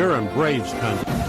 You're in Braves country.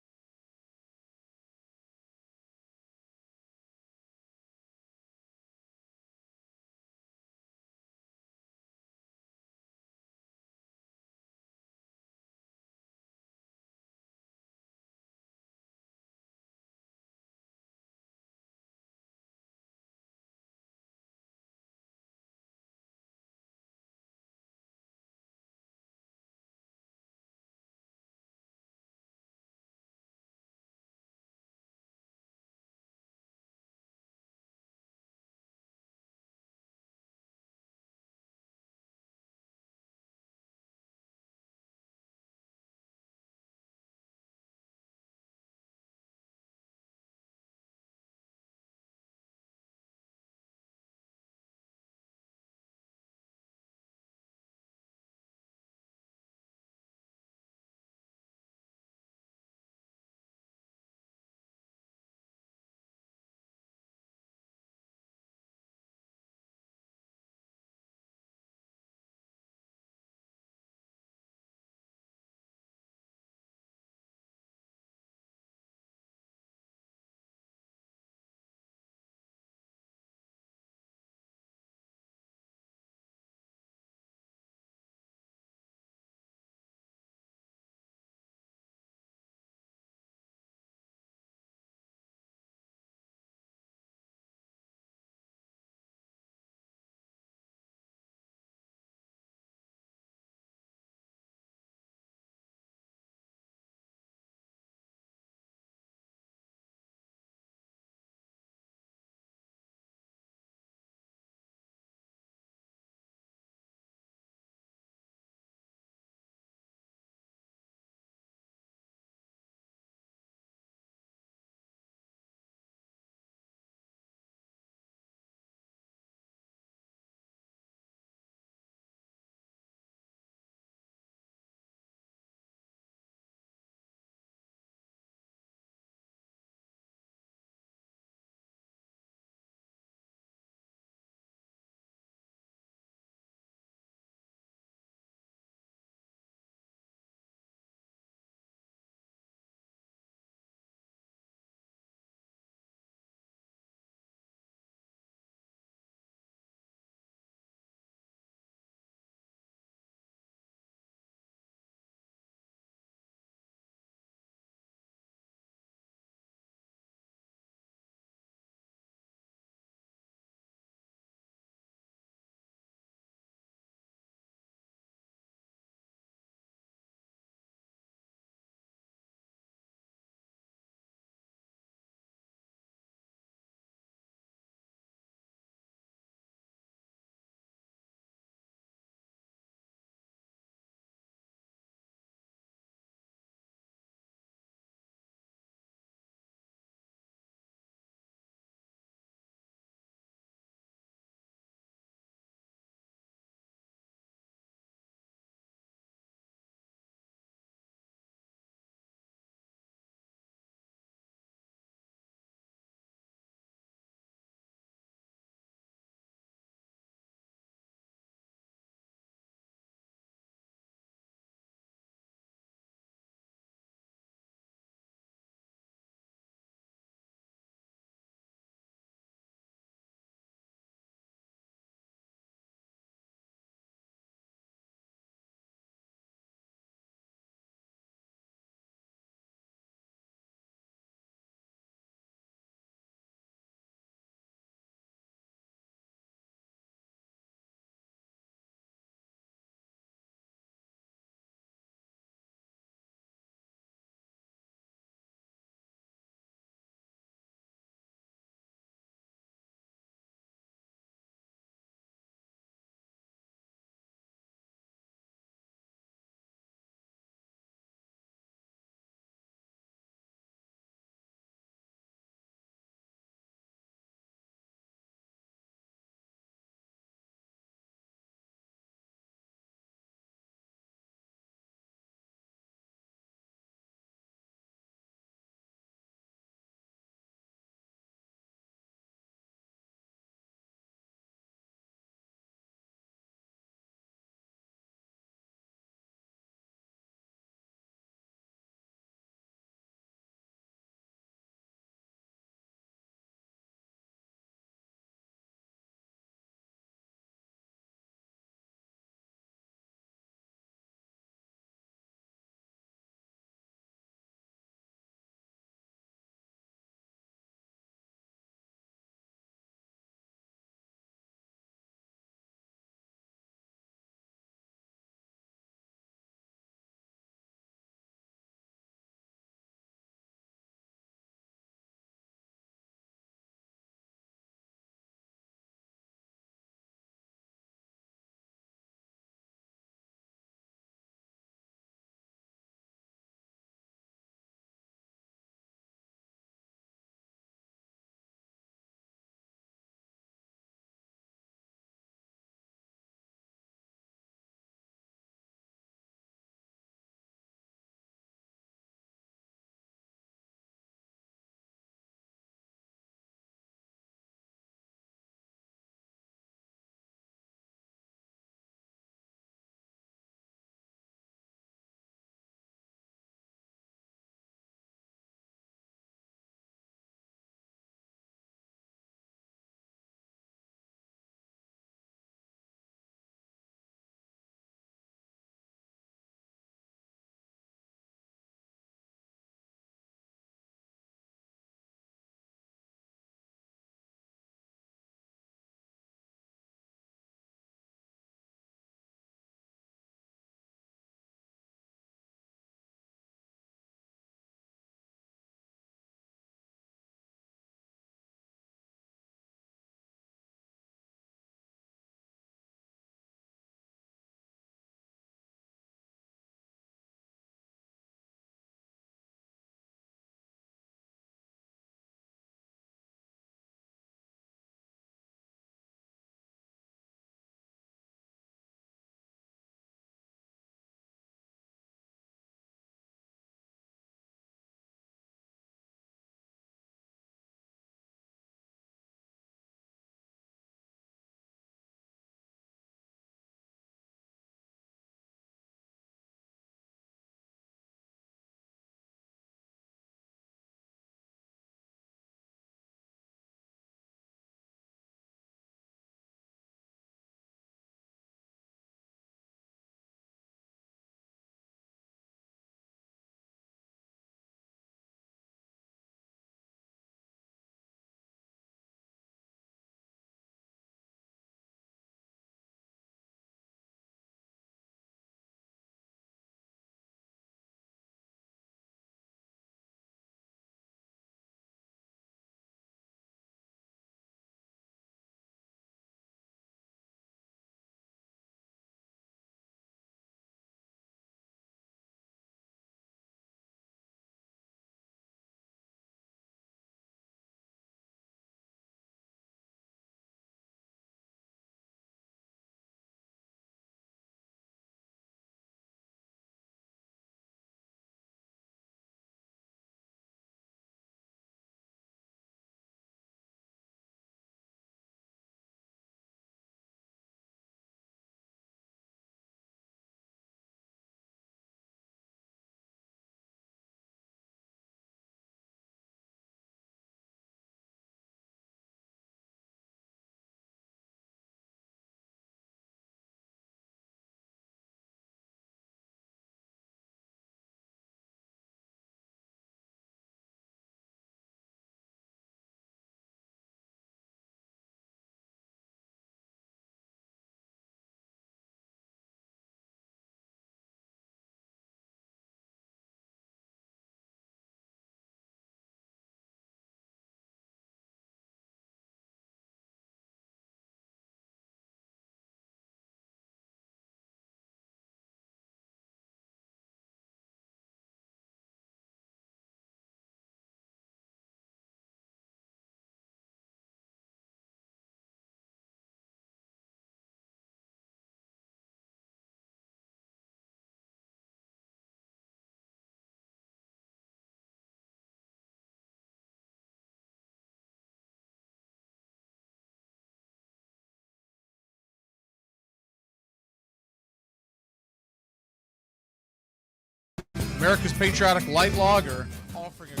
America's patriotic light lager, offering a...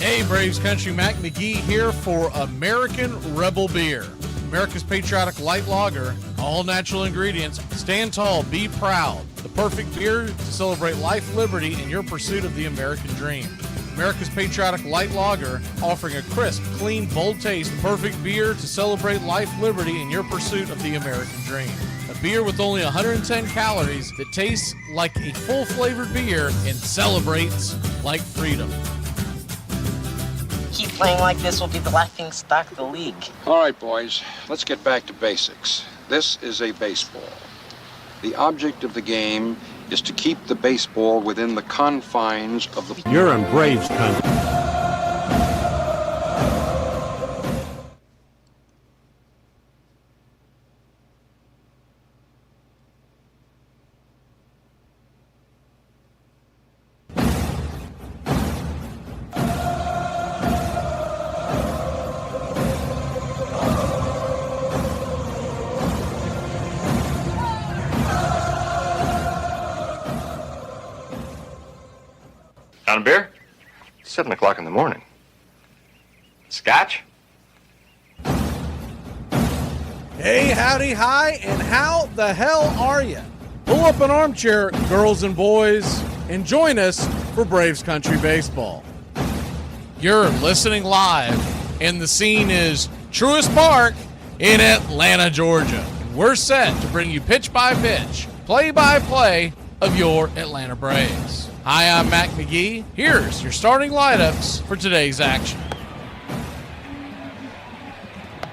Hey Braves Country, Mac McGee here for American Rebel Beer. America's patriotic light lager, all natural ingredients. Stand tall, be proud. The perfect beer to celebrate life, liberty, and your pursuit of the American dream. America's patriotic light lager, offering a crisp, clean, bold taste. Perfect beer to celebrate life, liberty, and your pursuit of the American dream. A beer with only 110 calories that tastes like a full-flavored beer and celebrates like freedom. Keep playing like this, will be the laughing stock of the league. All right, boys, let's get back to basics. This is a baseball. The object of the game is to keep the baseball within the confines of the... You're in Braves country. On a beer? 7 o'clock in the morning. Scotch? Hey, howdy, hi, and how the hell are you? Pull up an armchair, girls and boys, and join us for Braves Country Baseball. You're listening live, and the scene is Truist Park in Atlanta, Georgia. We're set to bring you pitch by pitch, play by play of your Atlanta Braves. Hi, I'm Mac McGee. Here's your starting lineups for today's action.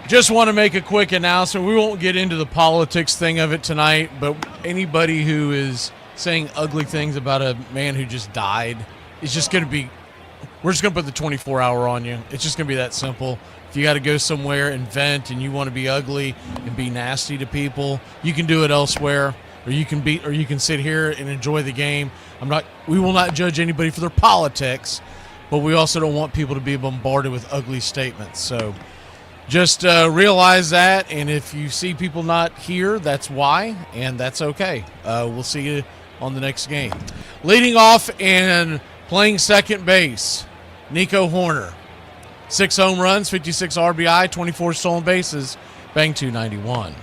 Just want to make a quick announcement. We won't get into the politics thing of it tonight, but anybody who is saying ugly things about a man who just died is just going to be, we're just going to put the 24-hour on you. It's just going to be that simple. If you got to go somewhere and vent and you want to be ugly and be nasty to people, you can do it elsewhere. Or you can sit here and enjoy the game. We will not judge anybody for their politics, but we also don't want people to be bombarded with ugly statements. So just realize that, and if you see people not here, that's why, and that's okay. We'll see you on the next game. Leading off and playing second base, Nico Horner. 6 home runs, 56 RBI, 24 stolen bases, bang .291.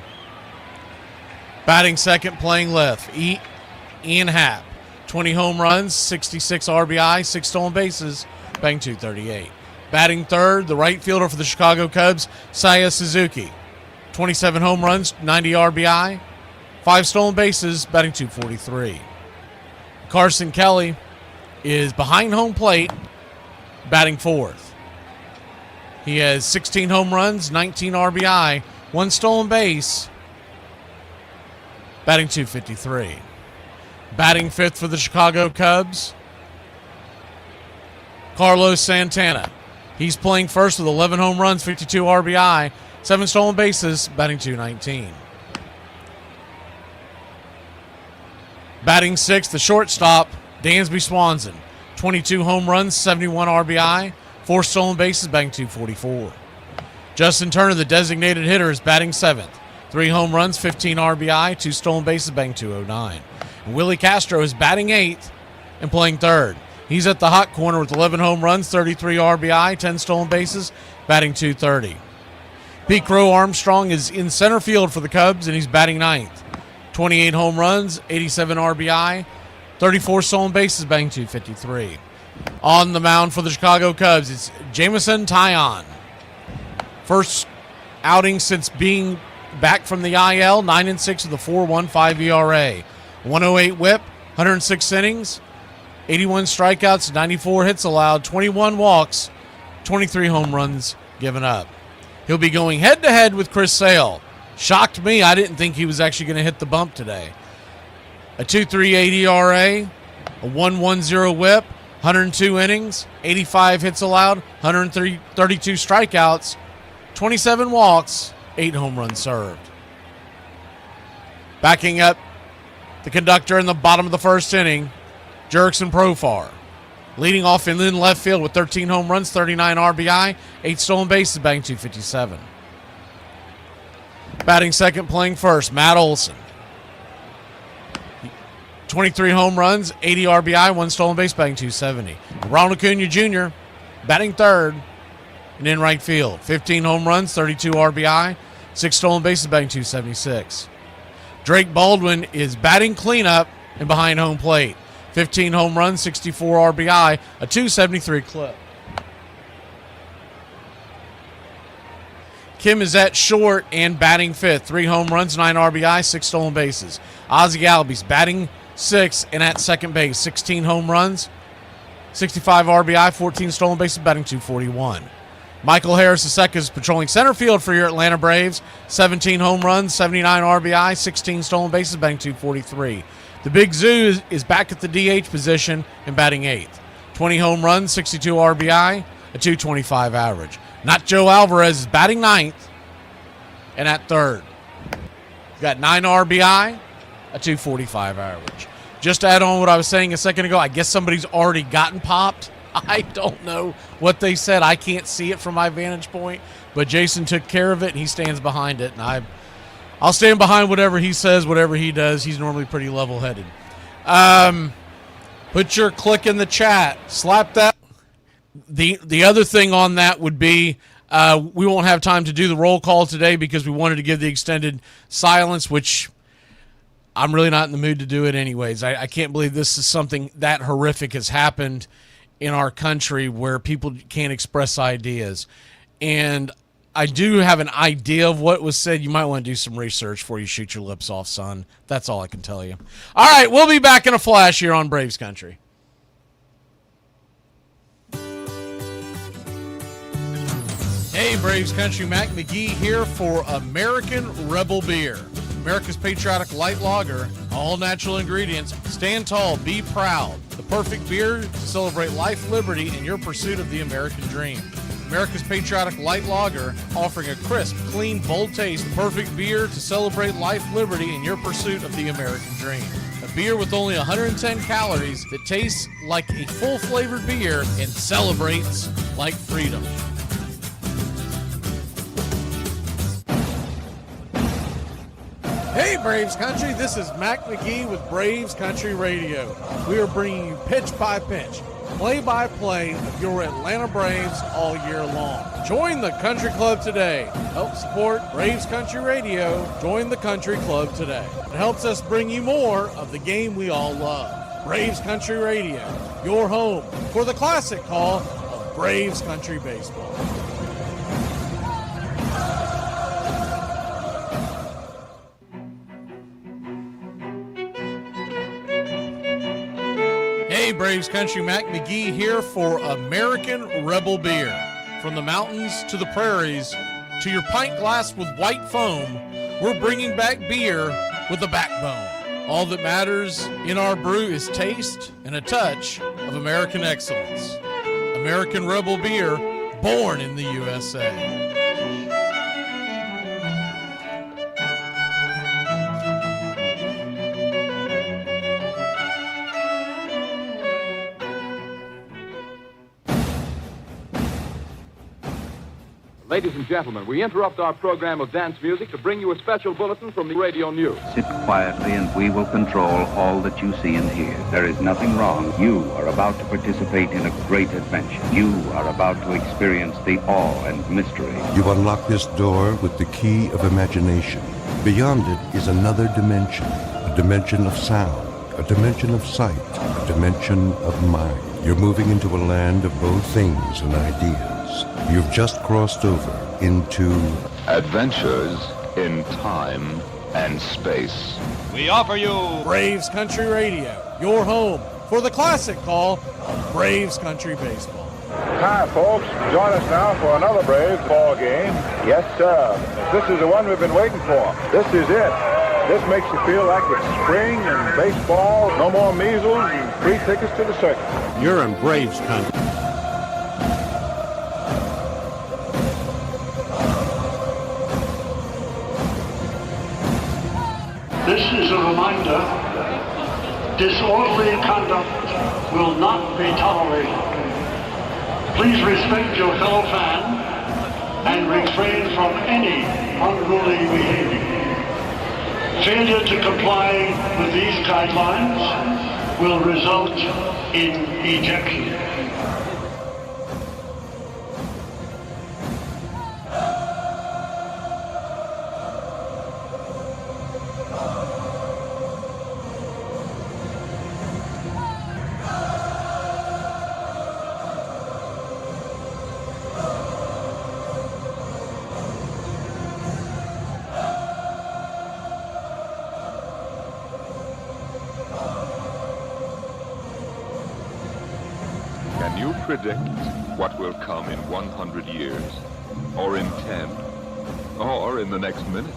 Batting second, playing left, Ian Happ. 20 home runs, 66 RBI, 6 stolen bases, bang .238. Batting third, the right fielder for the Chicago Cubs, Seiya Suzuki. 27 home runs, 90 RBI, 5 stolen bases, batting .243. Carson Kelly is behind home plate, batting fourth. He has 16 home runs, 19 RBI, 1 stolen base, batting .253. Batting fifth for the Chicago Cubs, Carlos Santana. He's playing first with 11 home runs, 52 RBI, 7 stolen bases, batting .219. Batting sixth, the shortstop, Dansby Swanson. 22 home runs, 71 RBI, 4 stolen bases, batting .244. Justin Turner, the designated hitter, is batting seventh. 3 home runs, 15 RBI, 2 stolen bases, bang .209. And Willie Castro is batting eighth and playing third. He's at the hot corner with 11 home runs, 33 RBI, 10 stolen bases, batting .230. Pete Crow Armstrong is in center field for the Cubs, and he's batting ninth. 28 home runs, 87 RBI, 34 stolen bases, batting .253. On the mound for the Chicago Cubs, it's Jameson Taillon. First outing since being back from the IL, 9-6 with a 4.15 ERA. 108 whip, 106 innings, 81 strikeouts, 94 hits allowed, 21 walks, 23 home runs given up. He'll be going head-to-head with Chris Sale. Shocked me. I didn't think he was actually going to hit the bump today. A 2.38 ERA, a 1.10 whip, 102 innings, 85 hits allowed, 132 strikeouts, 27 walks, 8 home runs served. Backing up the conductor in the bottom of the first inning, Jurickson Profar. Leading off in left field with 13 home runs, 39 RBI, 8 stolen bases, batting .257. Batting second, playing first, Matt Olson. 23 home runs, 80 RBI, 1 stolen base, batting .270. Ronald Acuna Jr., batting third and in right field. 15 home runs, 32 RBI, 6 stolen bases, batting .276. Drake Baldwin is batting cleanup and behind home plate. 15 home runs, 64 RBI, a .273 clip. Kim is at short and batting fifth. 3 home runs, 9 RBI, 6 stolen bases. Ozzie Albies batting sixth and at second base. 16 home runs, 65 RBI, 14 stolen bases, batting .241. Michael Harris II is patrolling center field for your Atlanta Braves. 17 home runs, 79 RBI, 16 stolen bases, batting .243. The Big Zoo is back at the DH position and batting eighth. 20 home runs, 62 RBI, a .225 average. Nacho Alvarez is batting ninth and at third. He's got 9 RBI, a .245 average. Just to add on what I was saying a second ago, I guess somebody's already gotten popped. I don't know what they said. I can't see it from my vantage point, but Jason took care of it, and he stands behind it, and I'll stand behind whatever he says, whatever he does. He's normally pretty level-headed. Put your click in the chat. Slap that. The other thing on that would be we won't have time to do the roll call today because we wanted to give the extended silence, which I'm really not in the mood to do it anyways. I can't believe this is something that horrific has happened in our country where people can't express ideas. And I do have an idea of what was said. You might want to do some research before you shoot your lips off, son. That's all I can tell you. All right, we'll be back in a flash here on Braves Country. Hey, Braves Country, Mac McGee here for American Rebel Beer. America's patriotic light lager, all natural ingredients. Stand tall, be proud. The perfect beer to celebrate life, liberty, and your pursuit of the American dream. America's patriotic light lager, offering a crisp, clean, bold taste. Perfect beer to celebrate life, liberty, and your pursuit of the American dream. A beer with only 110 calories that tastes like a full-flavored beer and celebrates like freedom. Hey, Braves Country, this is Mac McGee with Braves Country Radio. We are bringing you pitch by pitch, play-by-play of your Atlanta Braves all year long. Join the Country Club today. Help support Braves Country Radio. Join the Country Club today. It helps us bring you more of the game we all love. Braves Country Radio, your home for the classic call of Braves Country Baseball. Hey, Braves Country, Mac McGee here for American Rebel Beer. From the mountains to the prairies to your pint glass with white foam, we're bringing back beer with a backbone. All that matters in our brew is taste and a touch of American excellence. American Rebel Beer, born in the USA. Ladies and gentlemen, we interrupt our program of dance music to bring you a special bulletin from the radio news. Sit quietly and we will control all that you see and hear. There is nothing wrong. You are about to participate in a great adventure. You are about to experience the awe and mystery. You unlock this door with the key of imagination. Beyond it is another dimension, a dimension of sound, a dimension of sight, a dimension of mind. You're moving into a land of both things and ideas. You've just crossed over into adventures in time and space. We offer you Braves Country Radio, your home for the classic call of Braves Country Baseball. Hi, folks. Join us now for another Braves ball game. Yes, sir. This is the one we've been waiting for. This is it. This makes you feel like it's spring and baseball. No more measles and free tickets to the circus. You're in Braves Country. This is a reminder, disorderly conduct will not be tolerated. Please respect your fellow fan and refrain from any unruly behavior. Failure to comply with these guidelines will result in ejection. Can you predict what will come in 100 years, or in 10, or in the next minute?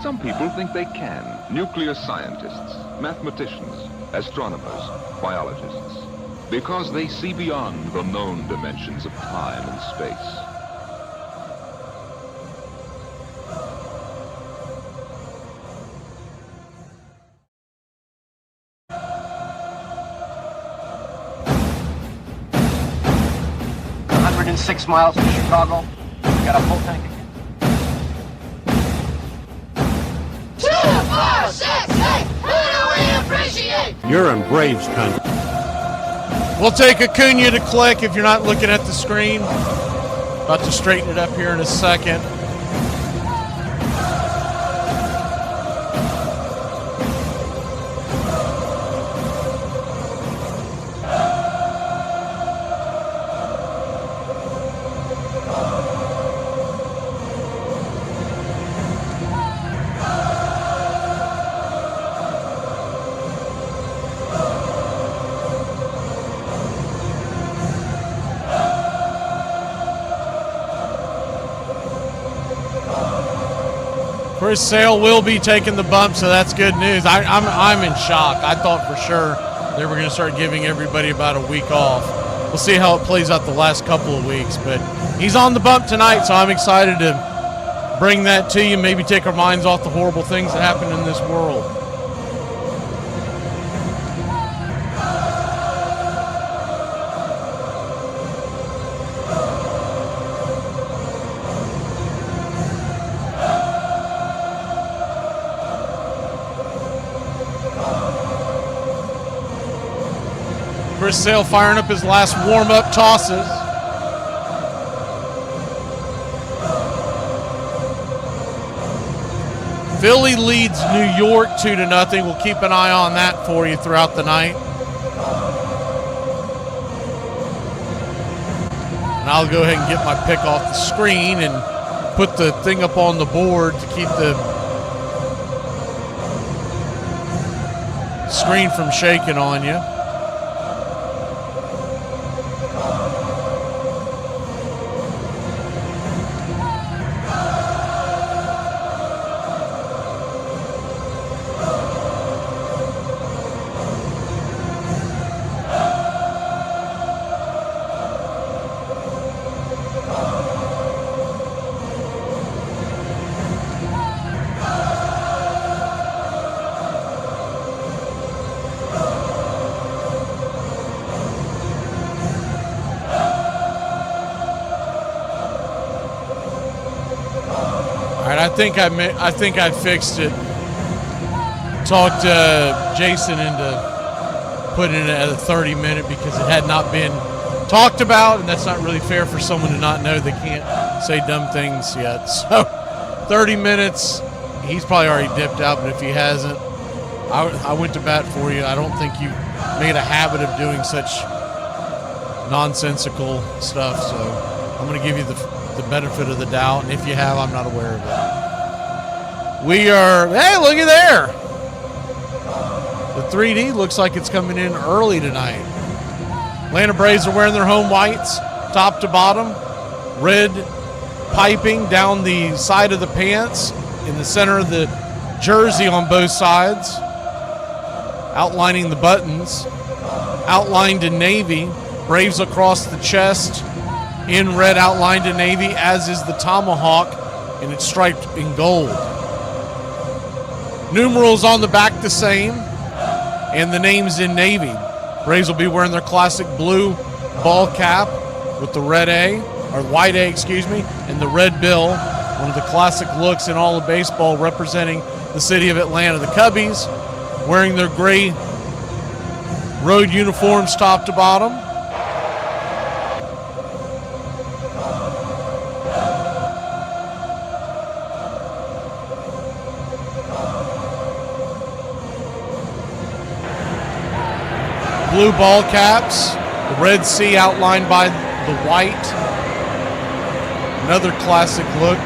Some people think they can. Nuclear scientists, mathematicians, astronomers, biologists, because they see beyond the known dimensions of time and space. In 6 miles from Chicago. We got a full tank again. 2, 4, 6, 8. Who do we appreciate? You're in Braves country. We'll take Acuna to click if you're not looking at the screen. About to straighten it up here in a second. Chris Sale will be taking the bump, so that's good news. I'm in shock. I thought for sure they were going to start giving everybody about a week off. We'll see how it plays out the last couple of weeks, but he's on the bump tonight, so I'm excited to bring that to you, maybe take our minds off the horrible things that happen in this world. Chris Sale firing up his last warm-up tosses. Philly leads New York 2-0. We'll keep an eye on that for you throughout the night. And I'll go ahead and get my pick off the screen and put the thing up on the board to keep the screen from shaking on you. I think I fixed it. Talked Jason into putting it at a 30-minute because it had not been talked about, and that's not really fair for someone to not know they can't say dumb things yet. So 30 minutes, he's probably already dipped out, but if he hasn't, I went to bat for you. I don't think you made a habit of doing such nonsensical stuff, so I'm going to give you the benefit of the doubt, and if you have, I'm not aware of it. We are, hey, looky there. The 3D looks like it's coming in early tonight. Atlanta Braves are wearing their home whites, top to bottom. Red piping down the side of the pants, in the center of the jersey on both sides. Outlining the buttons. Outlined in navy. Braves across the chest in red, outlined in navy, as is the tomahawk, and it's striped in gold. Numerals on the back the same, and the names in navy. Braves will be wearing their classic blue ball cap with the red A, or white A, excuse me, and the red bill. One of the classic looks in all of baseball, representing the city of Atlanta. The Cubbies wearing their gray road uniforms top to bottom. Blue ball caps, the red C outlined by the white. Another classic look.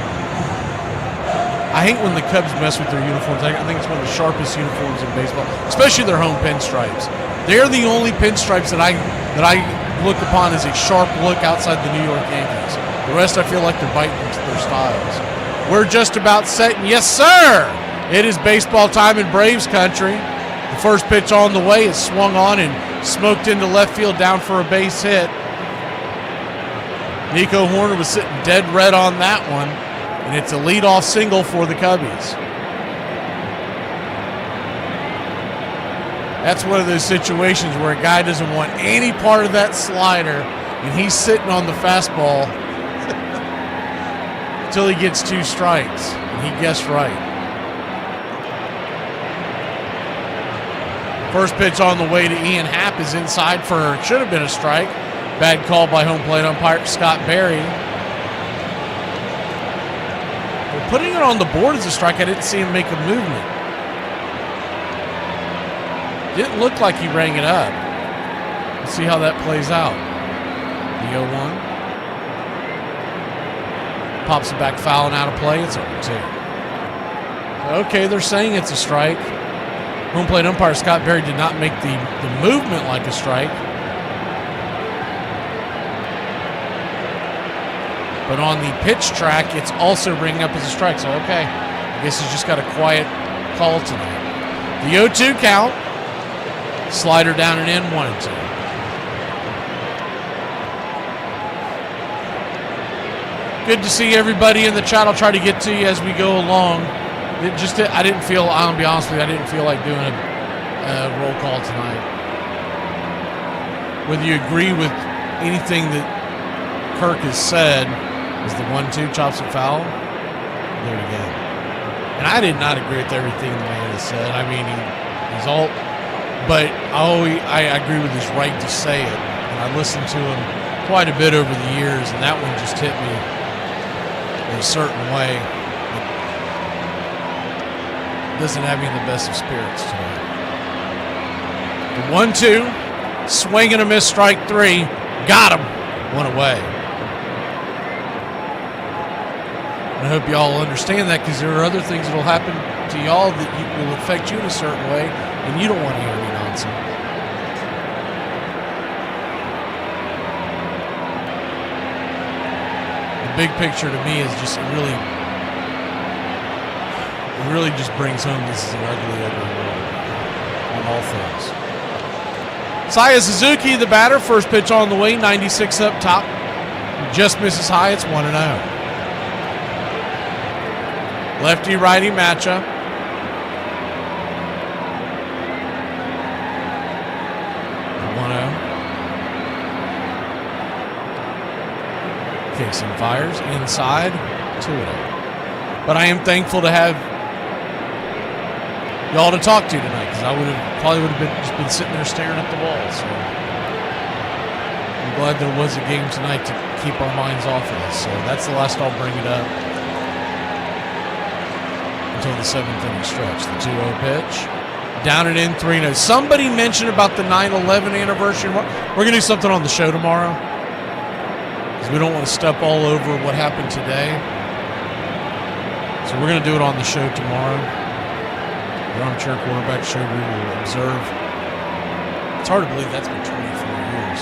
I hate when the Cubs mess with their uniforms. I think it's one of the sharpest uniforms in baseball, especially their home pinstripes. They're the only pinstripes that I look upon as a sharp look outside the New York Yankees. The rest, I feel like they're biting into their styles. We're just about set, and yes, sir! It is baseball time in Braves country. The first pitch on the way is swung on and smoked into left field, down for a base hit. Nico Horner was sitting dead red on that one, and it's a leadoff single for the Cubbies. That's one of those situations where a guy doesn't want any part of that slider, and he's sitting on the fastball until he gets 2 strikes, and he guessed right. First pitch on the way to Ian Happ is inside for, should have been a strike. Bad call by home plate umpire Scott Berry. Well, putting it on the board as a strike, I didn't see him make a movement. Didn't look like he rang it up. Let's see how that plays out. The 0-1. Pops it back foul and out of play. It's 0-2. Okay, they're saying it's a strike. Home plate umpire Scott Berry did not make the movement like a strike. But on the pitch track, it's also ringing up as a strike. So, okay, I guess he's just got a quiet call tonight. The 0-2 count. Slider down and in, 1-2. Good to see everybody in the chat. I'll try to get to you as we go along. I didn't feel, I'll be honest with you, I didn't feel like doing a roll call tonight. Whether you agree with anything that Kirk has said, is the 1-2 chops it foul? Do it again. And I did not agree with everything the man has said. I mean, he's all, but I agree with his right to say it. And I listened to him quite a bit over the years, and that one just hit me in a certain way. Doesn't have me in the best of spirits today. The 1-2, swing and a miss, strike 3, got him, 1 away. And I hope y'all understand that, because there are other things that will happen to y'all that will affect you in a certain way, and you don't want to hear any nonsense. The big picture to me is just it really just brings home this is an ugly, ugly world on all things. Saya Suzuki, the batter, first pitch on the way, 96 up top. Just misses high, it's 1-0. Lefty-righty matchup. Kicks and fires inside, 2-0. But I am thankful to have y'all to talk to tonight, because I probably would have just been sitting there staring at the wall. So I'm glad there was a game tonight to keep our minds off of this. So that's the last I'll bring it up until the 7th inning stretch. The 2-0 pitch, down and in, 3-0. Somebody mentioned about the 9/11 anniversary. We're gonna do something on the show tomorrow, because we don't want to step all over what happened today. So we're going to do it on the show tomorrow. The Armchair Quarterback Show, we will observe. It's hard to believe that's been 24 years.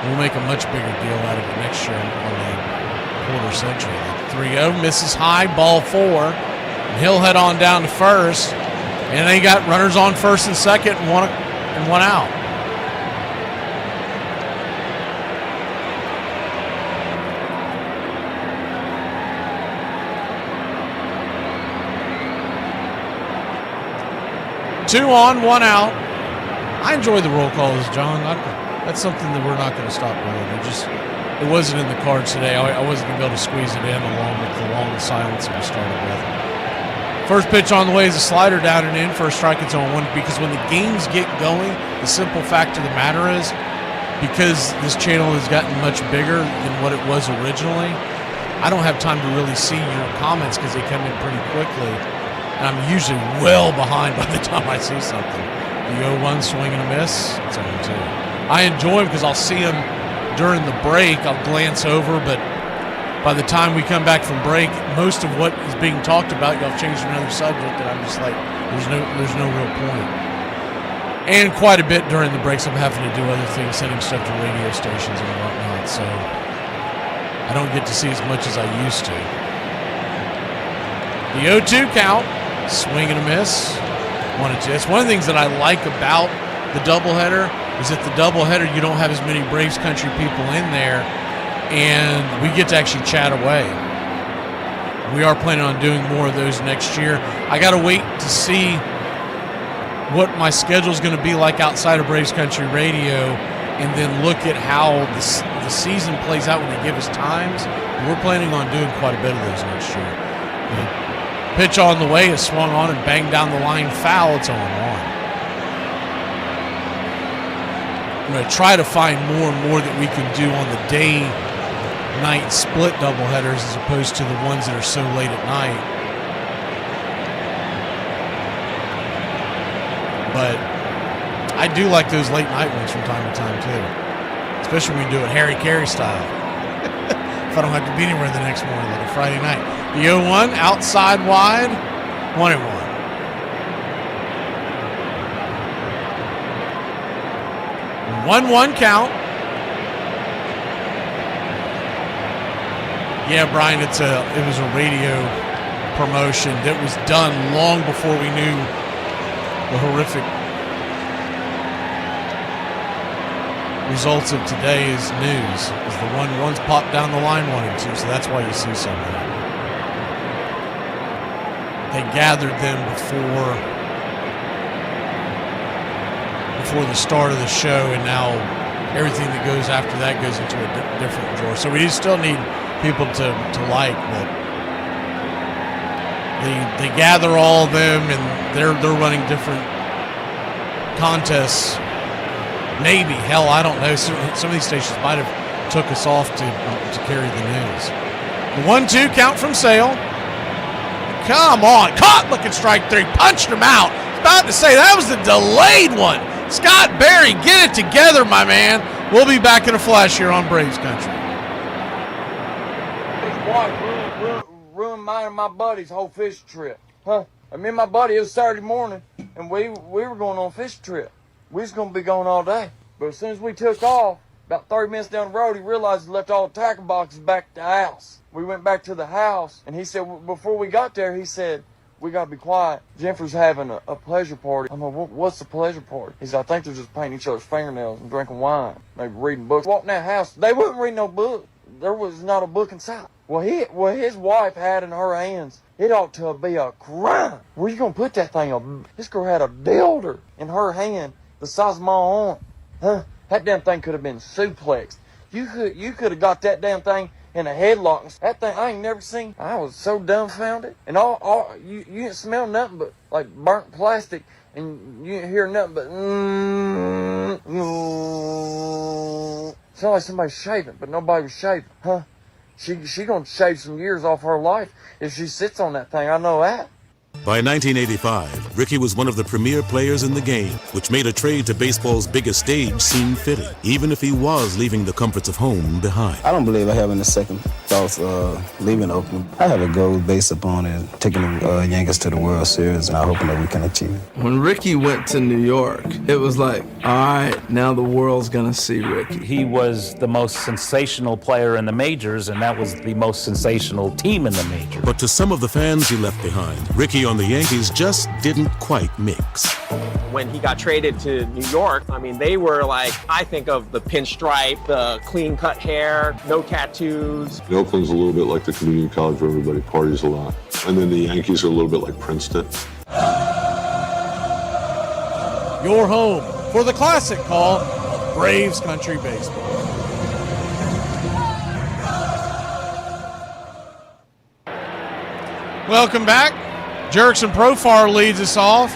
We'll make a much bigger deal out of it next year on the quarter century. 3-0, misses high, ball 4. And he'll head on down to first. And they got runners on first and second and one out. Two on, 1 out. I enjoy the roll calls, John. That's something that we're not going to stop doing. it wasn't in the cards today. I wasn't going to be able to squeeze it in along with the long silence that we started with. First pitch on the way is a slider down and in for a strike. It's on 1 because when the games get going, the simple fact of the matter is, because this channel has gotten much bigger than what it was originally, I don't have time to really see your comments because they come in pretty quickly. And I'm usually well behind by the time I see something. The 0-1 swing and a miss. It's on 2. I enjoy them because I'll see them during the break. I'll glance over, but by the time we come back from break, most of what is being talked about, y'all have changed to another subject, and I'm just like, there's no real point. And quite a bit during the breaks, I'm having to do other things, sending stuff to radio stations and whatnot, so I don't get to see as much as I used to. The 0-2 count, swing and a miss, 1-2. That's one of the things that I like about the doubleheader, is that the doubleheader, you don't have as many Braves country people in there, and we get to actually chat away. We are planning on doing more of those next year. I got to wait to see what my schedule is going to be like outside of Braves Country Radio, and then look at how the season plays out when they give us times. We're planning on doing quite a bit of those next year. The pitch on the way is swung on and banged down the line foul. It's 0-1. I'm going to try to find more and more that we can do on the day-night split doubleheaders as opposed to the ones that are so late at night. But I do like those late-night ones from time to time, too. Especially when we do it Harry Carey style. If I don't have to be anywhere the next morning, like a Friday night. The 0-1, outside wide, 1-1. One count. Yeah, Brian, it was a radio promotion that was done long before we knew the horrific results of today's news. Is the 1-1's popped down the line 1-2, so that's why you see some of that. They gathered them before the start of the show, and now everything that goes after that goes into a different drawer. So we still need people to like, but they gather all of them, and they're running different contests. Maybe, hell, I don't know. Some of these stations might have took us off to carry the news. The 1-2 count from Sale. Come on, caught looking strike 3, punched him out. About to say that was the delayed one. Scott Berry, get it together, my man. We'll be back in a flash here on Braves Country. His wife ruined mine and my buddy's whole fish trip. Huh? I mean, my buddy, it was Saturday morning, and we were going on a fish trip. We was going to be going all day. But as soon as we took off, about 30 minutes down the road, he realized he left all the tackle boxes back at the house. We went back to the house, and he said, before we got there, he said, we got to be quiet. Jennifer's having a pleasure party. I'm like, what's the pleasure party? He said, I think they're just painting each other's fingernails and drinking wine, maybe reading books. Walked in that house, they wouldn't read no book. There was not a book inside. Well, his wife had in her hands, it ought to be a crime. Where you going to put that thing on? This girl had a dildo in her hand the size of my arm. Huh? That damn thing could have been suplexed. You could have got that damn thing in a headlock. That thing I ain't never seen. I was so dumbfounded. And you didn't smell nothing but like burnt plastic, and you didn't hear nothing but sounded like somebody shaving, but nobody was shaving. Huh? She gonna shave some years off her life if she sits on that thing. I know that. By 1985, Ricky was one of the premier players in the game, which made a trade to baseball's biggest stage seem fitting, even if he was leaving the comforts of home behind. I don't believe I have any second thoughts leaving Oakland. I have a goal based upon taking the Yankees to the World Series, and I'm hoping that we can achieve it. When Ricky went to New York, it was like, all right, now the world's gonna see Ricky. He was the most sensational player in the majors, and that was the most sensational team in the majors. But to some of the fans he left behind, Ricky on the Yankees just didn't quite mix. When he got traded to New York, I mean, they were like, I think of the pinstripe, the clean-cut hair, no tattoos. Oakland's a little bit like the community college where everybody parties a lot. And then the Yankees are a little bit like Princeton. Your home for the classic call of Braves Country Baseball. Welcome back. Jerickson Profar leads us off.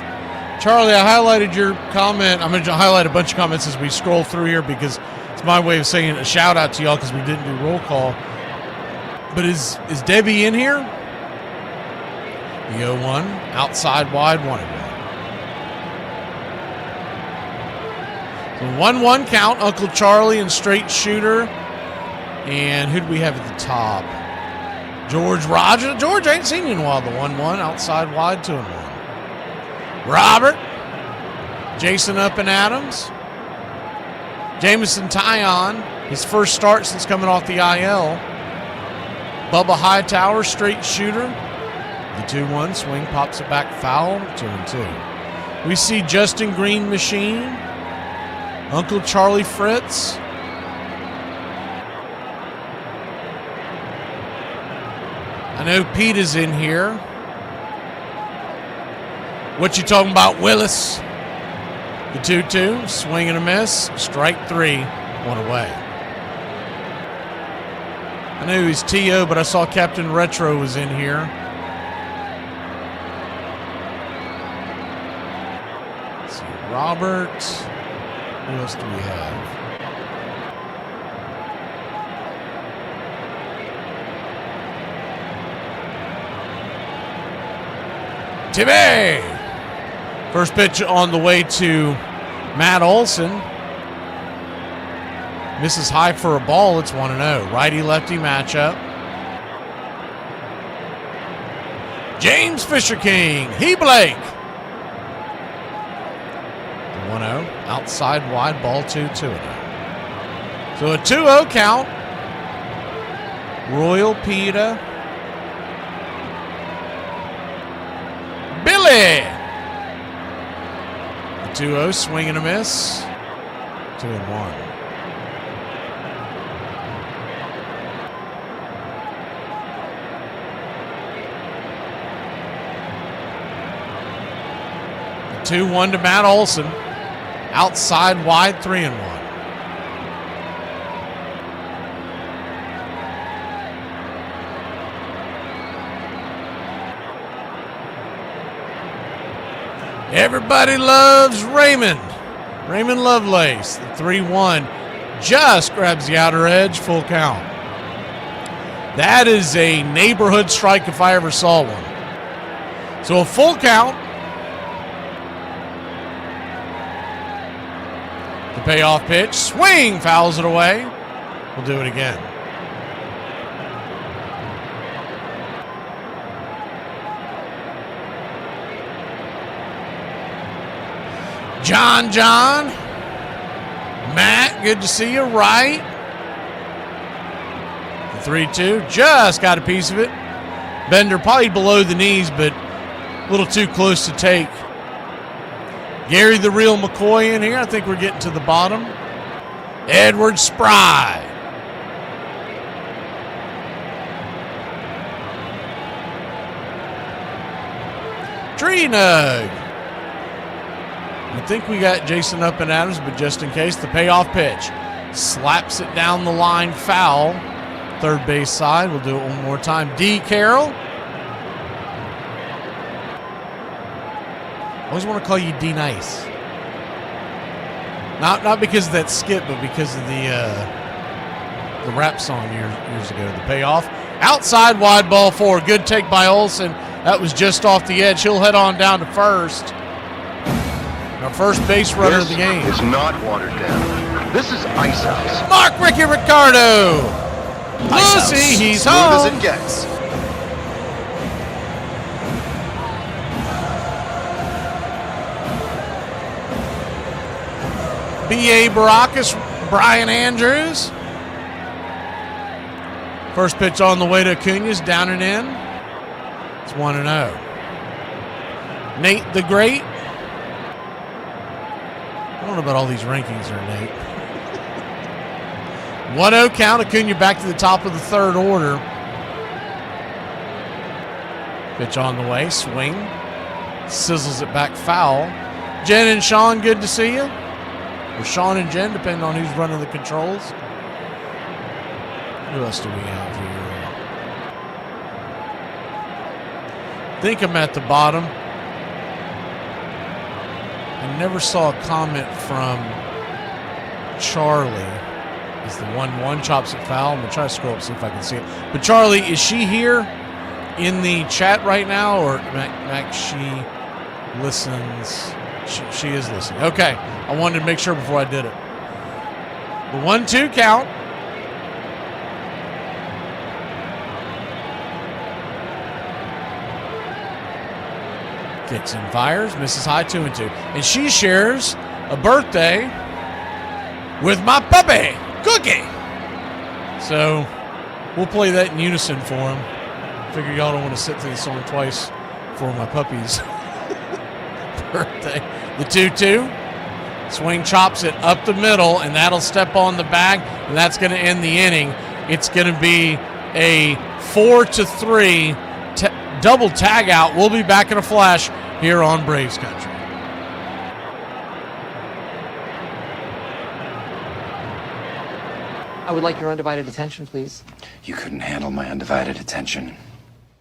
Charlie, I highlighted your comment. I'm going to highlight a bunch of comments as we scroll through here because it's my way of saying a shout out to y'all because we didn't do roll call. But is Debbie in here? The 0-1, outside wide, 1-1. So 1-1 count, Uncle Charlie and straight shooter. And who do we have at the top? George Roger. George, I ain't seen you in a while. The 1-1, outside wide, 2-1. Robert. Jason Up and Adams. Jamison Tyon, his first start since coming off the IL. Bubba Hightower, straight shooter. The 2-1 swing pops it back foul, 2-2. We see Justin Green Machine. Uncle Charlie Fritz. I know Pete is in here. What you talking about, Willis? The 2-2, swing and a miss. Strike 3, 1 away. I knew he was T.O., but I saw Captain Retro was in here. Let's see, Robert. Who else do we have? Timmy! First pitch on the way to Matt Olson. Misses high for a ball. It's 1-0. Righty-lefty matchup. James Fisher King. He Blake. The 1-0. Outside wide ball 2-0. So a 2-0 count. Royal Pita. Billy. The 2-0, swing and a miss. 2-1. The 2-1 to Matt Olson. Outside wide, 3-1. Everybody loves Raymond. Raymond Lovelace, the 3-1, just grabs the outer edge, full count. That is a neighborhood strike if I ever saw one. So a full count. The payoff pitch, swing, fouls it away. We'll do it again. John. Matt, good to see you. Right. The 3-2, just got a piece of it. Bender probably below the knees, but a little too close to take. Gary the Real McCoy in here. I think we're getting to the bottom. Edward Spry. Tree Nug. I think we got Jason Up and Adams, but just in case, the payoff pitch. Slaps it down the line, foul. Third base side. We'll do it one more time. D. Carroll. I always want to call you D. Nice. Not because of that skit, but because of the rap song years ago. The payoff. Outside wide ball 4. Good take by Olson. That was just off the edge. He'll head on down to first. Our first base runner of the game. This is not watered down. This is Ice House. Mark Ricky Ricardo. Lucy, he's home. Smooth as it gets. B.A. Baracus, Brian Andrews. First pitch on the way to Acuña's, down and in. It's 1-0. Nate the Great. I don't know about all these rankings there, Nate. 1-0 count. Acuña back to the top of the third order. Pitch on the way. Swing. Sizzles it back foul. Jen and Sean, good to see you. Or Sean and Jen, depending on who's running the controls. Who else do we have here? think I'm at the bottom. I never saw a comment from Charlie. Is the 1-1 chops it foul? I'm going to try to scroll up, see if I can see it. But Charlie, is she here in the chat right now? Or Mac she listens? She is listening. Okay. I wanted to make sure before I did it. The 1-2 count. Kicks and fires, misses high, 2-2. And she shares a birthday with my puppy, Cookie. So we'll play that in unison for him. Figure y'all don't want to sit through the song twice for my puppy's birthday. The 2-2. Swing chops it up the middle, and that'll step on the bag, and that's going to end the inning. It's going to be a 4-3 double tag out. We'll be back in a flash here on Braves Country. I would like your undivided attention, please. You couldn't handle my undivided attention.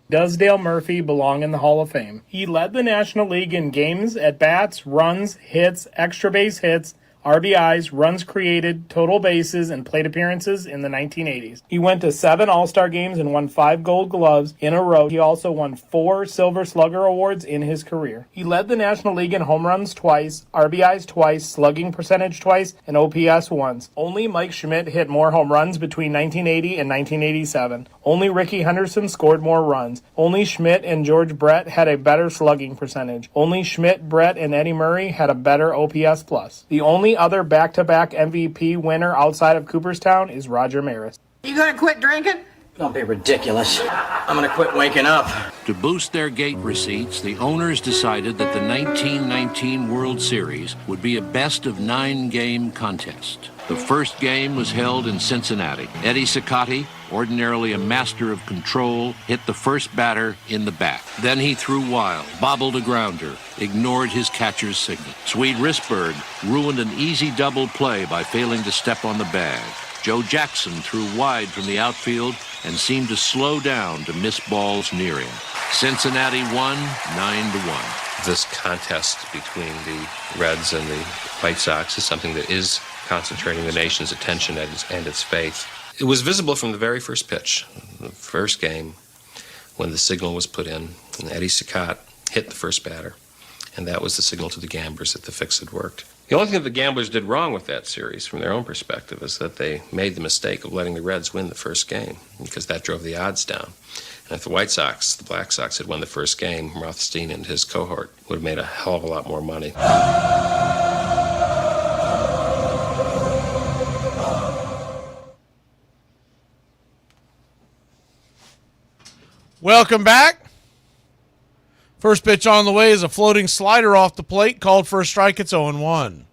Does Dale Murphy belong in the Hall of Fame? He led the National League in games, at-bats, runs, hits, extra base hits, RBIs, runs created, total bases, and plate appearances in the 1980s. He went to 7 All-Star games and won 5 Gold Gloves in a row. He also won 4 Silver Slugger Awards in his career. He led the National League in home runs twice, RBIs twice, slugging percentage twice, and OPS once. Only Mike Schmidt hit more home runs between 1980 and 1987. Only Rickey Henderson scored more runs. Only Schmidt and George Brett had a better slugging percentage. Only Schmidt, Brett, and Eddie Murray had a better OPS plus. The only other back-to-back MVP winner outside of Cooperstown is Roger Maris. You gonna quit drinking? Don't be ridiculous. I'm gonna quit waking up. To boost their gate receipts, the owners decided that the 1919 World Series would be a best-of-9 game contest. The first game was held in Cincinnati. Eddie Cicotti, ordinarily a master of control, hit the first batter in the back. Then he threw wild, bobbled a grounder, ignored his catcher's signal. Swede Risberg ruined an easy double play by failing to step on the bag. Joe Jackson threw wide from the outfield and seemed to slow down to miss balls near him. Cincinnati won 9-1. This contest between the Reds and the White Sox is something that is concentrating the nation's attention and its faith. It was visible from the very first pitch, the first game, when the signal was put in, and Eddie Cicotte hit the first batter, and that was the signal to the gamblers that the fix had worked. The only thing that the gamblers did wrong with that series, from their own perspective, is that they made the mistake of letting the Reds win the first game, because that drove the odds down. And if the White Sox, the Black Sox, had won the first game, Rothstein and his cohort would have made a hell of a lot more money. Welcome back. First pitch on the way is a floating slider off the plate, called for a strike. It's 0-1.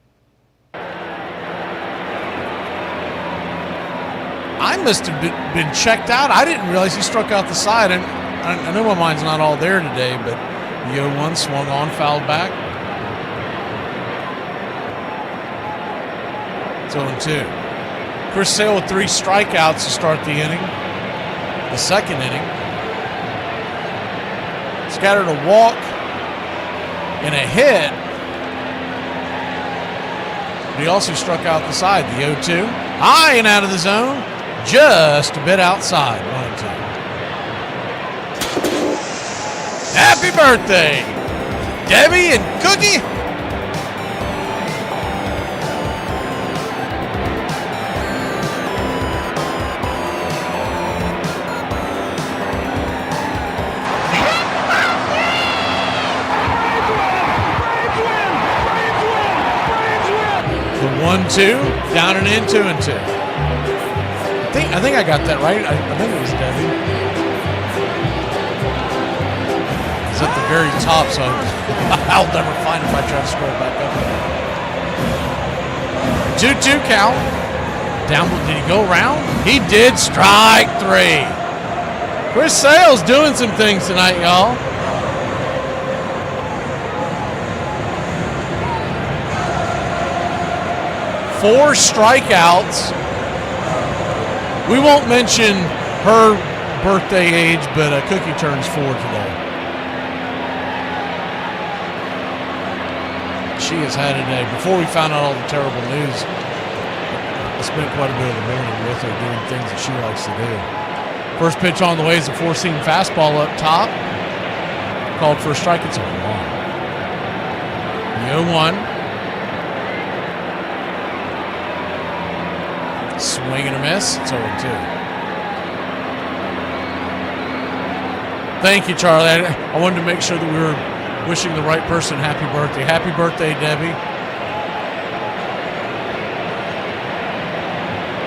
I must have been checked out. I didn't realize he struck out the side. And I know my mind's not all there today, but the 0-1 swung on, fouled back. It's 0-2. Chris Sale with 3 strikeouts to start the inning. The second inning. Scattered a walk and a hit. But he also struck out the side. The 0-2. High and out of the zone. Just a bit outside. 1-2. Happy birthday, Debbie and Cookie. The 1-2, down and in, 2-2. I think I got that right. I think it was Debbie. It's at the very top, so I'll never find it if I try to scroll back up. 2-2 count. Down, did he go around? He did. Strike 3. Chris Sale's doing some things tonight, y'all. Four strikeouts. We won't mention her birthday age, but Cookie turns 4 today. she has had today. Before we found out all the terrible news, I spent quite a bit of the morning with her doing things that she likes to do. First pitch on the way is a four-seam fastball up top. Called for a strike. It's 0-1. The 0-1. Swing and a miss. It's 0-2. Thank you, Charlie. I wanted to make sure that we were wishing the right person happy birthday. Happy birthday, Debbie.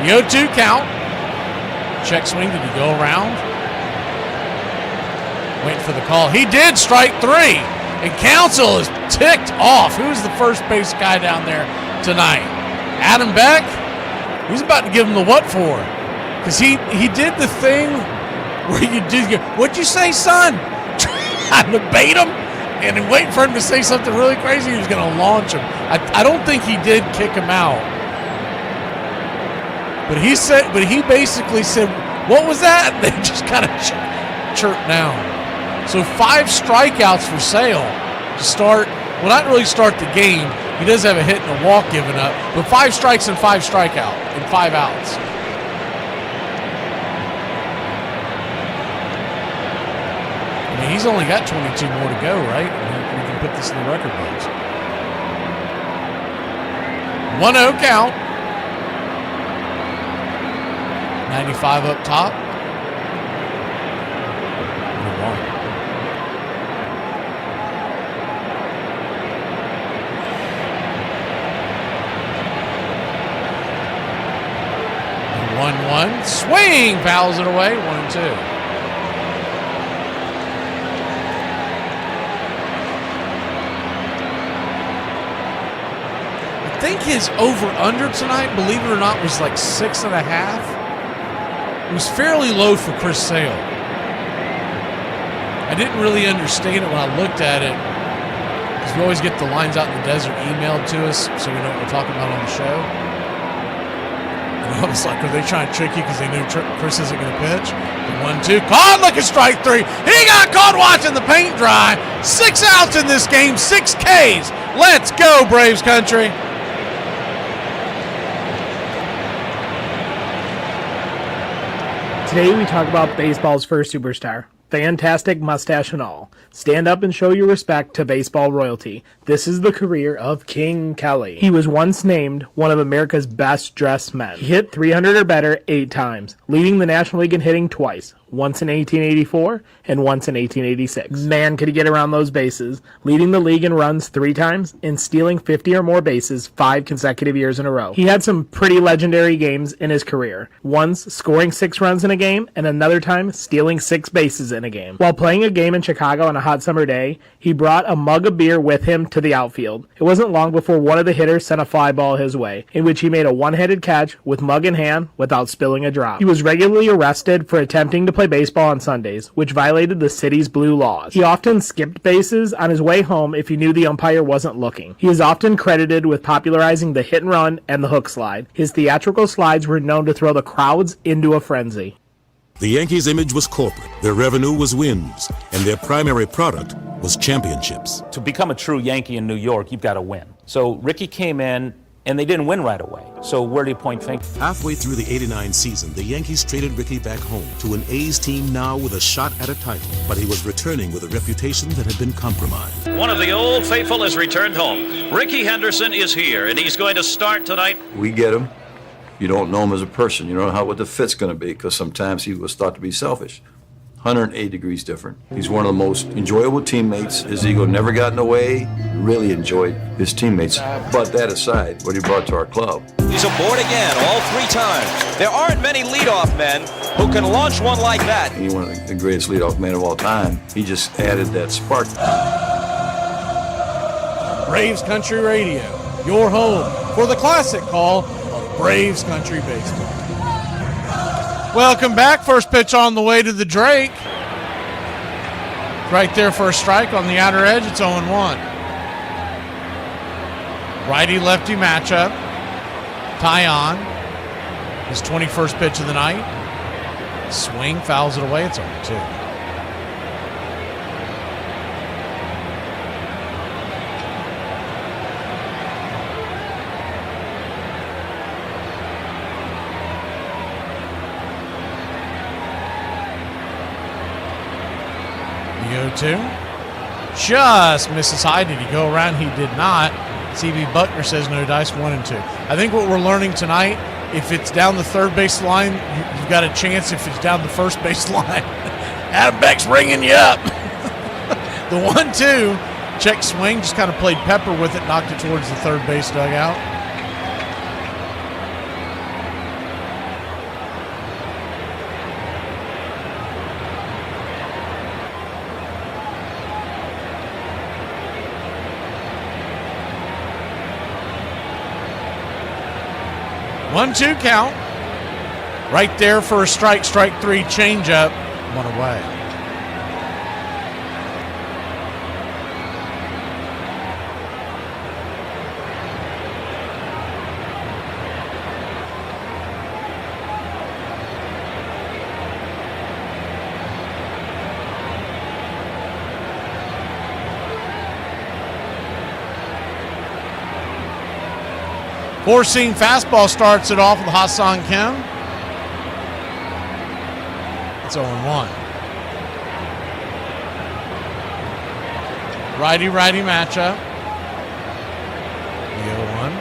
The 0-2 count. Check swing. Did he go around? Waiting for the call. He did, strike 3. And Counsell is ticked off. Who's the first base guy down there tonight? Adam Beck? He's about to give him the what for. Because he did the thing where you do, what'd you say, son? Trying to bait him and then waiting for him to say something really crazy. He was going to launch him. I don't think he did kick him out. But he basically said, what was that? And they just kind of chirped down. So 5 strikeouts for Sale to start, well, not really start the game. He does have a hit and a walk given up, but 5 strikes and 5 strikeout and 5 outs. I mean, he's only got 22 more to go, right? I mean, we can put this in the record books. 1-0 count. 95 up top. 1-1. 1-1. Swing. Fouls it away. 1-2. I think his over-under tonight, believe it or not, was like 6.5. It was fairly low for Chris Sale. I didn't really understand it when I looked at it, because we always get the lines out in the desert emailed to us so we know what we're talking about on the show. I was like, are they trying to trick you because they knew Chris isn't going to pitch? The 1-2. Caught, look at strike 3. He got caught watching the paint dry. 6 outs in this game, 6 Ks. Let's go, Braves country. Today we talk about baseball's first superstar. Fantastic mustache and all. Stand up and show your respect to baseball royalty. This is the career of King Kelly. He was once named one of America's best dressed men. He hit 300 or better 8 times, leading the National League in hitting twice. Once in 1884 and once in 1886. Man, could he get around those bases, leading the league in runs 3 times and stealing 50 or more bases 5 consecutive years in a row. He had some pretty legendary games in his career. Once scoring 6 runs in a game and another time stealing 6 bases in a game. While playing a game in Chicago on a hot summer day, he brought a mug of beer with him to the outfield. It wasn't long before one of the hitters sent a fly ball his way, in which he made a one-handed catch with mug in hand without spilling a drop. He was regularly arrested for attempting to play baseball on Sundays, which violated the city's blue laws. He often skipped bases on his way home if he knew the umpire wasn't looking. He is often credited with popularizing the hit and run and the hook slide. His theatrical slides were known to throw the crowds into a frenzy. The Yankees' image was corporate, their revenue was wins, and their primary product was championships. To become a true Yankee in New York, you've got to win. So Ricky came in, and they didn't win right away. So where do you point fingers? Halfway through the '89 season, the Yankees traded Ricky back home to an A's team now with a shot at a title. But he was returning with a reputation that had been compromised. One of the old faithful has returned home. Ricky Henderson is here, and he's going to start tonight. We get him. You don't know him as a person. You don't know what the fit's going to be, because sometimes he was thought to be selfish. 108 degrees different. He's one of the most enjoyable teammates. His ego never got in the way. Really enjoyed his teammates. But that aside, what he brought to our club. He's aboard again, all 3 times. There aren't many leadoff men who can launch one like that. He's one of the greatest leadoff men of all time. He just added that spark. Braves Country Radio, your home for the classic call of Braves Country Baseball. Welcome back. First pitch on the way to the Drake. Right there for a strike on the outer edge. It's 0-1. Righty-lefty matchup. Tyon. His 21st pitch of the night. Swing, fouls it away. It's 0-2. 0-2. Just misses high. Did he go around? He did not. CB Buckner says no dice, 1-2. I think what we're learning tonight, if it's down the third base line, you've got a chance. If it's down the first base line, Adam Beck's ringing you up. The 1-2, check swing, just kind of played pepper with it, knocked it towards the third base dugout. One-two count. Right there for a strike. Strike three, changeup. One away. Four-seam fastball starts it off with Hassan Kim. It's 0-1. Righty-righty matchup. The 0-1.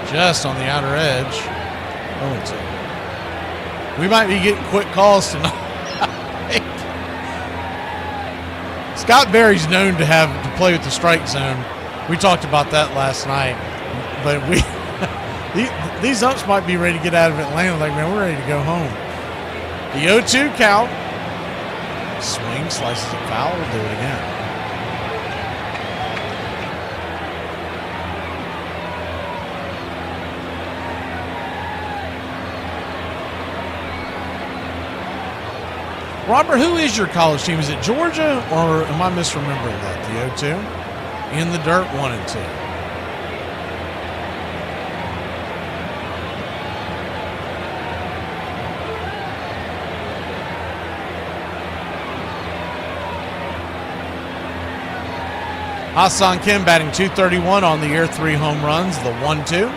92. Just on the outer edge. 0-2. We might be getting quick calls tonight. Scott Berry's known to play with the strike zone. We talked about that last night, but these umps might be ready to get out of Atlanta. Like, man, we're ready to go home. The 0-2 count. Swing, slices it foul. We'll do it again. Robert, who is your college team? Is it Georgia, or am I misremembering that? The 0-2? In the dirt, 1-2. Hassan Kim batting .231 on the year, 3 home runs, the 1-2.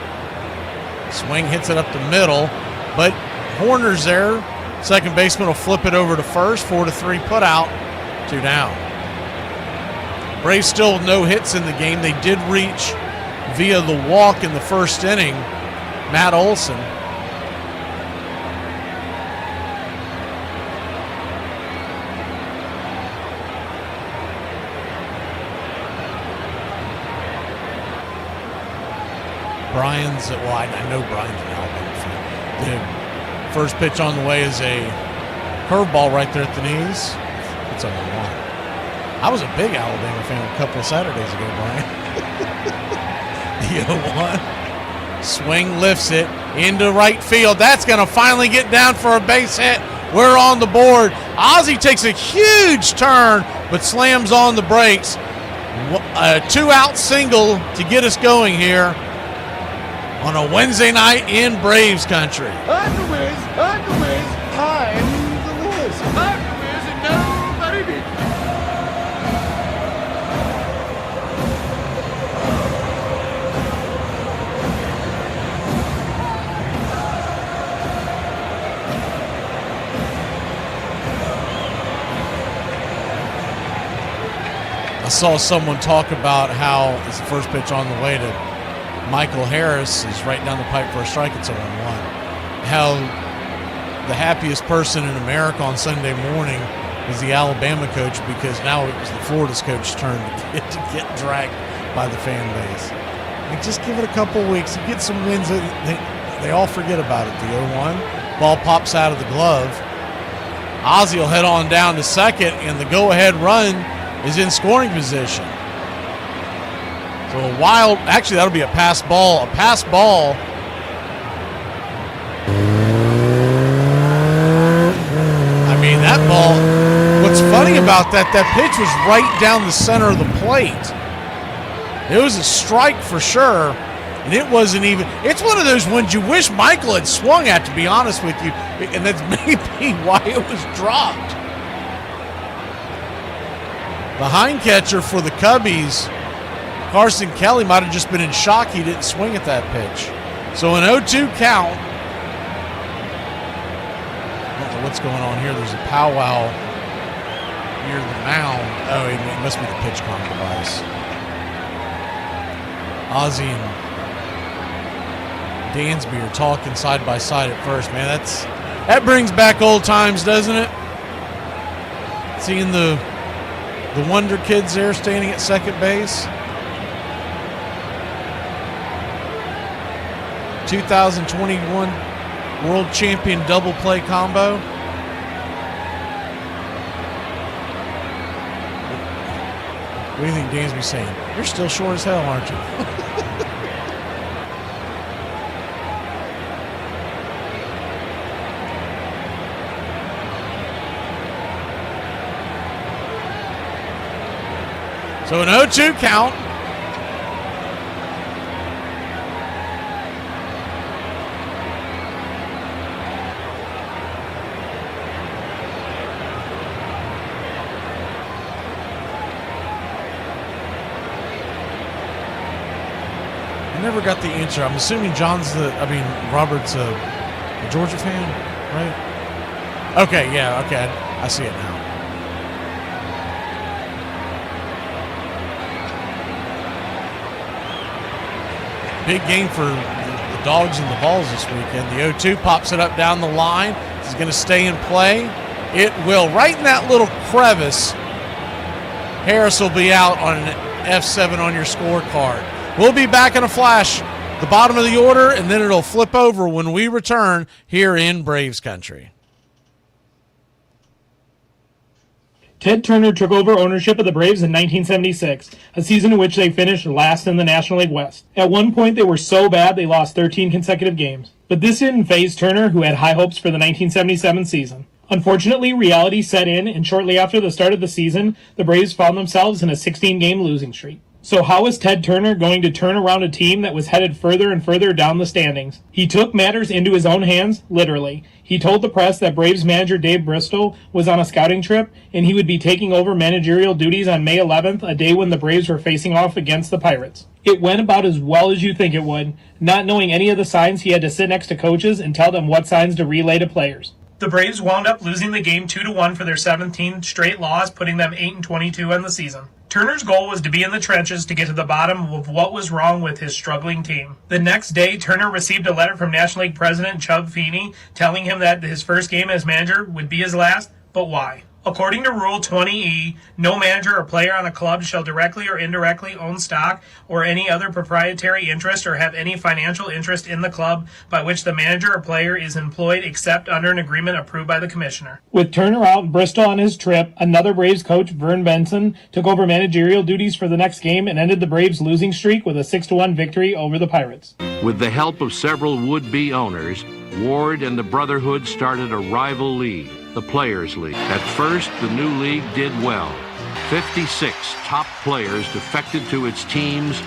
Swing hits it up the middle, but Horner's there. Second baseman will flip it over to first, 4-3 put out, 2 down. Braves still no hits in the game. They did reach via the walk in the first inning, Matt Olson. Brian's, well, I know Brian's an Alabama fan. The first pitch on the way is a curveball right there at the knees. It's on the line. I was a big Alabama fan a couple of Saturdays ago, Brian. The 0-1. Swing lifts it into right field. That's going to finally get down for a base hit. We're on the board. Ozzie takes a huge turn, but slams on the brakes. A 2-out single to get us going here on a Wednesday night in Braves country. I'm the Wiz. I'm the Wiz. I'm the Wiz. I'm the Wiz, and nobody beats me. I saw someone talk about how it's the first pitch on the way to Michael Harris is right down the pipe for a strike. It's 0-1. How the happiest person in America on Sunday morning was the Alabama coach, because now it was the Florida's coach's turn to get dragged by the fan base. Like, just give it a couple of weeks. You get some wins. They all forget about it. The 0-1. Ball pops out of the glove. Ozzie will head on down to second, and the go-ahead run is in scoring position. So a wild, actually that'll be a pass ball. A pass ball. I mean, that ball, what's funny about that pitch was right down the center of the plate. It was a strike for sure, and it wasn't even, it's one of those ones you wish Michael had swung at, to be honest with you, and that's maybe why it was dropped. The hind catcher for the Cubbies, Carson Kelly, might have just been in shock he didn't swing at that pitch. So an 0-2 count. So what's going on here? There's a powwow near the mound. Oh, it must be the pitch comm device. Ozzie and Dansby are talking side by side at first. Man, that brings back old times, doesn't it? Seeing the Wonder Kids there standing at second base. 2021 World Champion double play combo. What do you think Dansby's saying? You're still short as hell, aren't you? So an 0-2 count. I never got the answer. I'm assuming Robert's a Georgia fan, right? Okay, yeah, okay. I see it now. Big game for the Dogs and the Vols this weekend. The 0-2 pops it up down the line. It's going to stay in play. It will. Right in that little crevice, Harris will be out on an F7 on your scorecard. We'll be back in a flash, the bottom of the order, and then it'll flip over when we return here in Braves country. Ted Turner took over ownership of the Braves in 1976, a season in which they finished last in the National League West. At one point, they were so bad they lost 13 consecutive games. But this didn't faze Turner, who had high hopes for the 1977 season. Unfortunately, reality set in, and shortly after the start of the season, the Braves found themselves in a 16-game losing streak. So how was Ted Turner going to turn around a team that was headed further and further down the standings? He took matters into his own hands, literally. He told the press that Braves manager Dave Bristol was on a scouting trip, and he would be taking over managerial duties on May 11th, a day when the Braves were facing off against the Pirates. It went about as well as you think it would. Not knowing any of the signs, he had to sit next to coaches and tell them what signs to relay to players. The Braves wound up losing the game 2-1 for their 17th straight loss, putting them 8-22 on the season. Turner's goal was to be in the trenches to get to the bottom of what was wrong with his struggling team. The next day, Turner received a letter from National League President Chub Feeney telling him that his first game as manager would be his last, but why? According to Rule 20E, no manager or player on a club shall directly or indirectly own stock or any other proprietary interest or have any financial interest in the club by which the manager or player is employed except under an agreement approved by the commissioner. With Turner out in Bristol on his trip, another Braves coach, Vern Benson, took over managerial duties for the next game and ended the Braves' losing streak with a 6-1 victory over the Pirates. With the help of several would-be owners, Ward and the Brotherhood started a rival league, the Players League. At first, the new league did well. 56 top players defected to its teams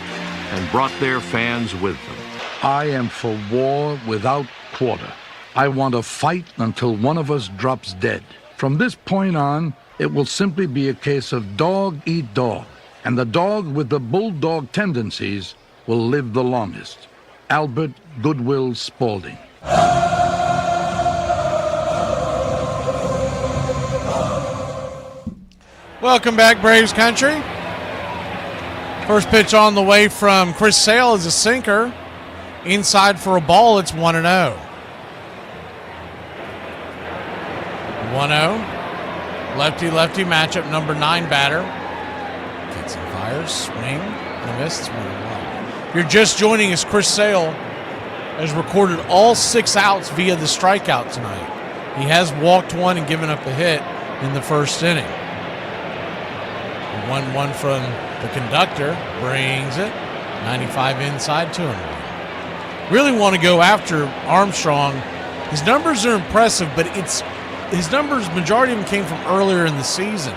and brought their fans with them. I am for war without quarter. I want to fight until one of us drops dead. From this point on, it will simply be a case of dog eat dog, and the dog with the bulldog tendencies will live the longest. Albert Goodwill Spaulding. Welcome back, Braves country. First pitch on the way from Chris Sale is a sinker. Inside for a ball, it's 1-0. 1-0. Lefty-lefty matchup, number 9 batter. Gets some fires, swing, and a miss. It's 1-1. If you're just joining us, Chris Sale has recorded all 6 outs via the strikeout tonight. He has walked one and given up a hit in the first inning. 1-1 from the conductor, brings it 95 inside, 2-1. Really want to go after Armstrong. His numbers are impressive, but his numbers, majority of them came from earlier in the season.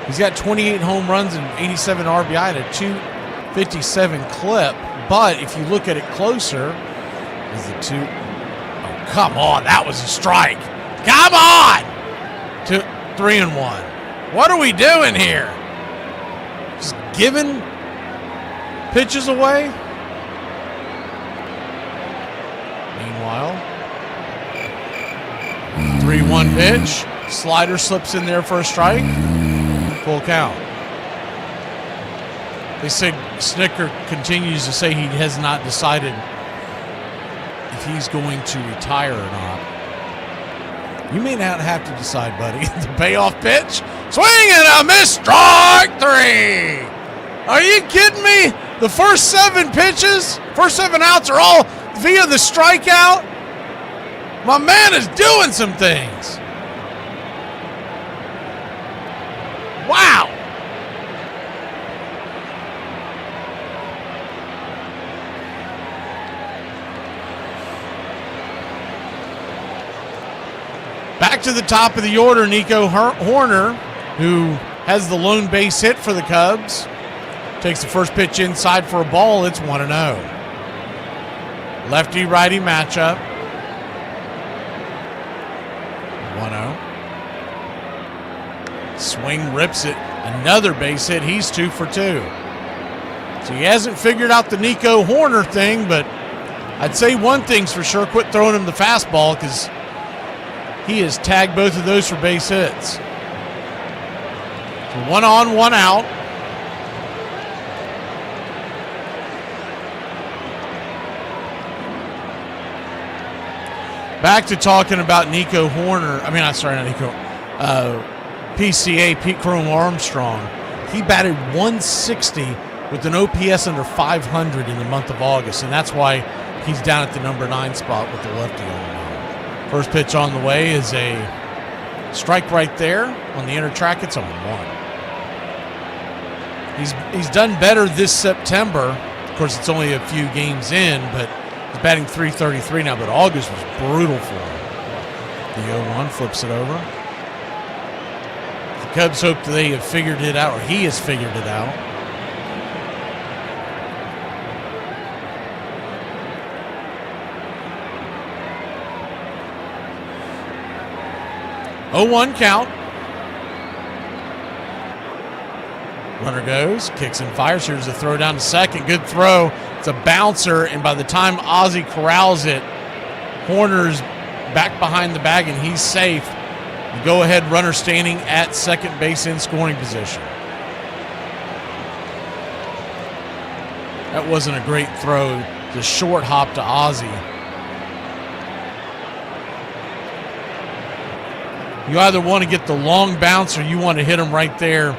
He's got 28 home runs and 87 RBI at a 257 clip, but if you look at it closer, is the two. Oh, come on, that was a strike. Come on! 3-1. What are we doing here? Just giving pitches away. Meanwhile, 3-1 pitch. Slider slips in there for a strike. Full count. They said Snicker continues to say he has not decided if he's going to retire or not. You may not have to decide, buddy. The payoff pitch. Swing and a miss. Strike 3. Are you kidding me? The first 7 pitches, first 7 outs are all via the strikeout. My man is doing some things. Wow. Back to the top of the order, Nico Horner, who has the lone base hit for the Cubs. Takes the first pitch inside for a ball. It's 1-0. Lefty-righty matchup. 1-0. Swing rips it. Another base hit. He's 2 for 2. So he hasn't figured out the Nico Horner thing, but I'd say one thing's for sure. Quit throwing him the fastball because he has tagged both of those for base hits. 1 on, 1 out. Back to talking about Nico Horner. I mean, I'm sorry, not Nico. PCA, Pete Chrome Armstrong. He batted 160 with an OPS under 500 in the month of August, and that's why he's down at the number 9 spot with the lefty on the mound. First pitch on the way is a strike right there on the inner track. It's on 1. He's done better this September. Of course, it's only a few games in, but he's batting .333 now, but August was brutal for him. The 0-1 flips it over. The Cubs hope that they have figured it out, or he has figured it out. .0-1 count. Runner goes, kicks and fires. Here's a throw down to second. Good throw. It's a bouncer, and by the time Ozzie corrals it, Horner's back behind the bag, and he's safe. The go-ahead runner standing at second base in scoring position. That wasn't a great throw. The short hop to Ozzie. You either want to get the long bounce or you want to hit him right there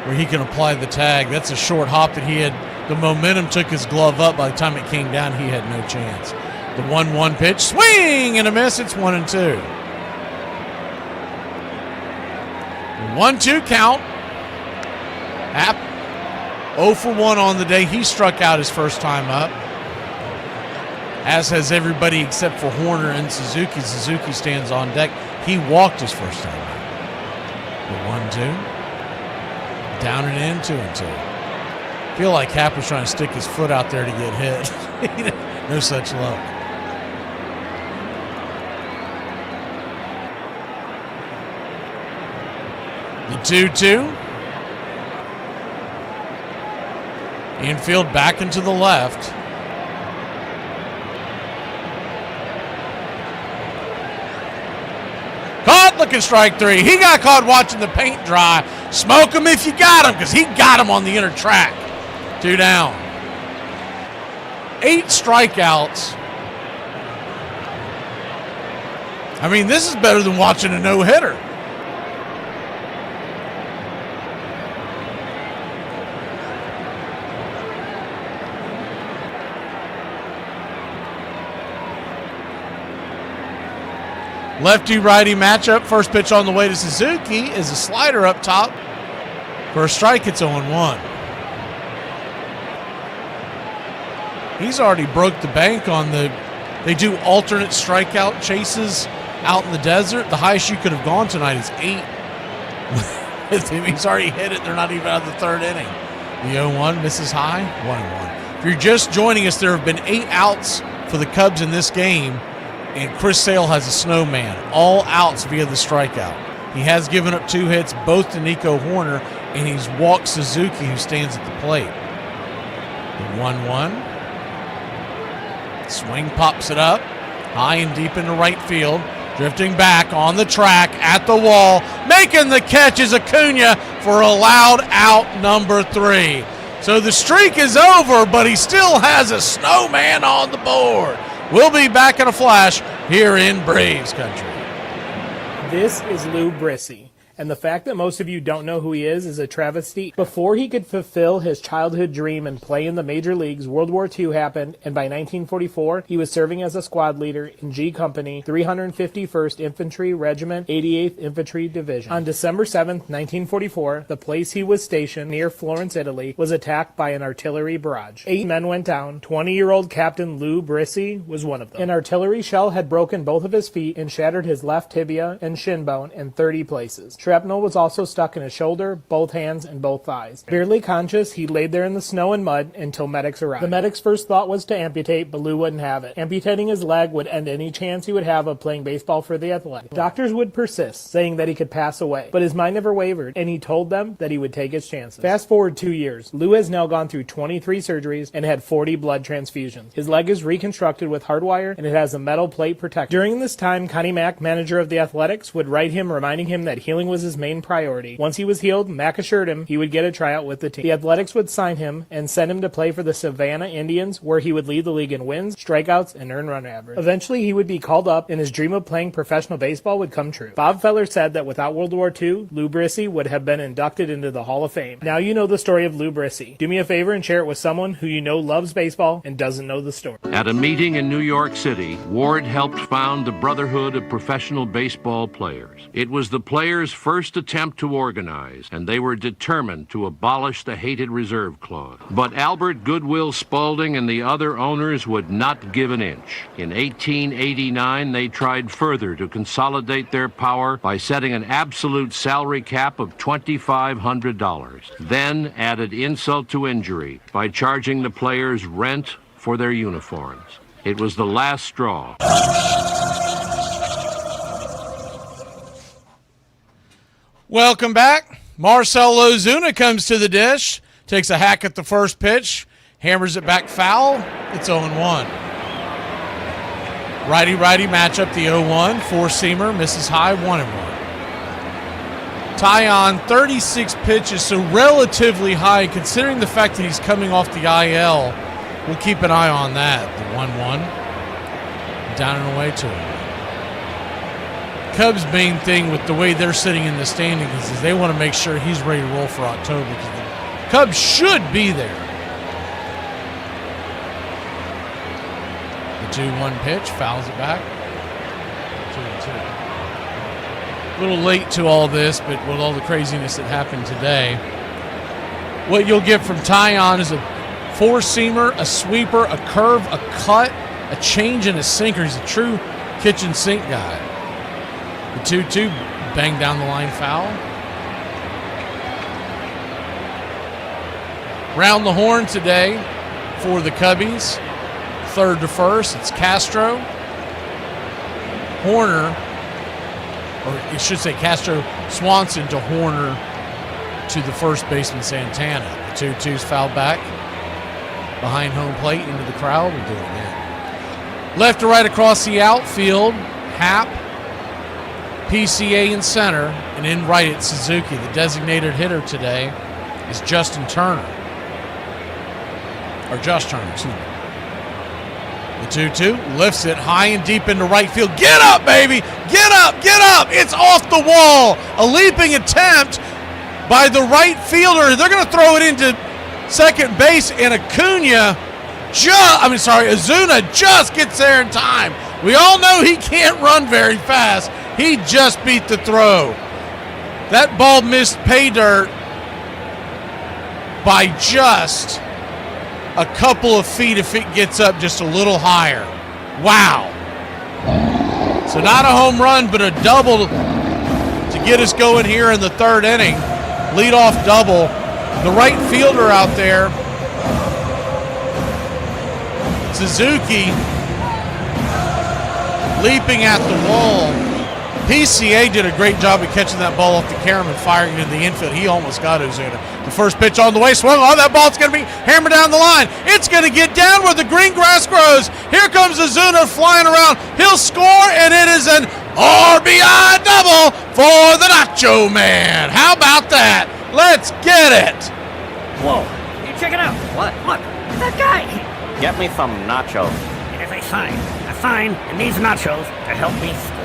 where he can apply the tag. That's a short hop that he had. The momentum took his glove up. By the time it came down, he had no chance. The 1-1 pitch, swing and a miss. It's 1-2. 1-2 count. Happ 0 for 1 on the day. He struck out his first time up, as has everybody except for Horner and Suzuki. Suzuki stands on deck. He walked his first time up. The 1-2. Down and in, 2-2. I feel like Happ was trying to stick his foot out there to get hit. No such luck. The 2-2. Infield back into the left. Caught looking strike 3. He got caught watching the paint dry. Smoke him if you got him, because he got him on the inner track. 2 down. 8 strikeouts. I mean, this is better than watching a no-hitter. Lefty-righty matchup. First pitch on the way to Suzuki is a slider up top. For a strike, it's 0-1. He's already broke the bank on they do alternate strikeout chases out in the desert. The highest you could have gone tonight is 8. With him, he's already hit it. They're not even out of the 3rd inning. The 0-1 misses high, 1-1. If you're just joining us, there have been 8 outs for the Cubs in this game, and Chris Sale has a snowman. All outs via the strikeout. He has given up 2 hits, both to Nico Horner, and he's walked Suzuki, who stands at the plate. The 1-1. Swing pops it up, high and deep into right field. Drifting back on the track at the wall. Making the catch is Acuna for a loud out number 3. So the streak is over, but he still has a snowman on the board. We'll be back in a flash here in Braves country. This is Lou Brissy, and the fact that most of you don't know who he is a travesty. Before he could fulfill his childhood dream and play in the major leagues, World War II happened, and by 1944, he was serving as a squad leader in G Company, 351st Infantry Regiment, 88th Infantry Division. On December 7th, 1944, the place he was stationed, near Florence, Italy, was attacked by an artillery barrage. 8 men went down. 20-year-old Captain Lou Brissy was one of them. An artillery shell had broken both of his feet and shattered his left tibia and shin bone in 30 places. Shrapnel was also stuck in his shoulder, both hands, and both thighs. Barely conscious, he laid there in the snow and mud until medics arrived. The medics' first thought was to amputate, but Lou wouldn't have it. Amputating his leg would end any chance he would have of playing baseball for the Athletics. Doctors would persist, saying that he could pass away, but his mind never wavered, and he told them that he would take his chances. Fast forward 2 years. Lou has now gone through 23 surgeries and had 40 blood transfusions. His leg is reconstructed with hardwire, and it has a metal plate protector. During this time, Connie Mack, manager of the Athletics, would write him reminding him that healing was his main priority. Once he was healed, Mack assured him he would get a tryout with the team. The Athletics would sign him and send him to play for the Savannah Indians, where he would lead the league in wins, strikeouts, and earned run average. Eventually, he would be called up, and his dream of playing professional baseball would come true. Bob Feller said that without World War II, Lou Brissy would have been inducted into the Hall of Fame. Now you know the story of Lou Brissy. Do me a favor and share it with someone who you know loves baseball and doesn't know the story. At a meeting in New York City, Ward helped found the Brotherhood of Professional Baseball Players. It was the players' first attempt to organize, and they were determined to abolish the hated reserve clause. But Albert Goodwill Spaulding and the other owners would not give an inch. In 1889, they tried further to consolidate their power by setting an absolute salary cap of $2,500. Then added insult to injury by charging the players rent for their uniforms. It was the last straw. Welcome back. Marcell Ozuna comes to the dish, takes a hack at the first pitch, hammers it back foul. It's 0-1. Righty-righty matchup, the 0-1. Four-seamer, misses high, 1-1. Tyon, 36 pitches, so relatively high considering the fact that he's coming off the IL. We'll keep an eye on that. The 1-1. Down and away to him. Cubs' main thing with the way they're sitting in the standings is they want to make sure he's ready to roll for October because the Cubs should be there. The 2-1 pitch, fouls it back. 2-2. A little late to all this, but with all the craziness that happened today, what you'll get from Tyon is a four-seamer, a sweeper, a curve, a cut, a change, and a sinker. He's a true kitchen sink guy. The 2-2 banged down the line foul. Round the horn today for the Cubbies. Third to first, it's Castro. Horner, or it should say Castro Swanson to Horner to the first baseman Santana. The 2-2's fouled back behind home plate into the crowd. We'll do it again. Left to right across the outfield, Happ. PCA in center, and in right it's Suzuki. The designated hitter today is Justin Turner. Or Josh Turner, excuse me. The 2-2 lifts it high and deep into right field. Get up, baby! Get up! Get up! It's off the wall! A leaping attempt by the right fielder. They're going to throw it into second base, and Ozuna just gets there in time. We all know he can't run very fast. He just beat the throw. That ball missed pay dirt by just a couple of feet if it gets up just a little higher. Wow. So not a home run, but a double to get us going here in the third inning. Leadoff double. The right fielder out there, Suzuki, leaping at the wall. PCA did a great job of catching that ball off the carom and firing it into the infield. He almost got Ozuna. The first pitch on the way, swung on. That ball's going to be hammered down the line. It's going to get down where the green grass grows. Here comes Ozuna flying around. He'll score, and it is an RBI double for the Nacho Man. How about that? Let's get it. Whoa, you check it out. What? Look, that guy. Get me some nachos. It is a sign. A sign and these nachos to help me score.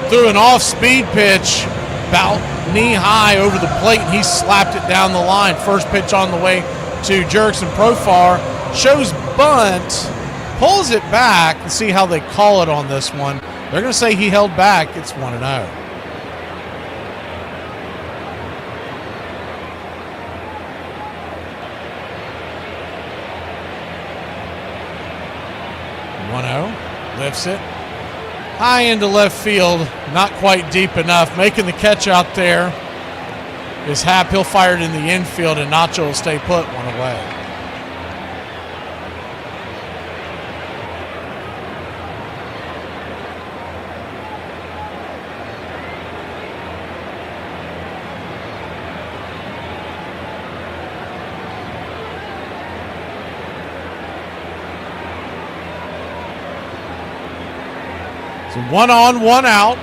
Threw an off-speed pitch about knee-high over the plate, and he slapped it down the line. First pitch on the way to Jurickson Profar. Shows bunt, pulls it back, and see how they call it on this one. They're going to say he held back. It's 1-0. Lifts it high into left field, not quite deep enough. Making the catch out there is Happ. He'll fire it in the infield, and Nacho will stay put, one away. So 1 on, 1 out.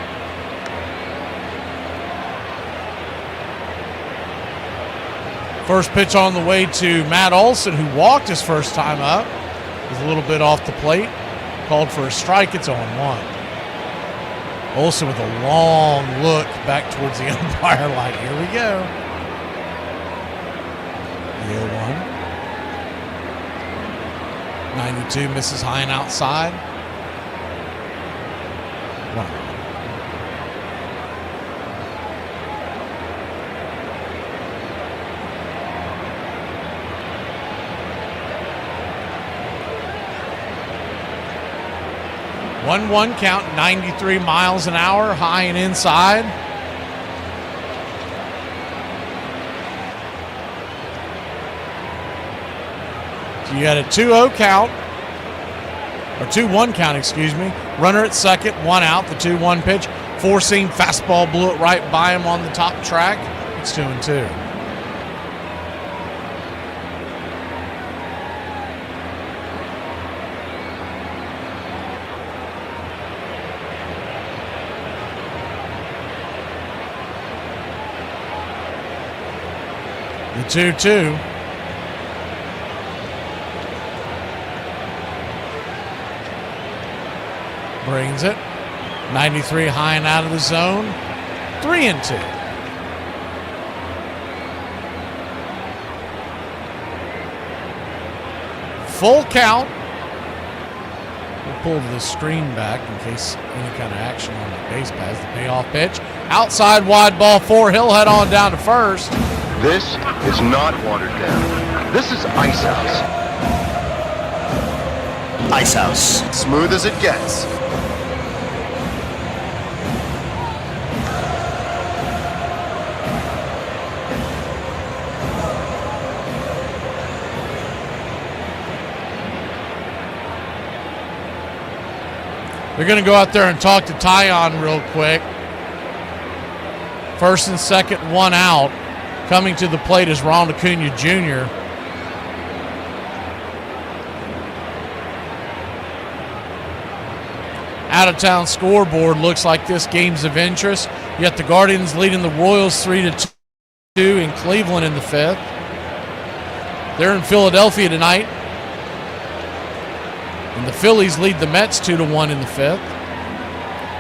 First pitch on the way to Matt Olson, who walked his first time up. Was a little bit off the plate. Called for a strike. It's 0-1. Olson with a long look back towards the umpire line. Here we go. The 0-1. 92 misses high and outside. 1-1 count, 93 miles an hour, high and inside. So you got a 2-0 count, or 2-1 count, excuse me. Runner at second, 1 out, the 2-1 pitch. Four-seam fastball blew it right by him on the top track. It's 2-2. The 2-2. Brings it. 93 high and out of the zone. 3-2. Full count. We'll pull the screen back in case any kind of action on the base pass. The payoff pitch. Outside wide ball 4. He'll head on down to first. This is not watered down. This is Ice House. Ice House. Smooth as it gets. They're going to go out there and talk to Tyon real quick. First and second, 1 out. Coming to the plate is Ronald Acuna Jr. Out-of-town scoreboard looks like this game's of interest. Yet the Guardians leading the Royals 3-2 in Cleveland in the 5th. They're in Philadelphia tonight. And the Phillies lead the Mets 2-1 in the 5th.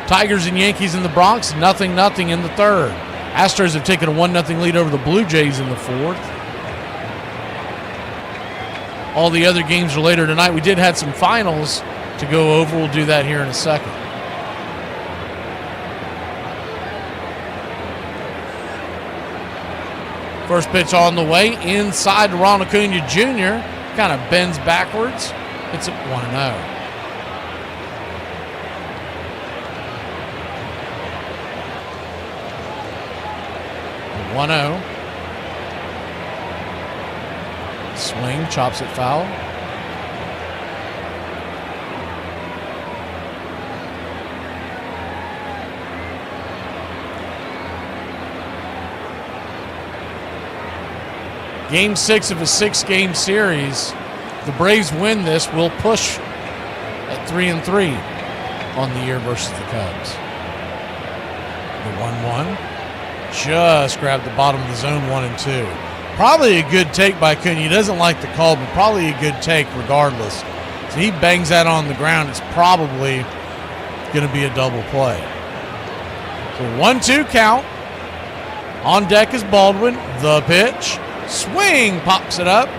Tigers and Yankees in the Bronx, 0-0 in the 3rd. Astros have taken a 1-0 lead over the Blue Jays in the 4th. All the other games are later tonight. We did have some finals to go over. We'll do that here in a second. First pitch on the way. Inside to Ronald Acuna Jr. Kind of bends backwards. It's at 1-0. Swing, chops it foul. Game 6 of a 6-game series. The Braves win this, will push at 3-3 on the year versus the Cubs. The 1-1 just grabbed the bottom of the zone, 1-2. Probably a good take by Cunha. He doesn't like the call, but probably a good take regardless. So he bangs that on the ground. It's probably going to be a double play. So 1-2 count. On deck is Baldwin. The pitch. Swing, pops it up.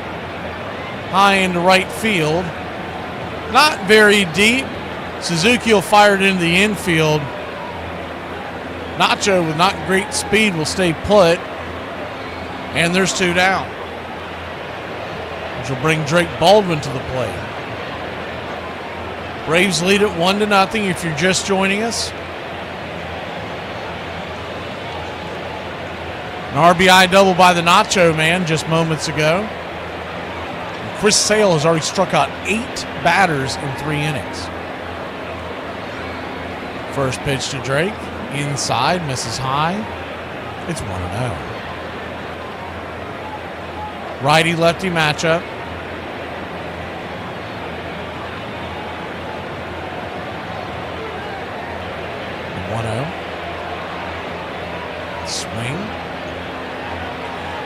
High into right field. Not very deep. Suzuki will fire it into the infield. Nacho, with not great speed, will stay put. And there's 2 down, which will bring Drake Baldwin to the plate. Braves lead it 1-0 if you're just joining us. An RBI double by the Nacho Man just moments ago. And Chris Sale has already struck out 8 batters in 3 innings. First pitch to Drake. Inside, misses high. It's 1-0. Righty-lefty matchup. The 1-0. Swing.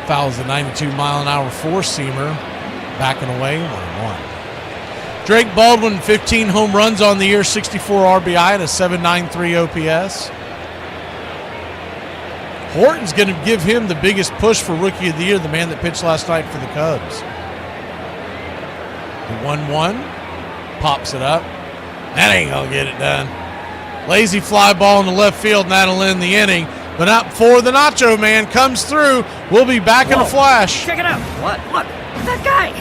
Fouls the 92-mile-an-hour four-seamer. Backing away, 1-1. Drake Baldwin, 15 home runs on the year, 64 RBI, and a 7.93 OPS. Horton's going to give him the biggest push for Rookie of the Year, the man that pitched last night for the Cubs. The 1-1, pops it up. That ain't going to get it done. Lazy fly ball in the left field, and that'll end the inning. But not before the Nacho Man comes through. We'll be back in a flash. Check it out. What? Look, that guy.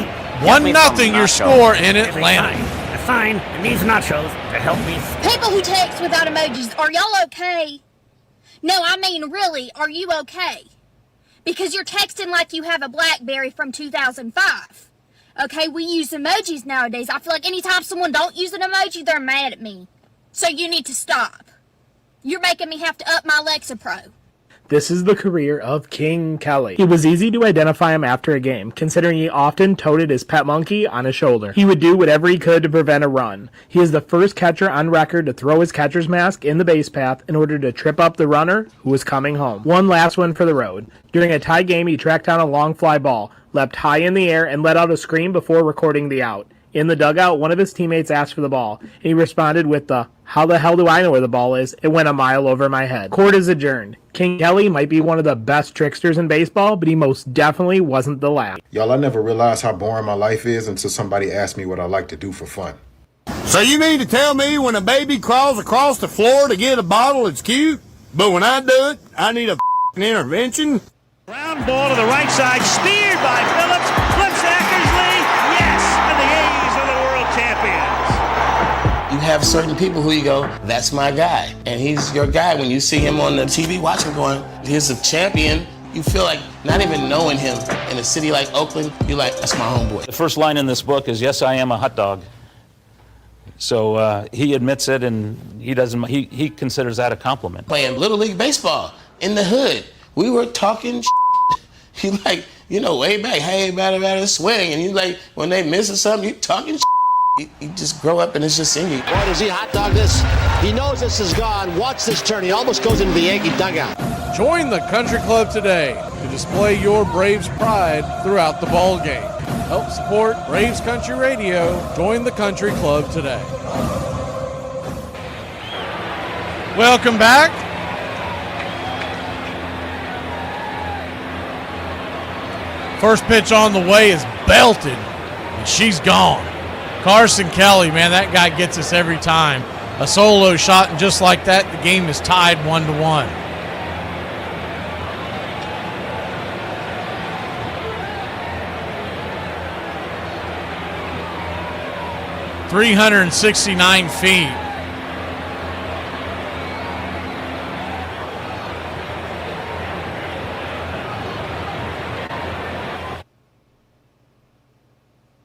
1-0 your score in Atlanta. A sign and these nachos to help me. People who text without emojis, are y'all okay? No, I mean, really, are you okay? Because you're texting like you have a BlackBerry from 2005. Okay, we use emojis nowadays. I feel like anytime someone don't use an emoji, they're mad at me. So you need to stop. You're making me have to up my Alexa Pro. This is the career of King Kelly. It was easy to identify him after a game, considering he often toted his pet monkey on his shoulder. He would do whatever he could to prevent a run. He is the first catcher on record to throw his catcher's mask in the base path in order to trip up the runner who was coming home. One last one for the road. During a tie game, he tracked down a long fly ball, leapt high in the air, and let out a scream before recording the out. In the dugout, one of his teammates asked for the ball, and he responded with the, "How the hell do I know where the ball is? It went a mile over my head." Court is adjourned. King Kelly might be one of the best tricksters in baseball, but he most definitely wasn't the last. Y'all, I never realized how boring my life is until somebody asked me what I like to do for fun. So you mean to tell me when a baby crawls across the floor to get a bottle, it's cute? But when I do it, I need a intervention? Ground ball to the right side, speared by Phillips, flips Eckersley, yes, and the A's are the world champions. You have certain people who you go, that's my guy, and he's your guy. When you see him on the TV, watch him going, here's a champion. You feel like not even knowing him in a city like Oakland, you're like, that's my homeboy. The first line in this book is, yes, I am a hot dog. So he admits it, and he considers that a compliment. Playing Little League Baseball in the hood. We were talking you like, way back, hey, batter, swing. And you like, when they miss or something, you talking you just grow up and it's just in you. Boy, does he hot dog this. He knows this is gone. Watch this turn. He almost goes into the Yankee dugout. Join the Country Club today to display your Braves pride throughout the ball game. Help support Braves Country Radio. Join the Country Club today. Welcome back. First pitch on the way is belted, and she's gone. Carson Kelly, man, that guy gets us every time. A solo shot, and just like that, the game is tied 1-1. ...369 feet.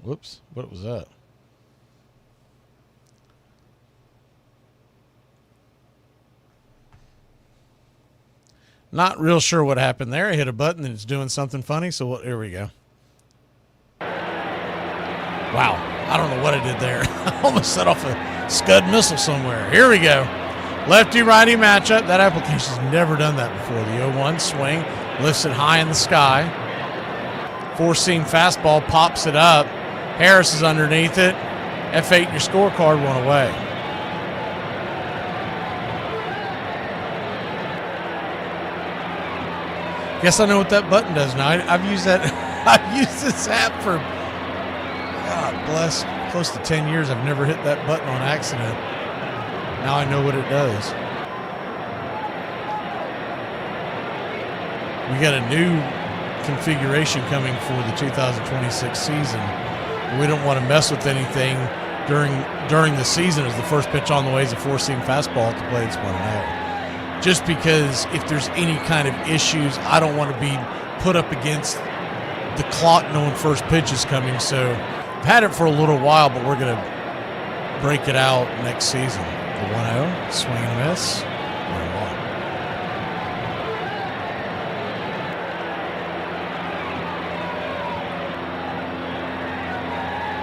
Whoops, what was that? Not real sure what happened there. I hit a button and it's doing something funny, so here we go. did there. Almost set off a Scud missile somewhere. Here we go. Lefty-righty matchup. That application's never done that before. The 0-1 swing, lifts it high in the sky. Four-seam fastball, pops it up. Harris is underneath it. F8, your scorecard went away. Guess I know what that button does now. I've used that. I've used this app for, God bless, close to 10 years. I've never hit that button on accident. Now I know what it does. We got a new configuration coming for the 2026 season. We don't want to mess with anything during the season, as the first pitch on the way is a four-seam fastball at the plate. It's 1-0. Just because if there's any kind of issues, I don't want to be put up against the clock knowing first pitch is coming. So I've had it for a little while, but we're going to break it out next season. The 1-0, swing and miss,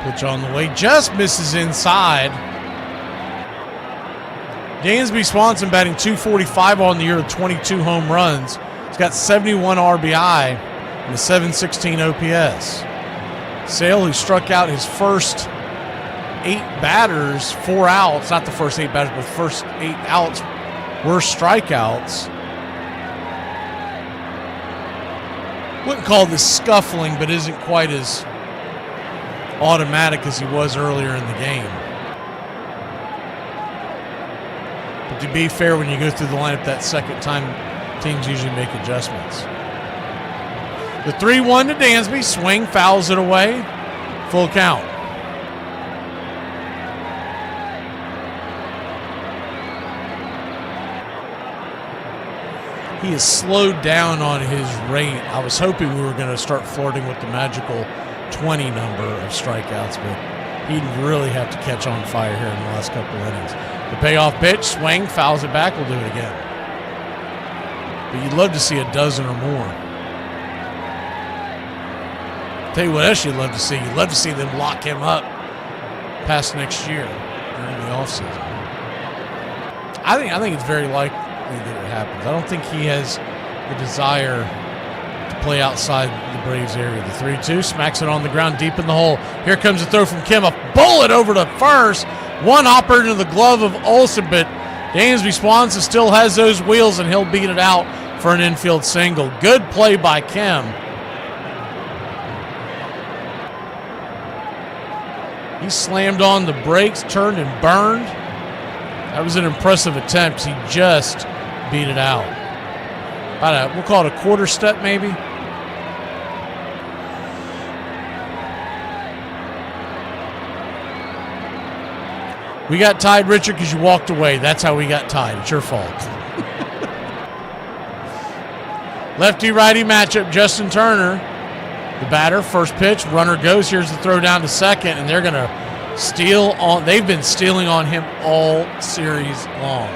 1-1. Pitch on the way, just misses inside. Dansby Swanson batting .245 on the year with 22 home runs. He's got 71 RBI and a .716 OPS. Sale, who struck out his first 8 batters, 4 outs, not the first 8 batters, but the first 8 outs were strikeouts. Wouldn't call this scuffling, but isn't quite as automatic as he was earlier in the game. But to be fair, when you go through the lineup that second time, teams usually make adjustments. The 3-1 to Dansby. Swing, fouls it away. Full count. He has slowed down on his rate. I was hoping we were going to start flirting with the magical 20 number of strikeouts, but he'd really have to catch on fire here in the last couple of innings. The payoff pitch, swing, fouls it back. We'll do it again. But you'd love to see a dozen or more. Tell you what else you'd love to see. You'd love to see them lock him up past next year during the offseason. I think it's very likely that it happens. I don't think he has the desire to play outside the Braves area. The 3-2 smacks it on the ground deep in the hole. Here comes a throw from Kim. A bullet over to first. One hopper into the glove of Olsen, but Dansby Swanson still has those wheels, and he'll beat it out for an infield single. Good play by Kim. He slammed on the brakes, turned and burned. That was an impressive attempt. He just beat it out. We'll call it a quarter step, maybe. We got tied, Richard, because you walked away. That's how we got tied. It's your fault. Lefty-righty matchup, Justin Turner. The batter, first pitch, runner goes. Here's the throw down to second, and they're going to steal on. They've been stealing on him all series long.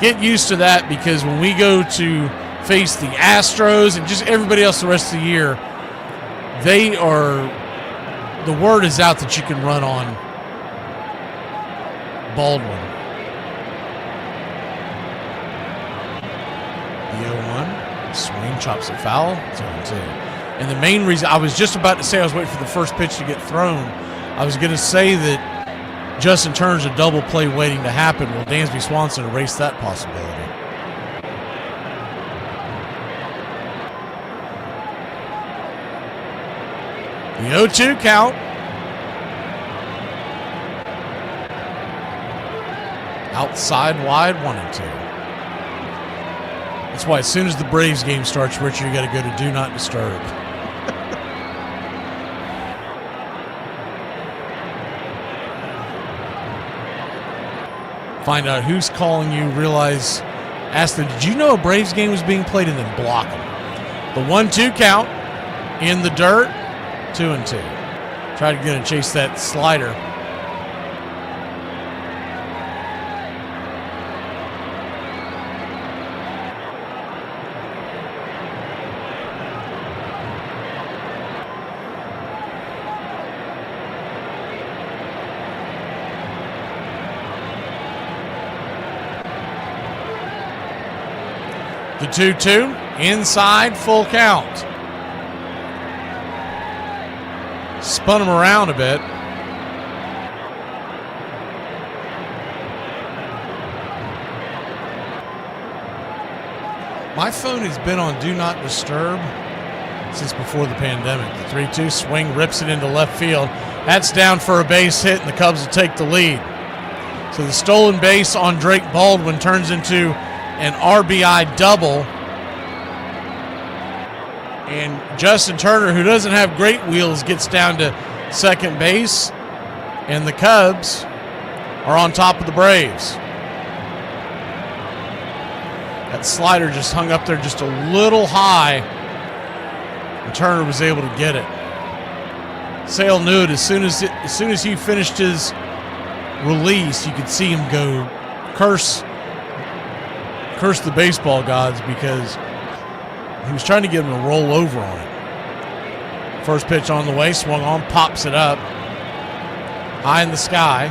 Get used to that, because when we go to face the Astros and just everybody else the rest of the year, they are, the word is out that you can run on Baldwin. The 0-1, swing, chops it foul. It's 0-2. And the main reason, I was just about to say, I was waiting for the first pitch to get thrown. I was going to say that Justin Turner's a double play waiting to happen. Well, Dansby Swanson erased that possibility. The 0-2 count. Outside wide, 1-2. That's why as soon as the Braves game starts, Richard, you got to go to Do Not Disturb. Find out who's calling you, realize, ask them, did you know a Braves game was being played, and then block them. The 1-2 count in the dirt, 2-2. Try to get and chase that slider. The 2-2, inside, full count. Spun him around a bit. My phone has been on Do Not Disturb since before the pandemic. The 3-2 swing rips it into left field. That's down for a base hit, and the Cubs will take the lead. So the stolen base on Drake Baldwin turns into an RBI double. And Justin Turner, who doesn't have great wheels, gets down to second base. And the Cubs are on top of the Braves. That slider just hung up there just a little high. And Turner was able to get it. Sale knew it as soon as he finished his release, you could see him go curse the baseball gods because he was trying to get him to roll over on it. First pitch on the way, swung on, pops it up. High in the sky.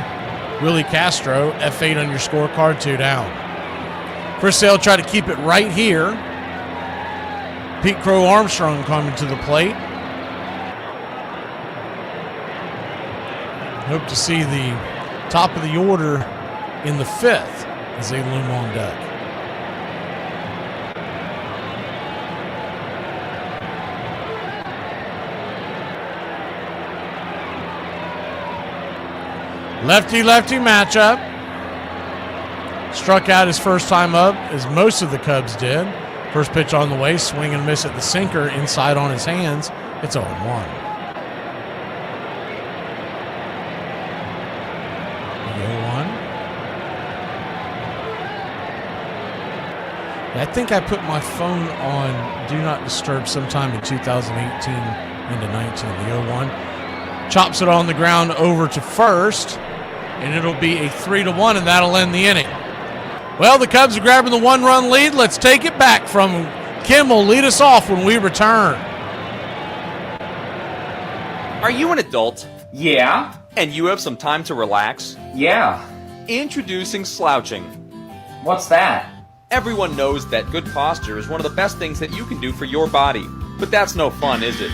Willie Castro, F8 on your scorecard, 2 down. Chris Sale tried to keep it right here. Pete Crow Armstrong coming to the plate. Hope to see the top of the order in the 5th as they loom on deck. Lefty-lefty matchup. Struck out his first time up, as most of the Cubs did. First pitch on the way, swing and miss at the sinker, inside on his hands. It's 0-1. I think I put my phone on Do Not Disturb sometime in 2018 into 19. The 0-1. Chops it on the ground over to first, and it'll be a 3-1, and that'll end the inning. Well, the Cubs are grabbing the 1-run lead. Let's take it back from him. Kim will lead us off when we return. Are you an adult? Yeah. And you have some time to relax? Yeah. Introducing slouching. What's that? Everyone knows that good posture is one of the best things that you can do for your body. But that's no fun, is it?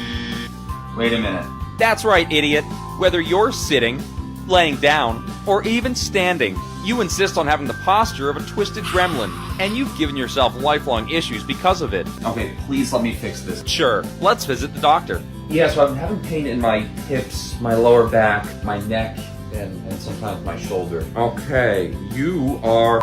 Wait a minute. That's right, idiot. Whether you're sitting, laying down, or even standing, you insist on having the posture of a twisted gremlin, and you've given yourself lifelong issues because of it. Okay, please let me fix this. Sure, let's visit the doctor. Yeah, so I'm having pain in my hips, my lower back, my neck, and sometimes my shoulder. Okay, you are...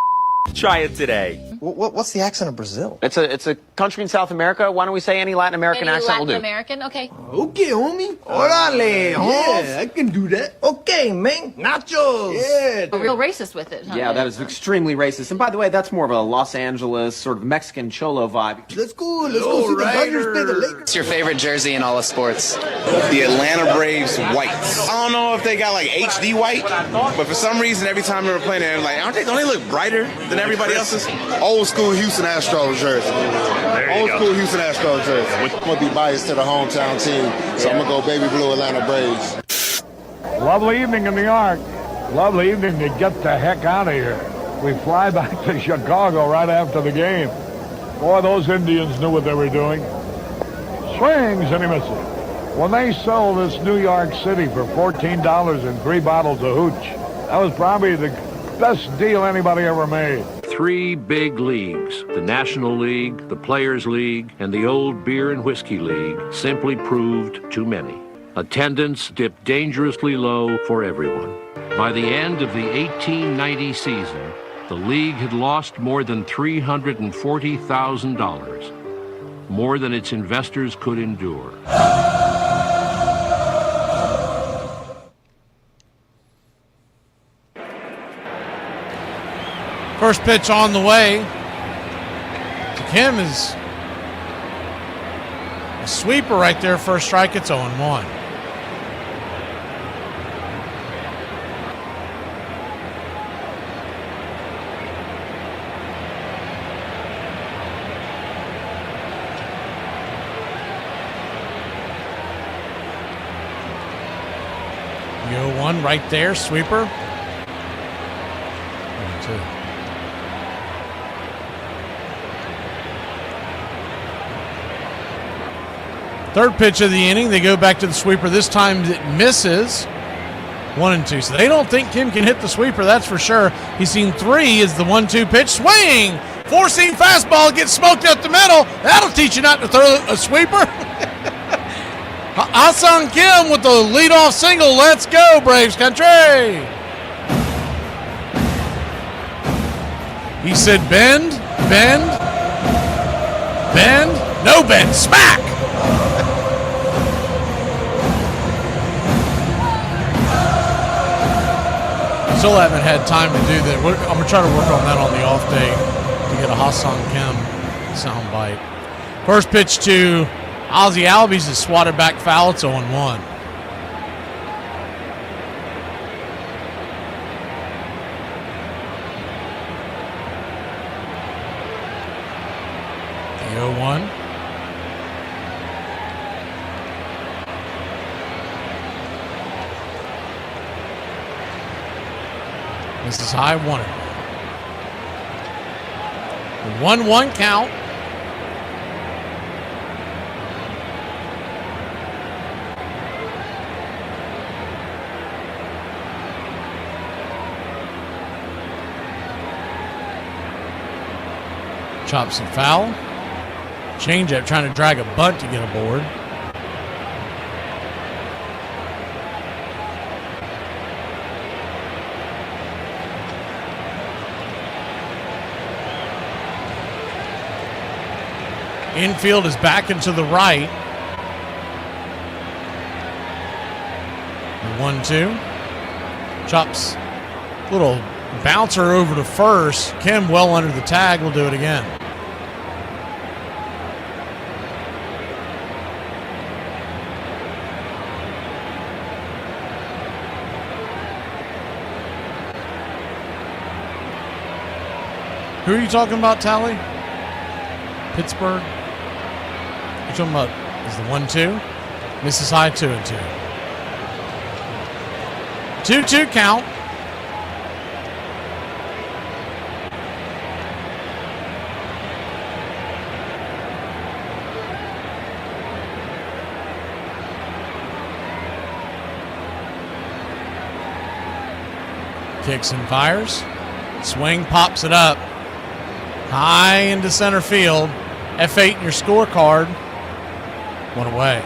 Try it today. What's the accent of Brazil? It's a country in South America. Why don't we say any Latin American accent will do? American, okay. Okay, homie. Orale, yeah, I can do that. Okay, man. Nachos. Yeah. A real racist with it, huh? Yeah, that is extremely racist. And by the way, that's more of a Los Angeles sort of Mexican cholo vibe. Let's go see the Dodgers play the Lakers. What's your favorite jersey in all of sports? The Atlanta Braves whites. I don't know if they got like HD white, but for some reason every time they were playing, they're like, don't they look brighter than everybody else's? Old school Houston Astros jersey. Old school Houston Astros jersey. I'm going to be biased to the hometown team, so I'm going to go baby blue Atlanta Braves. Lovely evening in the Ark. Lovely evening to get the heck out of here. We fly back to Chicago right after the game. Boy, those Indians knew what they were doing. Swings, and he misses. When they sell this New York City for $14 and 3 bottles of hooch, that was probably the best deal anybody ever made. 3 big leagues, the National League, the Players League, and the Old Beer and Whiskey League, simply proved too many. Attendance dipped dangerously low for everyone. By the end of the 1890 season, the league had lost more than $340,000, more than its investors could endure. First pitch on the way to Kim is a sweeper right there. First strike, it's 0-1. The 0-1 right there, sweeper. 1-2. Third pitch of the inning, they go back to the sweeper. This time it misses. 1-2. So they don't think Kim can hit the sweeper, that's for sure. He's seen 3 is the 1-2 pitch. Swing! Four-seam fastball gets smoked up the middle. That'll teach you not to throw a sweeper. Ah-Sung Kim with the leadoff single. Let's go, Braves country. He said bend, bend, bend. No bend. Smack! Still haven't had time to do that. I'm going to try to work on that on the off day to get a Ah-Sung Kim soundbite. First pitch to Ozzie Albies is swatted back foul. It's 0-1. The 0-1. This is high 1. 1-1 count. Chops and foul. Changeup trying to drag a bunt to get aboard. Infield is back into the right. 1-2. Chops. Little bouncer over to first. Kim well under the tag. We'll do it again. Who are you talking about, Tally? Pittsburgh? You're talking about is the 1-2? Misses high 2-2. 2-2 count. Kicks and fires. Swing, pops it up. High into center field. F8 in your scorecard. 1 away.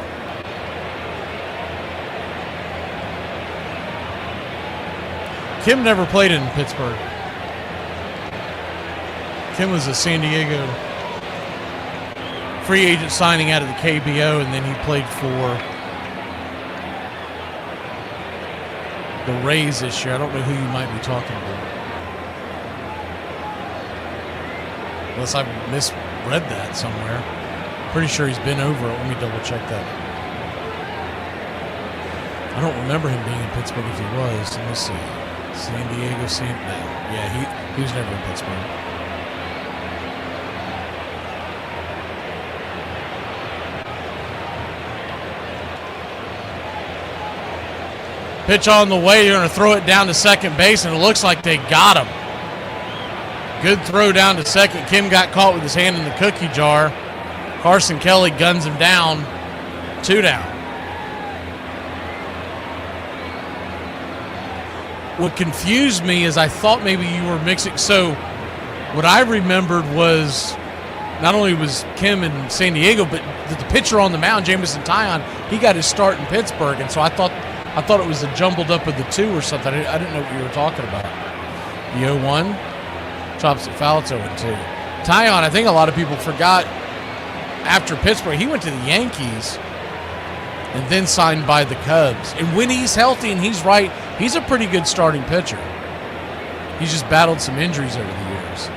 Kim never played in Pittsburgh. Kim was a San Diego free agent signing out of the KBO, and then he played for the Rays this year. I don't know who you might be talking about. Unless I misread that somewhere. Pretty sure he's been over it. Let me double check that. I don't remember him being in Pittsburgh if he was. Let me see. San Diego, no. Yeah, he was never in Pittsburgh. Pitch on the way. You're going to throw it down to second base, and it looks like they got him. Good throw down to second. Kim got caught with his hand in the cookie jar. Carson Kelly guns him down. 2 down. What confused me is I thought maybe you were mixing. So what I remembered was not only was Kim in San Diego, but the pitcher on the mound, Jamison Tyon, he got his start in Pittsburgh. And so I thought it was a jumbled up of the two or something. I didn't know what you were talking about. The 0-1. Chops it foul. It's 0-2. Tyon, I think a lot of people forgot after Pittsburgh, he went to the Yankees and then signed by the Cubs. And when he's healthy and he's right, he's a pretty good starting pitcher. He's just battled some injuries over the years.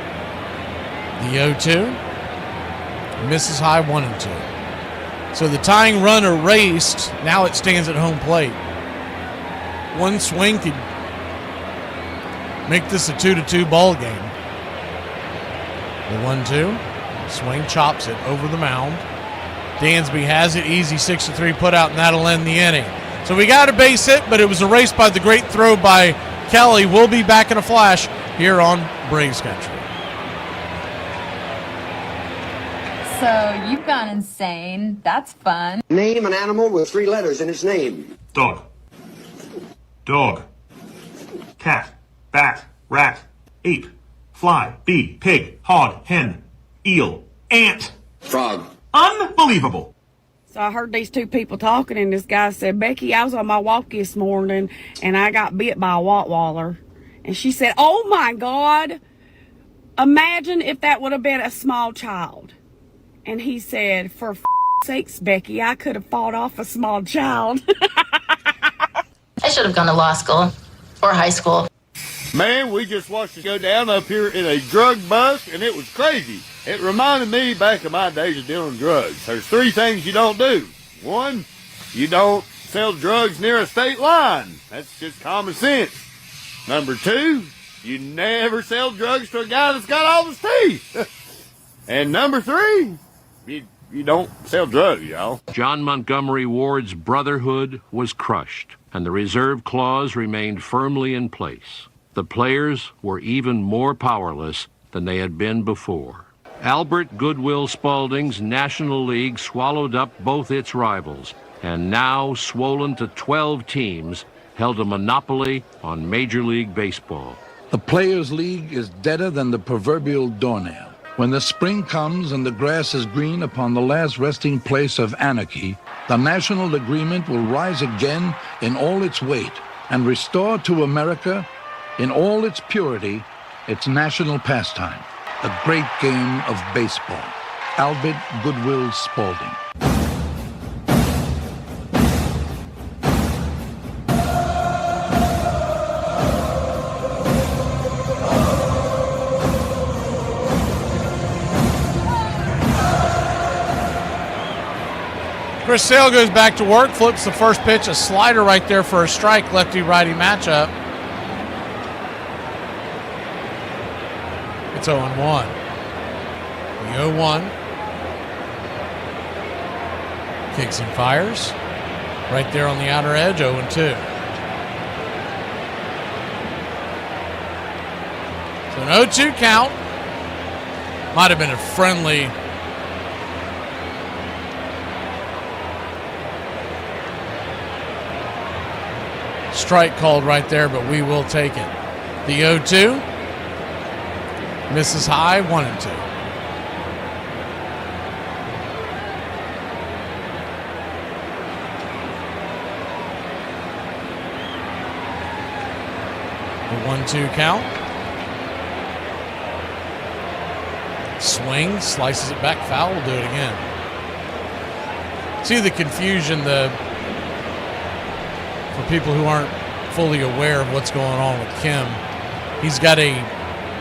The 0-2. Misses high 1-2. So the tying run erased. Now it stands at home plate. One swing could make this a 2-2 ball game. The 1-2. Swing, chops it over the mound. Dansby has it. Easy 6-3 put out, and that'll end the inning. So we got a base hit, but it was erased by the great throw by Kelly. We'll be back in a flash here on Braves Country. So you've gone insane. That's fun. Name an animal with 3 letters in its name. Dog. Dog. Cat. Bat. Rat. Ape. Fly. Bee. Pig. Hog. Hen. Eel. Ant. Frog. Unbelievable. So I heard these two people talking, and this guy said, Becky, I was on my walk this morning, and I got bit by a Rottweiler. And she said, oh, my God, imagine if that would have been a small child. And he said, for sakes, Becky, I could have fought off a small child. I should have gone to law school or high school. Man, we just watched it go down up here in a drug bust, and it was crazy. It reminded me back of my days of dealing drugs. There's 3 things you don't do. 1, you don't sell drugs near a state line. That's just common sense. Number 2, you never sell drugs to a guy that's got all his teeth. And number 3, you don't sell drugs, y'all. John Montgomery Ward's brotherhood was crushed, and the reserve clause remained firmly in place. The players were even more powerless than they had been before. Albert Goodwill Spaulding's National League swallowed up both its rivals, and now, swollen to 12 teams, held a monopoly on Major League Baseball. The Players' League is deader than the proverbial doornail. When the spring comes and the grass is green upon the last resting place of anarchy, the national agreement will rise again in all its weight and restore to America, in all its purity, its national pastime, the great game of baseball. Albert Goodwill Spaulding. Chris Sale goes back to work, flips the first pitch, a slider right there for a strike, lefty-righty matchup. It's 0-1. The 0-1. Kicks and fires. Right there on the outer edge, 0-2. So an 0-2 count. Might have been a friendly. Strike called right there, but we will take it. The 0-2. Misses high, 1-2. The 1-2 count. Swing, slices it back, foul, will do it again. See the confusion, for people who aren't fully aware of what's going on with Kim. He's got a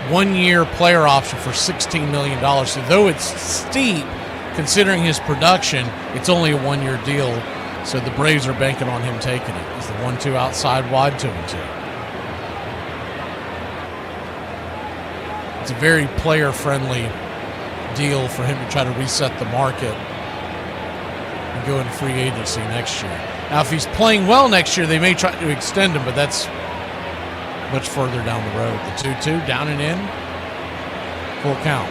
1-year player option for $16 million. So though it's steep, considering his production, it's only a 1-year deal. So the Braves are banking on him taking it. It's the 1-2 outside wide, 2-2. It's a very player-friendly deal for him to try to reset the market and go into free agency next year. Now, if he's playing well next year, they may try to extend him, but that's much further down the road. The 2-2, down and in, full count.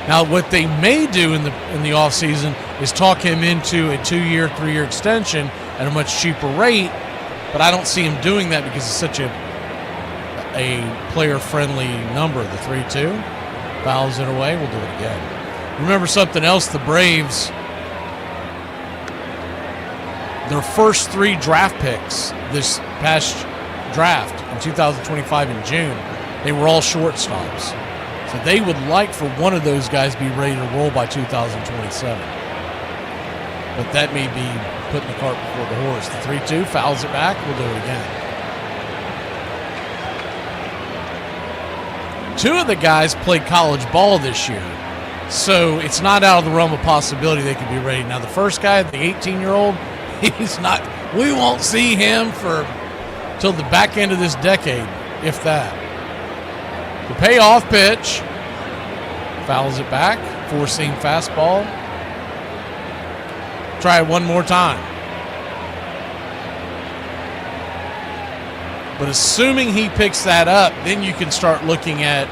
Now, what they may do in the offseason is talk him into a 2-year, 3-year extension at a much cheaper rate, but I don't see him doing that because it's such a player-friendly number. The 3-2, fouls it away, we'll do it again. Remember something else, the Braves, their first 3 draft picks this past draft in 2025 in June, they were all shortstops. So they would like for one of those guys to be ready to roll by 2027. But that may be putting the cart before the horse. The 3-2 fouls it back. We'll do it again. 2 of the guys played college ball this year. So it's not out of the realm of possibility they could be ready. Now, the first guy, the 18-year-old, he's not. We won't see him till the back end of this decade, if that. The payoff pitch, fouls it back, 4-seam fastball. Try it one more time. But assuming he picks that up, then you can start looking at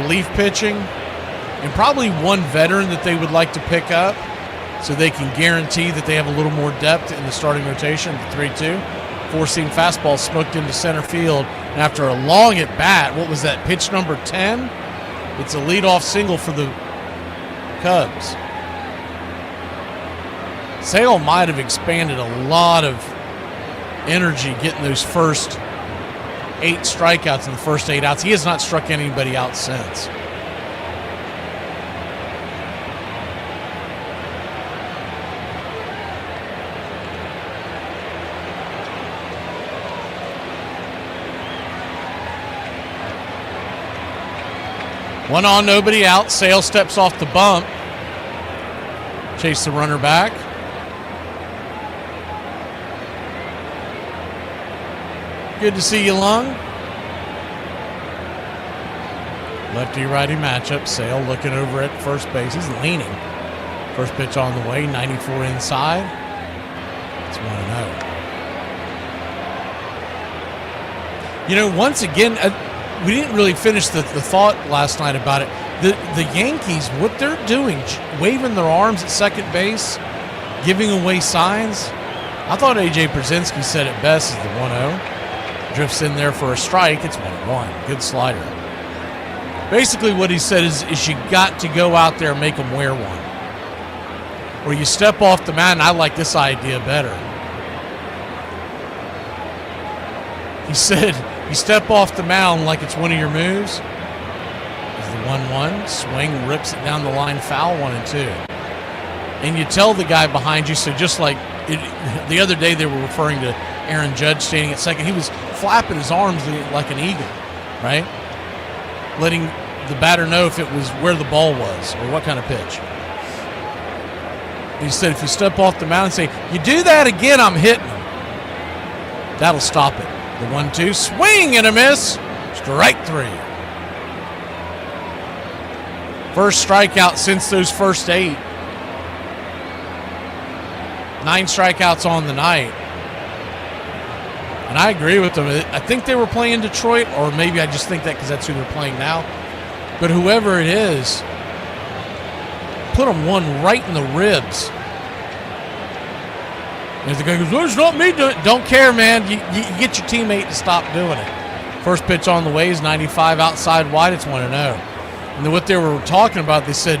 relief pitching and probably one veteran that they would like to pick up so they can guarantee that they have a little more depth in the starting rotation. The 3-2. Four-seam fastball smoked into center field. And after a long at bat, what was that, pitch number 10? It's a leadoff single for the Cubs. Sale might have expanded a lot of energy getting those first 8 strikeouts in the first 8 outs. He has not struck anybody out since. One on, nobody out. Sale steps off the bump. Chase the runner back. Good to see you, Lung. Lefty-righty matchup. Sale looking over at first base. He's leaning. First pitch on the way. 94 inside. It's 1-0. You know, once again, we didn't really finish the thought last night about it. The Yankees, what they're doing, waving their arms at second base, giving away signs. I thought A.J. Brzezinski said it best as the 1-0. Drifts in there for a strike. It's 1-1. Good slider. Basically what he said is you got to go out there and make them wear one. Or you step off the mound. I like this idea better. He said, you step off the mound like it's one of your moves. There's the 1-1. Swing, rips it down the line, foul, 1-2. And you tell the guy behind you, so just like the other day they were referring to Aaron Judge standing at second. He was flapping his arms like an eagle, right? Letting the batter know if it was where the ball was or what kind of pitch. He said if you step off the mound and say, you do that again, I'm hitting him. That'll stop it. The 1-2, swing and a miss. Strike 3. First strikeout since those first 8. 9 strikeouts on the night. And I agree with them. I think they were playing Detroit, or maybe I just think that because that's who they're playing now. But whoever it is, put them one right in the ribs. And the guy goes, well, it's not me doing it. Don't care, man. You get your teammate to stop doing it. First pitch on the way is 95 outside wide. It's 1-0. And then what they were talking about, they said,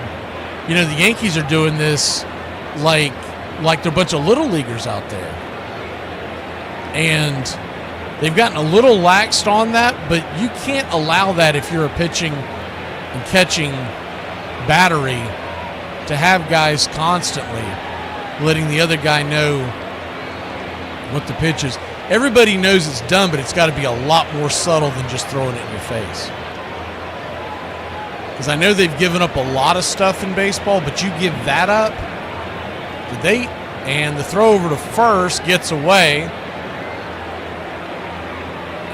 you know, the Yankees are doing this like they're a bunch of little leaguers out there. And they've gotten a little laxed on that, but you can't allow that if you're a pitching and catching battery to have guys constantly letting the other guy know what the pitch is. Everybody knows it's done, but it's got to be a lot more subtle than just throwing it in your face. Because I know they've given up a lot of stuff in baseball, but you give that up, and the throw over to first gets away,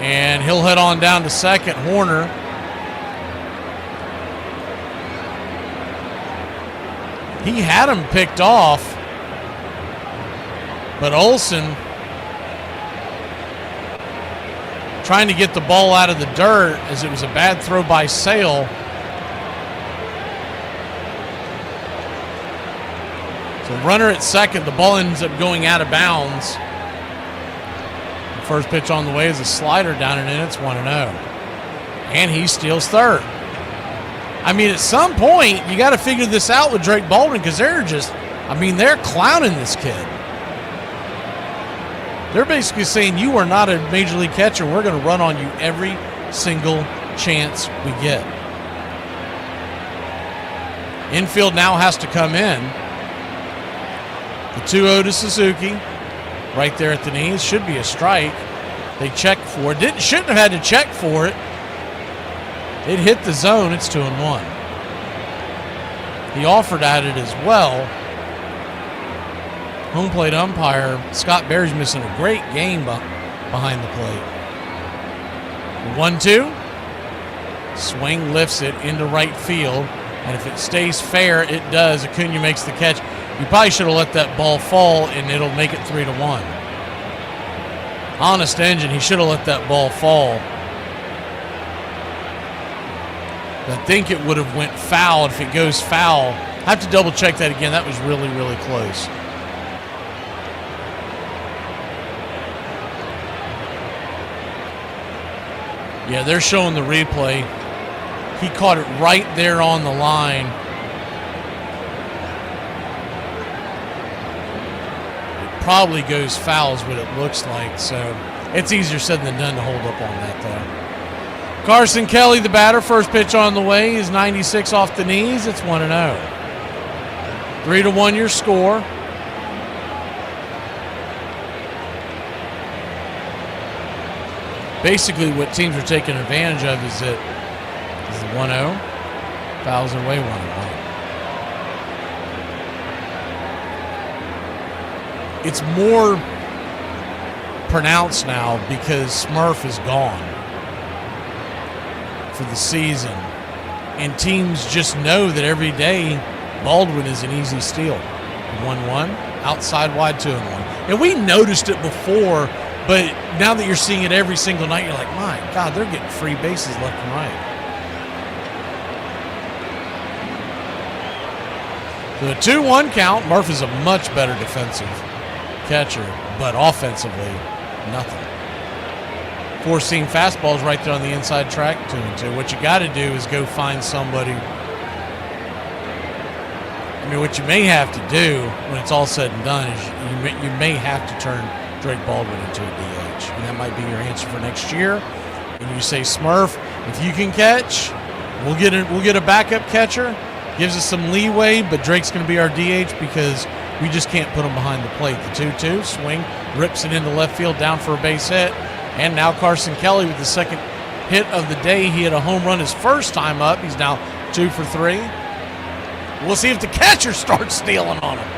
and he'll head on down to second. Horner. He had him picked off, but Olsen trying to get the ball out of the dirt as it was a bad throw by Sale. So runner at second, the ball ends up going out of bounds. The first pitch on the way is a slider down and in. It's 1-0. And he steals third. I mean, at some point, you got to figure this out with Drake Baldwin because they're clowning this kid. They're basically saying, you are not a major league catcher. We're going to run on you every single chance we get. Infield now has to come in. The 2-0 to Suzuki. Right there at the knees. Should be a strike. They checked for it. Shouldn't have had to check for it. It hit the zone. It's 2-1. He offered at it as well. Home plate umpire Scott Berry's missing a great game behind the plate. 1-2. Swing lifts it into right field. And if it stays fair, it does. Acuna makes the catch. You probably should have let that ball fall, and it'll make it 3-1. Honest engine, he should have let that ball fall. I think it would have went foul. If it goes foul, I have to double check that again. That was really, really close. Yeah, they're showing the replay. He caught it right there on the line. It probably goes foul is what it looks like. So it's easier said than done to hold up on that, though. Carson Kelly, the batter, first pitch on the way, is 96 off the knees. It's 1-0. 3-1 your score. Basically, what teams are taking advantage of is that is 1-0, fouls away 1-1. It's more pronounced now because Smurf is gone for the season, and teams just know that every day Baldwin is an easy steal. 1-1, outside wide 2-1. And we noticed it before. But now that you're seeing it every single night, you're like, my God, they're getting free bases left and right. So the 2-1 count. Murph is a much better defensive catcher, but offensively, nothing. Four-seam fastballs right there on the inside track, 2-2. What you got to do is go find somebody. I mean, what you may have to do when it's all said and done is you may have to turn Drake Baldwin into a DH, and that might be your answer for next year. And you say, Smurf, if you can catch, we'll get a backup catcher. Gives us some leeway, but Drake's going to be our DH because we just can't put him behind the plate. The 2-2 swing rips it into left field, down for a base hit, and now Carson Kelly with the second hit of the day. He hit a home run his first time up. He's now 2 for 3. We'll see if the catcher starts stealing on him.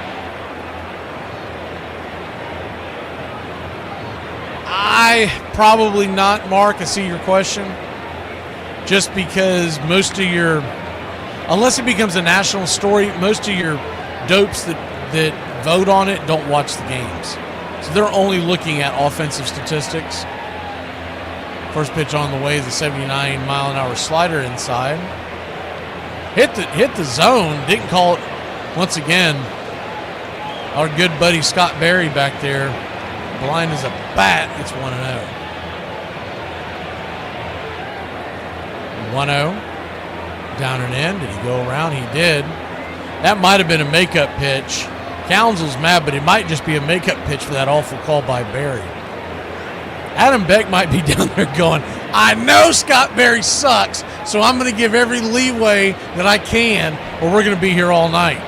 Probably not, Mark. I see your question. Just because most of your, unless it becomes a national story, most of your dopes that vote on it don't watch the games. So they're only looking at offensive statistics. First pitch on the way is a 79-mile-an-hour slider inside. Hit the zone. Didn't call it once again. Our good buddy Scott Berry back there, blind as a bat. It's 1-0. 1-0. Down and in. Did he go around? He did. That might have been a makeup pitch. Council's mad, but it might just be a makeup pitch for that awful call by Berry. Adam Beck might be down there going, I know Scott Berry sucks, so I'm going to give every leeway that I can, or we're going to be here all night.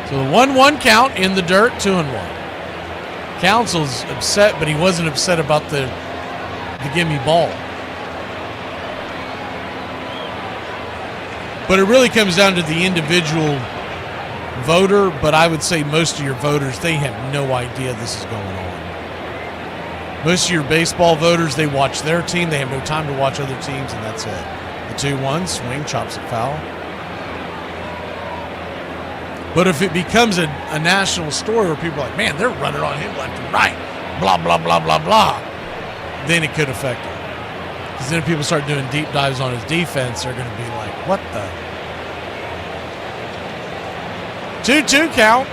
So the 1-1 count in the dirt, 2-1. Council's upset, but he wasn't upset about the gimme ball. But it really comes down to the individual voter, but I would say most of your voters, they have no idea this is going on. Most of your baseball voters, they watch their team. They have no time to watch other teams, and that's it. The 2-1 swing, chops it foul. But if it becomes a national story where people are like, man, they're running on him left and right, blah, blah, blah, blah, blah, then it could affect him. Because then if people start doing deep dives on his defense, they're going to be like, what the? 2-2 count.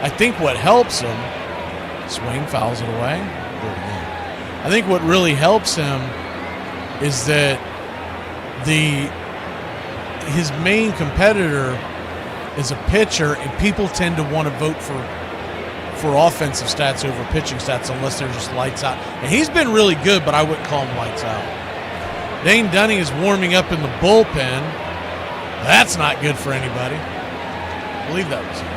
I think what helps him, swing, fouls it away. I think what really helps him is that his main competitor is a pitcher, and people tend to want to vote for offensive stats over pitching stats unless they're just lights out. And he's been really good, but I wouldn't call him lights out. Dane Dunning is warming up in the bullpen. That's not good for anybody. I believe that was him.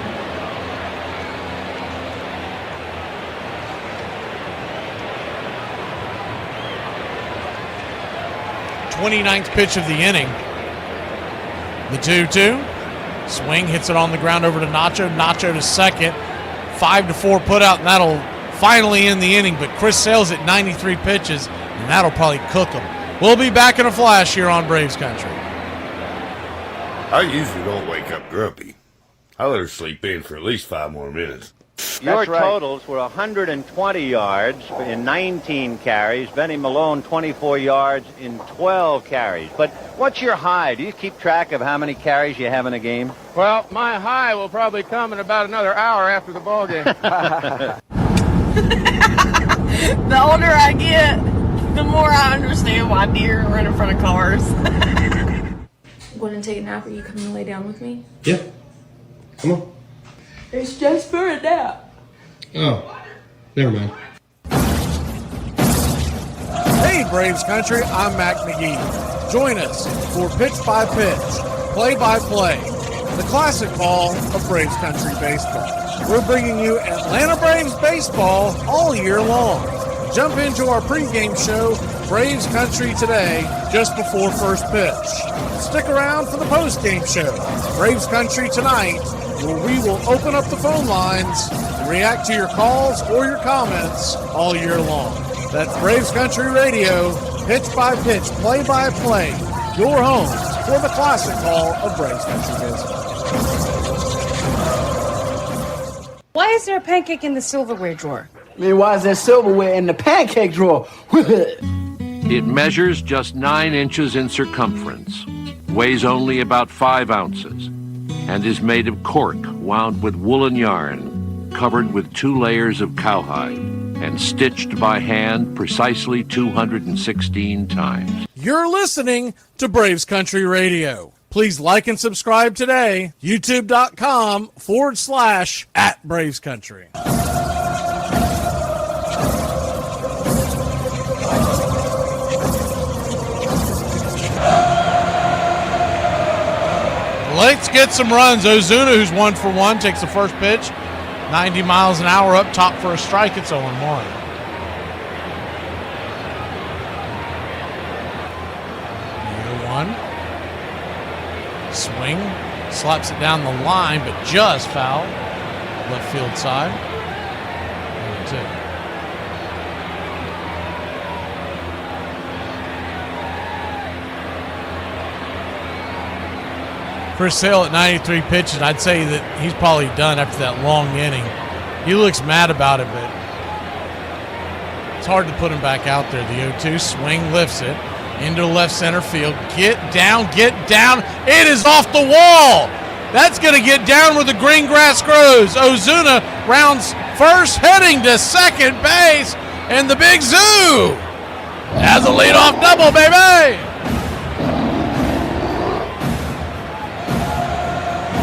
29th pitch of the inning. The 2-2. Swing, hits it on the ground over to Nacho. Nacho to second. 5-4 put out, and that'll finally end the inning. But Chris Sale's at 93 pitches, and that'll probably cook him. We'll be back in a flash here on Braves Country. I usually don't wake up grumpy. I let her sleep in for at least 5 more minutes. Your totals were 120 yards in 19 carries. Benny Malone, 24 yards in 12 carries. But what's your high? Do you keep track of how many carries you have in a game? Well, my high will probably come in about another hour after the ball game. The older I get, the more I understand why deer run in front of cars. Want to take a nap or you come and lay down with me? Yeah. Come on. It's just for a nap. Oh, never mind. Hey, Braves Country, I'm Mac McGee. Join us for Pitch by Pitch, Play by Play, the classic ball of Braves Country baseball. We're bringing you Atlanta Braves baseball all year long. Jump into our pregame show, Braves Country Today, just before first pitch. Stick around for the postgame show, Braves Country Tonight, where we will open up the phone lines and react to your calls or your comments all year long. That's Braves Country Radio, pitch by pitch, play by play, your home for the classic call of Braves Country baseball. Why is there a pancake in the silverware drawer? I mean, why is there silverware in the pancake drawer? It measures just 9 inches in circumference, weighs only about 5 ounces, and is made of cork wound with woolen yarn, covered with 2 layers of cowhide, and stitched by hand precisely 216 times. You're listening to Braves Country Radio. Please like and subscribe today. YouTube.com/@Braves Country. Let's get some runs. Ozuna, who's 1 for 1, takes the first pitch. 90 miles an hour up top for a strike. It's 0-1. Swing, slaps it down the line, but just foul. Left field side. 1-2. Chris Sale at 93 pitches. I'd say that he's probably done after that long inning. He looks mad about it, but it's hard to put him back out there. The 0-2 swing lifts it into left center field. Get down, get down. It is off the wall. That's going to get down where the green grass grows. Ozuna rounds first, heading to second base, and the Big Zoo has a leadoff double, baby.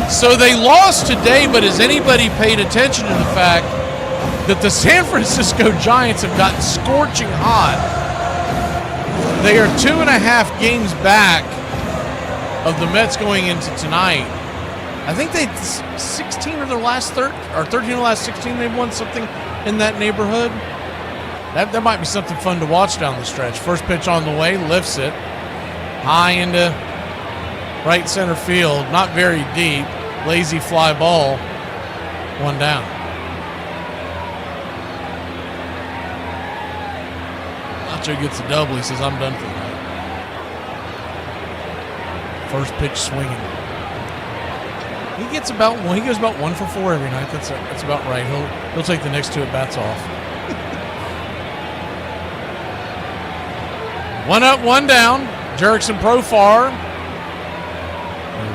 So they lost today, but has anybody paid attention to the fact that the San Francisco Giants have gotten scorching hot? They are 2.5 games back of the Mets going into tonight. I think they 16 of their last 13 of the last 16. They've won something in that neighborhood. That might be something fun to watch down the stretch. First pitch on the way, lifts it high into right center field, not very deep. Lazy fly ball, 1 down. Nacho gets a double. He says, I'm done for the night. First pitch swinging. He goes about 1 for 4 every night. That's about right. He'll take the next 2 at bats off. 1 up, 1 down. Jerickson Profar.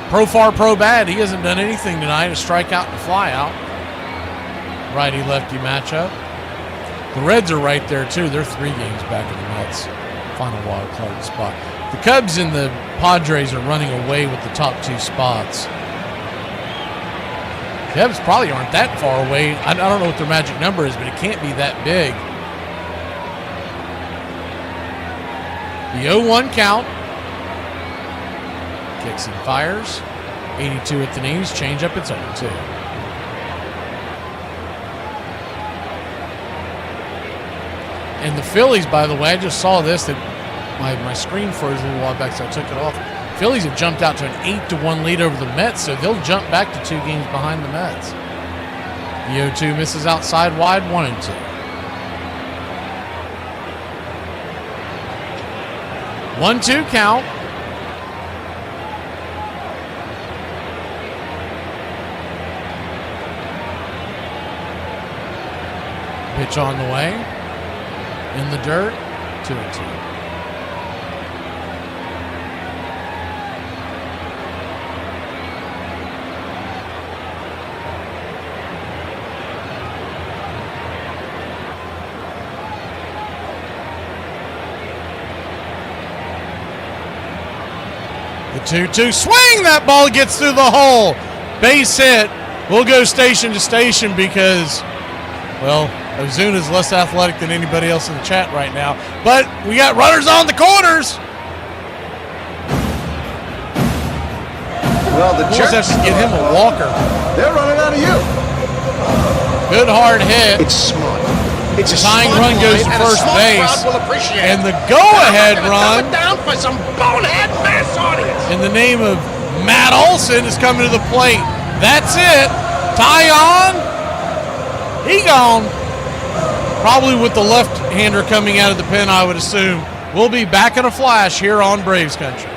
Profar pro bad. He hasn't done anything tonight. A strikeout and a fly out. Righty lefty matchup. The Reds are right there too. They're 3 games back in the Mets. Final wild card spot. The Cubs and the Padres are running away with the top 2 spots. Cubs probably aren't that far away. I don't know what their magic number is, but it can't be that big. The 0-1 count. Kicks and fires. 82 at the knees. Change up. It's 0-2. And the Phillies, by the way, I just saw this. That my screen froze a little while back, so I took it off. Phillies have jumped out to an 8-1 lead over the Mets, so they'll jump back to 2 games behind the Mets. The 0-2 misses outside wide, 1-2. 1-2 count. Pitch on the way. In the dirt. 2-2. The 2-2 swing. That ball gets through the hole. Base hit. We'll go station to station because, well, Ozuna's less athletic than anybody else in the chat right now. But we got runners on the corners. Well, the Jets have to get him a walker. They're running out of you. Good hard hit. It's smart. It's a tying smart run goes to line, and a first smart base. crowd will appreciate And it. the go-ahead They're run coming down for some bonehead mass audience. in the name of Matt Olson is coming to the plate. That's it. Tie on. He gone. Probably with the left-hander coming out of the pen, I would assume. We'll be back in a flash here on Braves Country.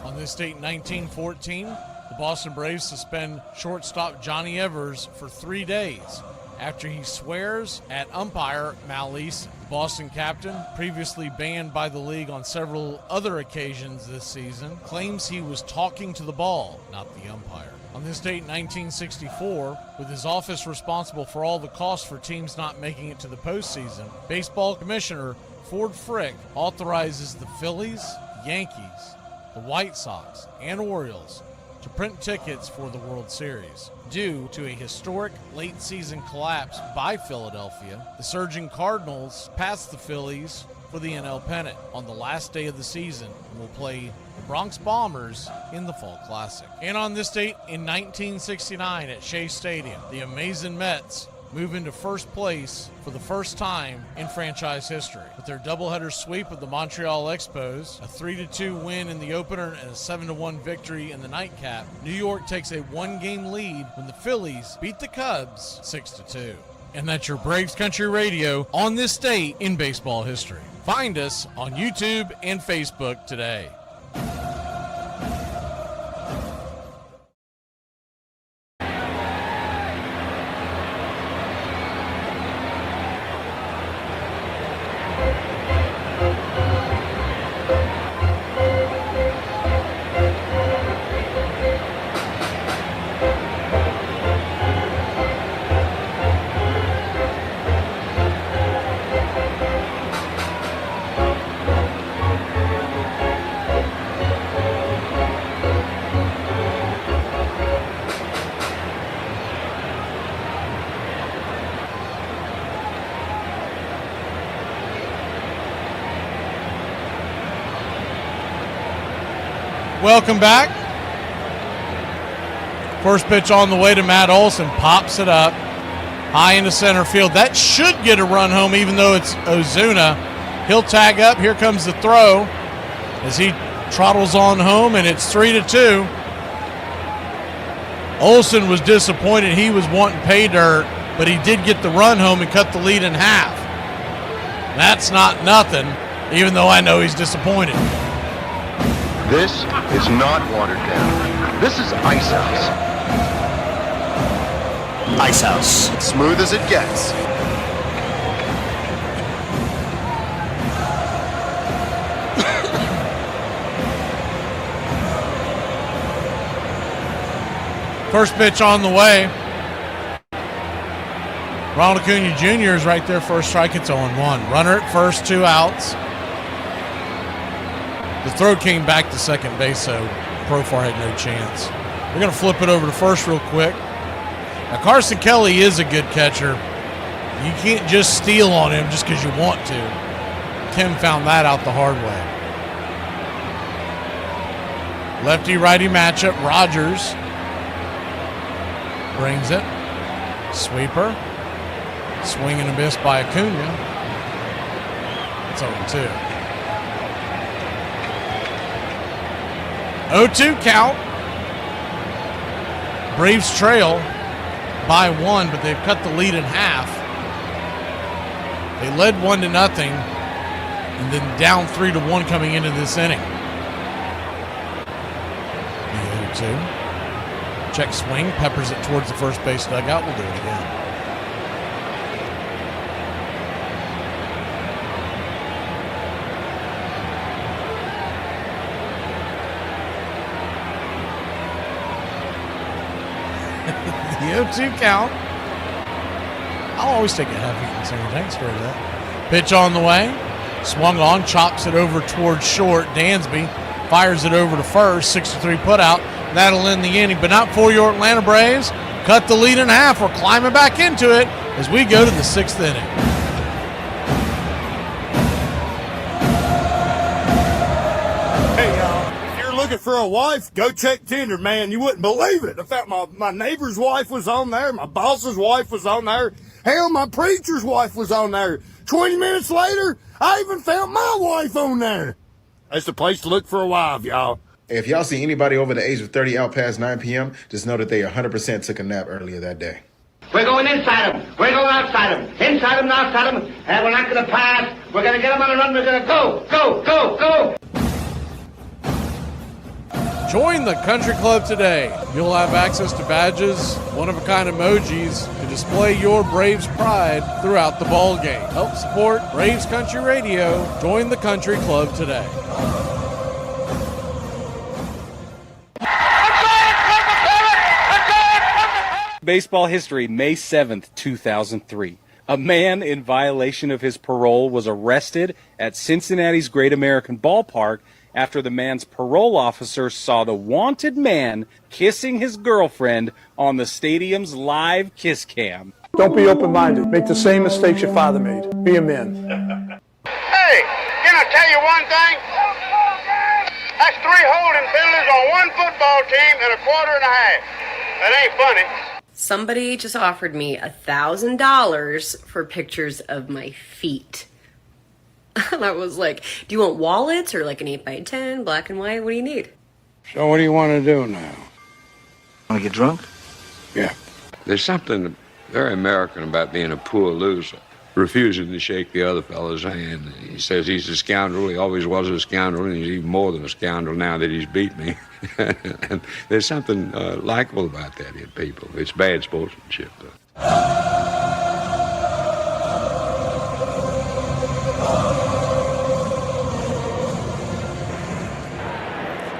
On this date in 1914, the Boston Braves suspend shortstop Johnny Evers for 3 days after he swears at umpire Mal Eason. The Boston captain, previously banned by the league on several other occasions this season, claims he was talking to the ball, not the umpire. On this date in 1964, with his office responsible for all the costs for teams not making it to the postseason, baseball commissioner Ford Frick authorizes the Phillies, Yankees, the White Sox, and Orioles to print tickets for the World Series. Due to a historic late-season collapse by Philadelphia, the surging Cardinals passed the Phillies for the NL pennant on the last day of the season and will play the Bronx Bombers in the Fall Classic. And on this date in 1969 at Shea Stadium, the Amazing Mets move into first place for the first time in franchise history. With their doubleheader sweep of the Montreal Expos, a 3-2 win in the opener and a 7-1 victory in the nightcap, New York takes a one-game lead when the Phillies beat the Cubs 6-2. And that's your Braves Country Radio on this date in baseball history. Find us on YouTube and Facebook today. Welcome back. First pitch on the way to Matt Olson. Pops it up high into center field. That should get a run home even though it's Ozuna. He'll tag up. Here comes the throw as he trottles on home, and it's 3-2. Olson was disappointed. He was wanting pay dirt, but he did get the run home and cut the lead in half. That's not nothing, even though I know he's disappointed. This is not watered down. This is Ice House. Ice House. Smooth as it gets. First pitch on the way. Ronald Acuna Jr. is right there for a strike. It's 0-1. Runner at first, 2 outs. The throw came back to second base, so Profar had no chance. We're going to flip it over to first real quick. Now, Carson Kelly is a good catcher. You can't just steal on him just because you want to. Kim found that out the hard way. Lefty-righty matchup. Rogers brings it. Sweeper. Swing and a miss by Acuna. It's 0-2. 0-2 count. Braves trail by 1, but they've cut the lead in half. They led 1-0 and then down 3-1 coming into this inning. The 0-2. Check swing, peppers it towards the first base dugout. We'll do it again. The 0-2 count. I'll always take a half-eaten single. Thanks for that. Pitch on the way. Swung on, chops it over towards short. Dansby fires it over to first. 6-3 put out. That'll end the inning, but not for your Atlanta Braves. Cut the lead in half. We're climbing back into it as we go to the 6th inning. Hey, y'all, if you're looking for a wife, go check Tinder, man. You wouldn't believe it. In fact, my neighbor's wife was on there. My boss's wife was on there. Hell, my preacher's wife was on there. 20 minutes later, I even found my wife on there. That's the place to look for a wife, y'all. If y'all see anybody over the age of 30 out past 9 p.m., just know that they 100% took a nap earlier that day. We're going inside them. We're going outside them. Inside them and outside them. And we're not going to pass. We're going to get them on a run. We're going to go, go, go, go. Join the country club today. You'll have access to badges, one-of-a-kind emojis to display your Braves pride throughout the ball game. Help support Braves Country Radio. Join the country club today. Baseball history, May 7th, 2003. A man in violation of his parole was arrested at Cincinnati's Great American Ballpark after the man's parole officer saw the wanted man kissing his girlfriend on the stadium's live kiss cam. Don't be open-minded. Make the same mistakes your father made. Be a man. Hey, can I tell you one thing? That's 3 holding penalties on one football team in a quarter and a half. That ain't funny. Somebody just offered me $1,000 for pictures of my feet. And I was like, do you want wallets or like an 8x10, black and white? What do you need? So what do you want to do now? Want to get drunk? Yeah. There's something very American about being a poor loser, refusing to shake the other fellow's hand. He says he's a scoundrel. He always was a scoundrel, and he's even more than a scoundrel now that he's beat me. And there's something likable about that in people. It's bad sportsmanship, though.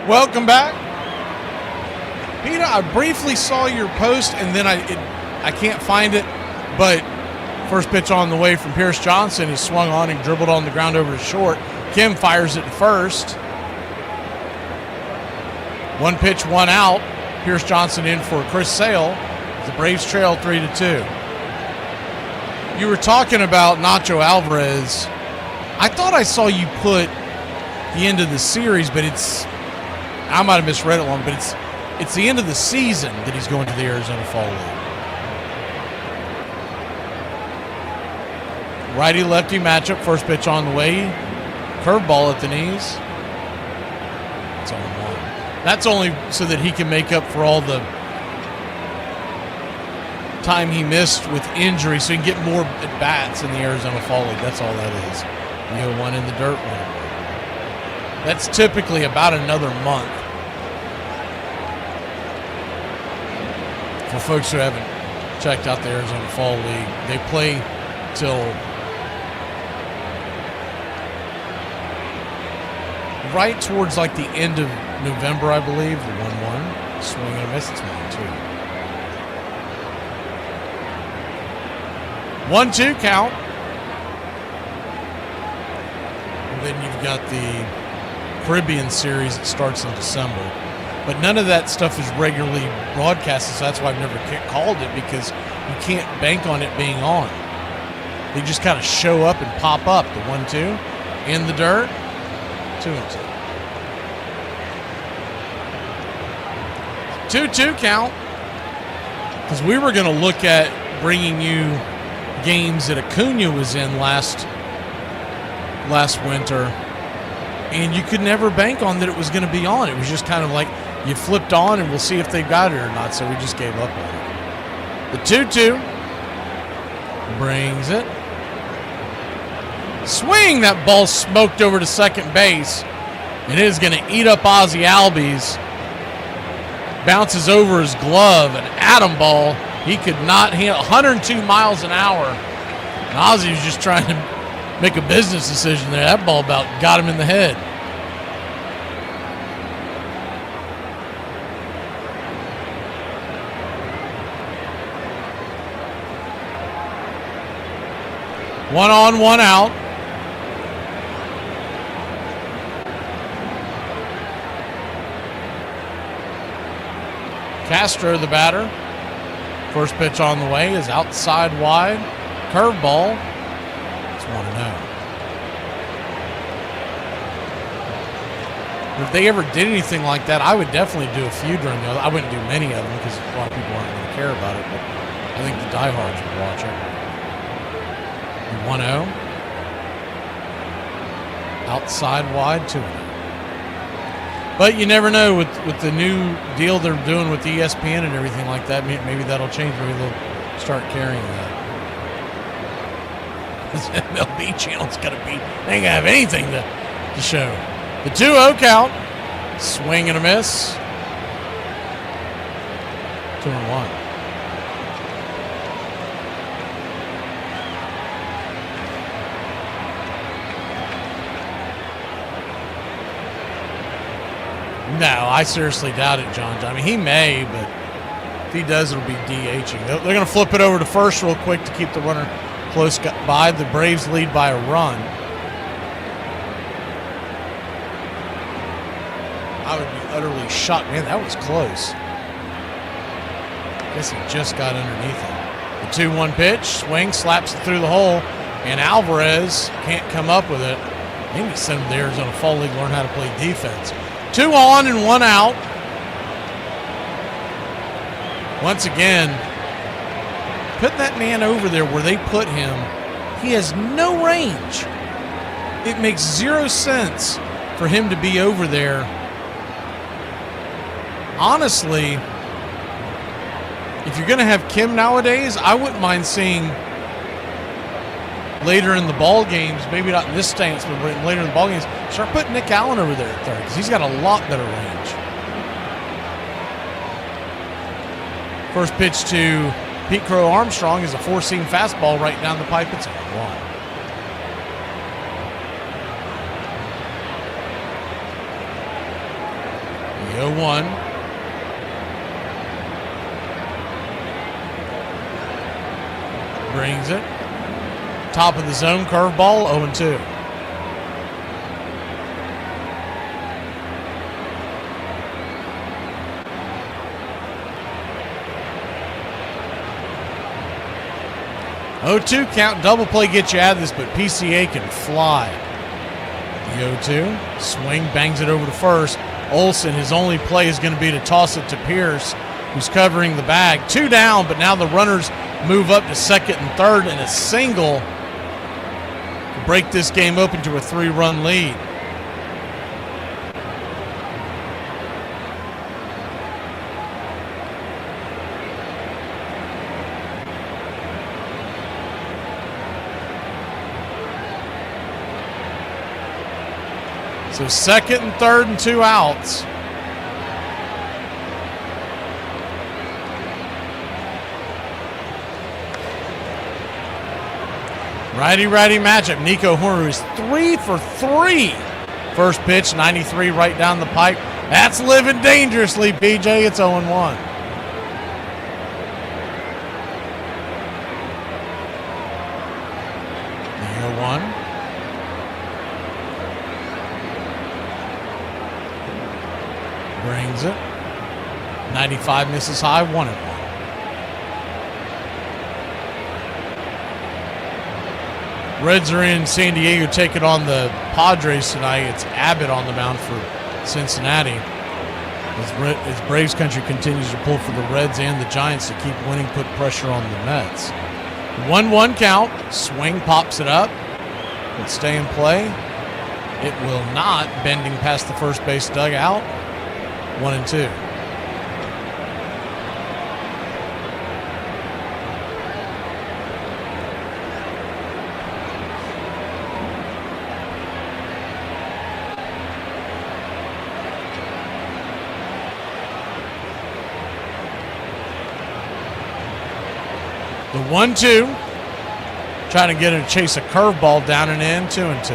Welcome back. Peter, I briefly saw your post, and then I can't find it, but first pitch on the way from Pierce Johnson. He swung on, he dribbled on the ground over to short. Kim fires it to first. 1 pitch, 1 out. Pierce Johnson in for Chris Sale. The Braves trail 3-2. You were talking about Nacho Alvarez. I thought I saw you put the end of the series, but I might have misread it wrong, but it's the end of the season that he's going to the Arizona Fall League. Righty-lefty matchup, first pitch on the way. Curveball at the knees. It's on 1. That's only so that he can make up for all the time he missed with injury, so he can get more at-bats in the Arizona Fall League. That's all that is. The 0-1 in the dirt winner. That's typically about another month. For folks who haven't checked out the Arizona Fall League, they play till right towards like the end of November, I believe. The 1-1. Swing and a miss. It's 1-2. 1-2 count. And then you've got the Caribbean series that starts in December. But none of that stuff is regularly broadcasted, so that's why I've never called it, because you can't bank on it being on. They just kind of show up and pop up. The 1-2 in the dirt. 2-2. 2-2 count. Because we were going to look at bringing you games that Acuna was in last winter, and you could never bank on that it was going to be on. It was just kind of like you flipped on and we'll see if they got it or not, so we just gave up on it. The 2-2 brings it. Swing! That ball smoked over to second base, and it is going to eat up Ozzie Albies. bounces over his glove, an atom ball. He could not handle 102 miles an hour. And Ozzie was just trying to make a business decision there. That ball about got him in the head. One on, one out. Castro, the batter. First pitch on the way is outside wide. Curveball. It's 1-0. If they ever did anything like that, I would definitely do a few during the. I wouldn't do many of them because a lot of people aren't going to care about it, but I think the diehards would watch it. 1-0. Outside wide, 2-0. But you never know with the new deal they're doing with ESPN and everything like that. Maybe that'll change. Maybe they'll start carrying that. This MLB channel's got to be. They ain't gonna have anything to show. The 2-0 count. Swing and a miss. 2-1. No, I seriously doubt it, John. I mean, he may, but if he does, it'll be DHing. They're going to flip it over to first real quick to keep the runner close by. The Braves lead by a run. I would be utterly shocked. Man, that was close. I guess he just got underneath it. The 2-1 pitch, swing, slaps it through the hole, and Alvarez can't come up with it. Maybe send him to Arizona Fall League, learn how to play defense. 2 on and 1 out. Once again, putting that man over there where they put him, he has no range. It makes 0 sense for him to be over there. Honestly, if you're going to have Kim nowadays, I wouldn't mind seeing later in the ball games, maybe not in this stance, but later in the ball games, start putting Nick Allen over there at third because he's got a lot better range. First pitch to Pete Crow Armstrong is a 4-seam fastball right down the pipe. It's 1. The 0-1. Brings it. Top of the zone, curveball, 0-2. Count, double play gets you out of this, but PCA can fly. The 0-2, swing, bangs it over to first. Olsen, his only play is going to be to toss it to Pierce, who's covering the bag. 2 down, but now the runners move up to second and third, and a single to break this game open to a 3-run lead. So second and third and 2 outs. Righty-righty matchup. Nico Horner is 3 for 3. First pitch, 93 right down the pipe. That's living dangerously, PJ. It's 0-1. The 0-1. Brings it. 95 misses high, 1-1. Reds are in San Diego taking on the Padres tonight. It's Abbott on the mound for Cincinnati. As Braves country continues to pull for the Reds and the Giants to keep winning, put pressure on the Mets. 1-1 count. Swing, pops it up. Will stay in play. It will not. Bending past the first base dugout. 1-2. The 1-2. Trying to get him to chase a curveball down and in. 2-2.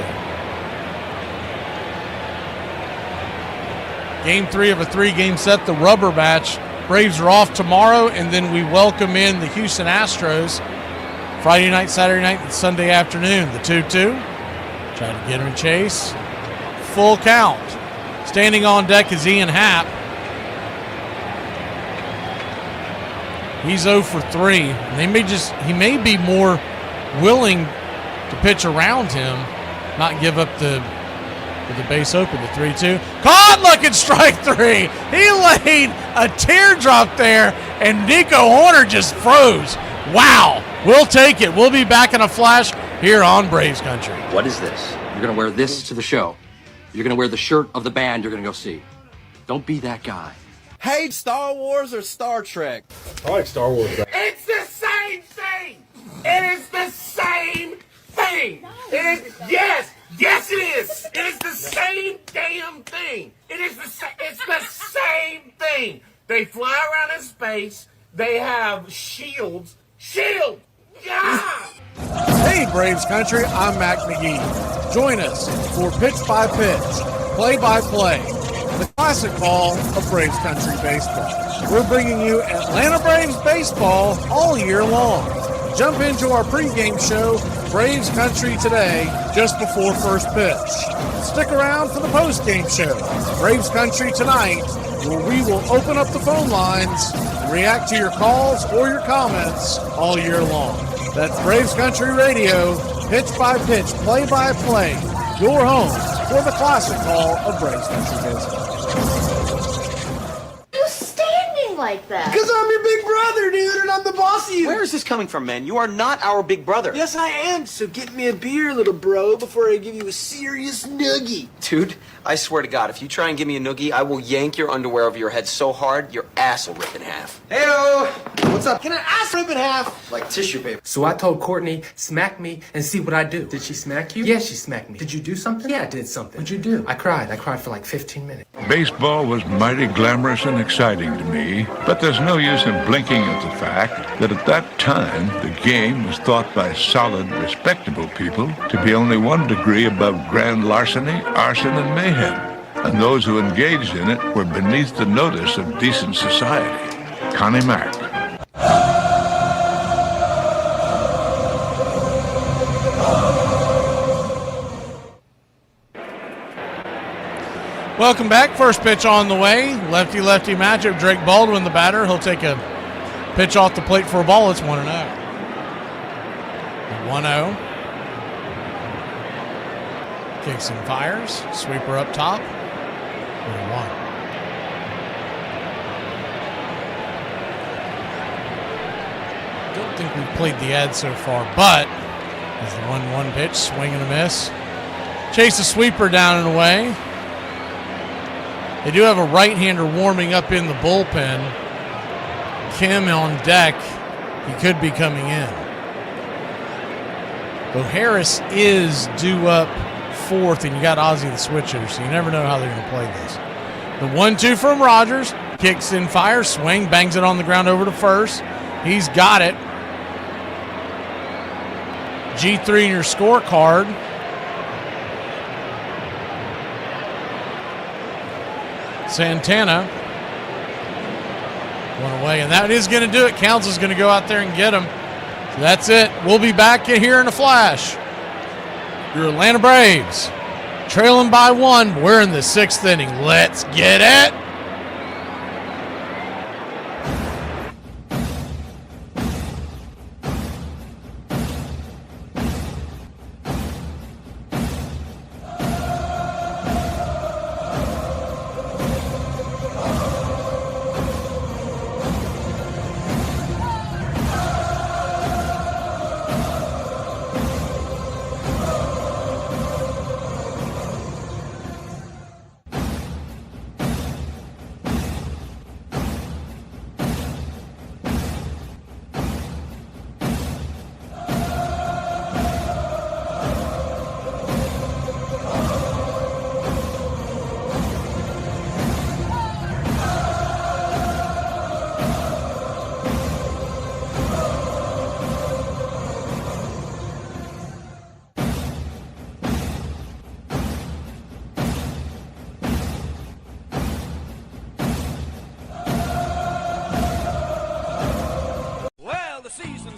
Game 3 of a 3-game set, the rubber match. Braves are off tomorrow, and then we welcome in the Houston Astros Friday night, Saturday night, and Sunday afternoon. The 2-2. Trying to get him to chase. Full count. Standing on deck is Ian Happ. He's 0 for 3. And he may be more willing to pitch around him, not give up the base open. The 3-2. Caught looking strike 3. He laid a teardrop there, and Nico Horner just froze. Wow. We'll take it. We'll be back in a flash here on Braves Country. What is this? You're going to wear this to the show. You're going to wear the shirt of the band you're going to go see. Don't be that guy. Hey, Star Wars or Star Trek? I like Star Wars. It's the same thing. It is the same thing. It is, yes, it is. It is the same damn thing. It's the same thing. They fly around in space. They have shields. Shield. Yeah. Hey, Braves Country, I'm Mac McGee. Join us for Pitch by Pitch, Play by Play, the classic ball of Braves Country baseball. We're bringing you Atlanta Braves baseball all year long. Jump into our pregame show, Braves Country Today, just before first pitch. Stick around for the postgame show, Braves Country Tonight, where we will open up the phone lines and react to your calls or your comments all year long. That's Braves Country Radio, pitch by pitch, play by play, your home for the classic call of Braves Country baseball. You standing like that? Because I'm your big brother, dude, and I'm the boss of you. Where is this coming from, man? You are not our big brother. Yes, I am. So get me a beer, little bro, before I give you a serious noogie. Dude, I swear to God, if you try and give me a noogie, I will yank your underwear over your head so hard, your ass will rip in half. Heyo! What's up? Can I ass rip in half? Like tissue paper. So I told Courtney, smack me and see what I do. Did she smack you? Yeah, she smacked me. Did you do something? Yeah, I did something. What'd you do? I cried. I cried for like 15 minutes. Baseball was mighty glamorous and exciting to me, but there's no use in blinking at the fact that at that time, the game was thought by solid, respectable people to be only 1 degree above grand larceny, arson, and mayhem. And those who engaged in it were beneath the notice of decent society. Connie Mack. Welcome back. First pitch on the way. Lefty-lefty matchup. Drake Baldwin, the batter. He'll take a pitch off the plate for a ball. It's 1-0. 1-0. Kicks and fires. Sweeper up top. 1-1. Don't think we've played the ad so far, but there's the 1-1 pitch. Swing and a miss. Chase a sweeper down and away. They do have a right-hander warming up in the bullpen. Kim on deck. He could be coming in. Though Harris is due up fourth, and you got Ozzie the switcher, so you never know how they're going to play this. The 1-2 from Rogers. Kicks in, fire, swing, bangs it on the ground over to first. He's got it. G3 in your scorecard. Santana. One away, and that is going to do it. Council's going to go out there and get him. So that's it. We'll be back here in a flash. Your Atlanta Braves trailing by 1. We're in the 6th inning. Let's get it.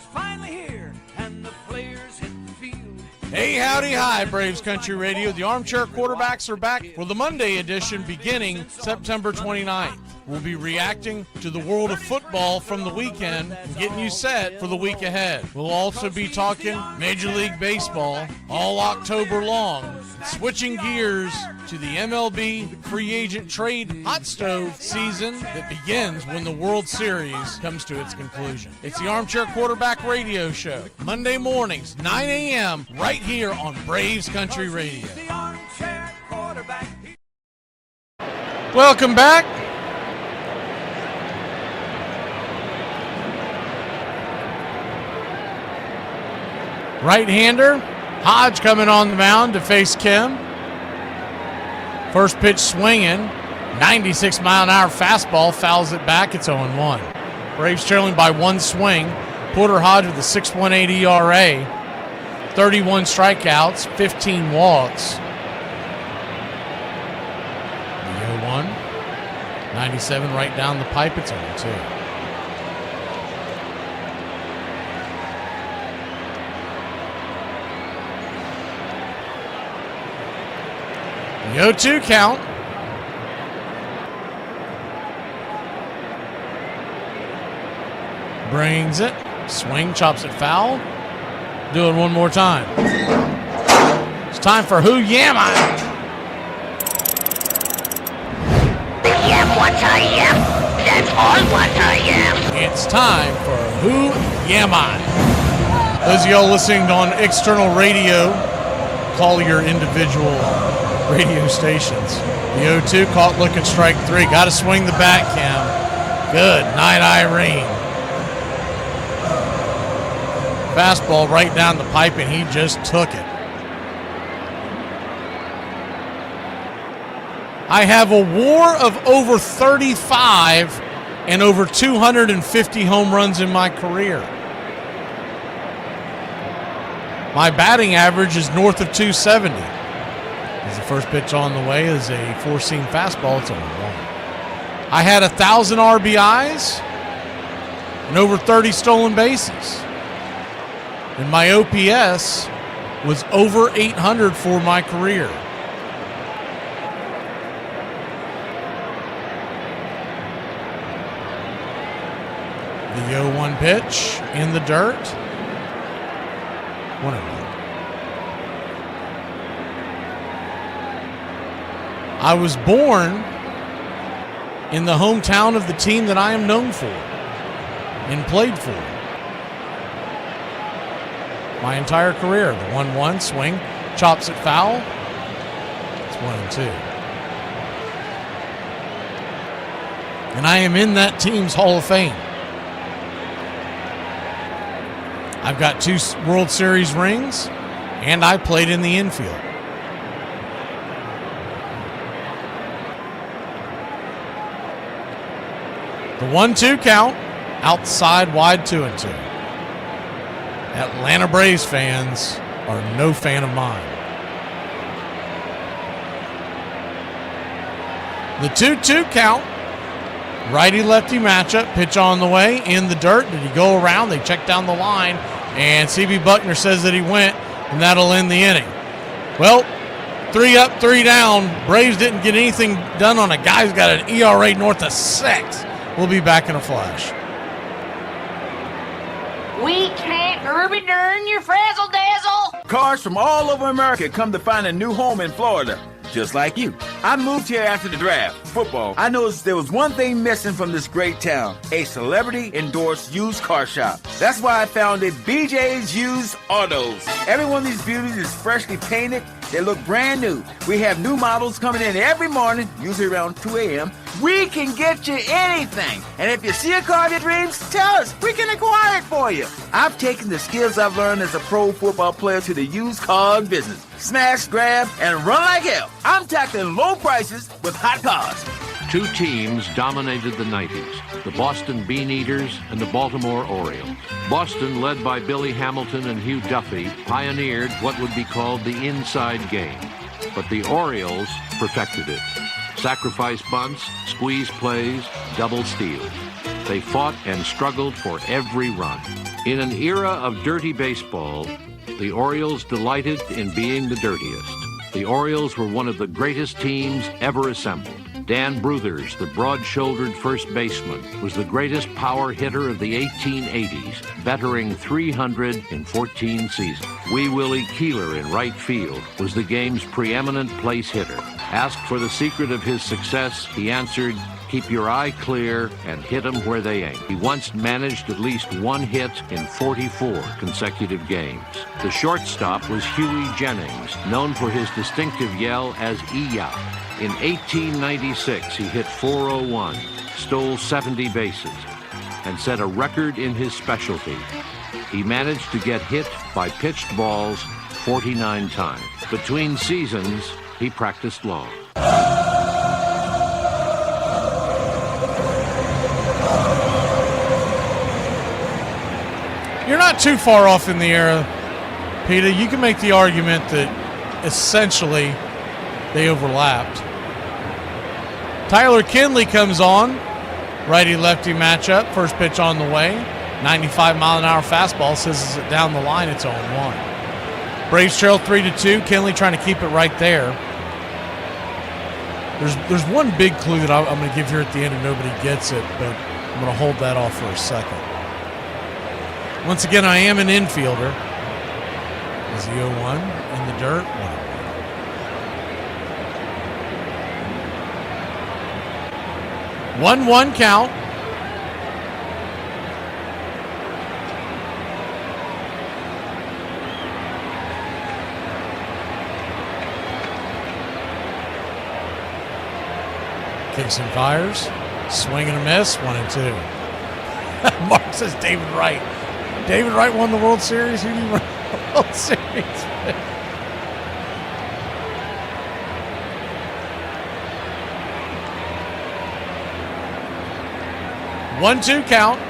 finally here, and the players hit the field. Hey, howdy, hi, Braves Country Radio. The Armchair Quarterbacks are back for the Monday edition beginning September 29th. We'll be reacting to the world of football from the weekend and getting you set for the week ahead. We'll also be talking Major League Baseball all October long, switching gears to the MLB free agent trade hot stove season that begins when the World Series comes to its conclusion. It's the Armchair Quarterback Radio Show, Monday mornings, 9 a.m., right here on Braves Country Radio. Welcome back. Right-hander, Hodge coming on the mound to face Kim. First pitch swinging, 96-mile-an-hour fastball, fouls it back. It's 0-1. Braves trailing by one swing. Porter Hodge with a 6.18 ERA, 31 strikeouts, 15 walks. The 0-1, 97 right down the pipe. It's 0-2. The 0-2 count. Brings it. Swing, chops it foul. Do it one more time. It's time for Who Yam I? Yam what I am. That's all what I am. It's time for Who Yam I? Those of y'all listening on external radio, call your individual radio stations. The 0-2 caught looking strike three. Got to swing the bat, Cam. Good night, Irene. Fastball right down the pipe, and he just took it. I have a WAR of over 35 and over 250 home runs in my career. My batting average is north of 270. As the first pitch on the way is a four-seam fastball. It's 0-1. I had 1,000 RBIs and over 30 stolen bases. And my OPS was over 800 for my career. The 0-1 pitch in the dirt. 1-0. I was born in the hometown of the team that I am known for and played for my entire career. The 1-1 swing, chops it foul. It's 1-2. And I am in that team's Hall of Fame. I've got 2 World Series rings, and I played in the infield. The 1-2 count, outside wide 2-2. Atlanta Braves fans are no fan of mine. The 2-2 count, righty-lefty matchup, pitch on the way, in the dirt. Did he go around? They check down the line, and C.B. Buckner says that he went, and that'll end the inning. Well, 3 up, 3 down. Braves didn't get anything done on a guy who's got an ERA north of 6. We'll be back in a flash. We can't Ruby Dern your frazzle dazzle. Cars from all over America come to find a new home in Florida, just like you. I moved here after the draft, football. I noticed there was one thing missing from this great town, a celebrity-endorsed used car shop. That's why I founded BJ's Used Autos. Every one of these beauties is freshly painted. They look brand new. We have new models coming in every morning, usually around 2 a.m. We can get you anything. And if you see a car of your dreams, tell us. We can acquire it for you. I've taken the skills I've learned as a pro football player to the used car business. Smash, grab, and run like hell. I'm tackling low prices with hot cars. 2 teams dominated the 90s, the Boston Bean Eaters and the Baltimore Orioles. Boston, led by Billy Hamilton and Hugh Duffy, pioneered what would be called the inside game. But the Orioles perfected it. Sacrifice bunts, squeeze plays, double steals. They fought and struggled for every run. In an era of dirty baseball, the Orioles delighted in being the dirtiest. The Orioles were one of the greatest teams ever assembled. Dan Bruthers, the broad-shouldered first baseman, was the greatest power hitter of the 1880s, bettering 300 in 14 seasons. Wee Willie Keeler in right field was the game's preeminent place hitter. Asked for the secret of his success, he answered, "Keep your eye clear and hit them where they ain't." He once managed at least one hit in 44 consecutive games. The shortstop was Huey Jennings, known for his distinctive yell as "Ee-ya." In 1896, he hit .401, stole 70 bases, and set a record in his specialty. He managed to get hit by pitched balls 49 times. Between seasons, he practiced law. You're not too far off in the era, Peter. You can make the argument that essentially they overlapped. Tyler Kinley comes on, righty-lefty matchup, first pitch on the way, 95-mile-an-hour fastball, says it down the line, it's 0-1. Braves trail 3-2, Kinley trying to keep it right there. There's one big clue that I'm going to give here at the end and nobody gets it, but I'm going to hold that off for a second. Once again, I am an infielder. Is the 0-1 in the dirt? 1-1 count. Kicks and fires. Swing and a miss. 1-2. Mark says David Wright. David Wright won the World Series. Who did he win the World Series with? One-two count.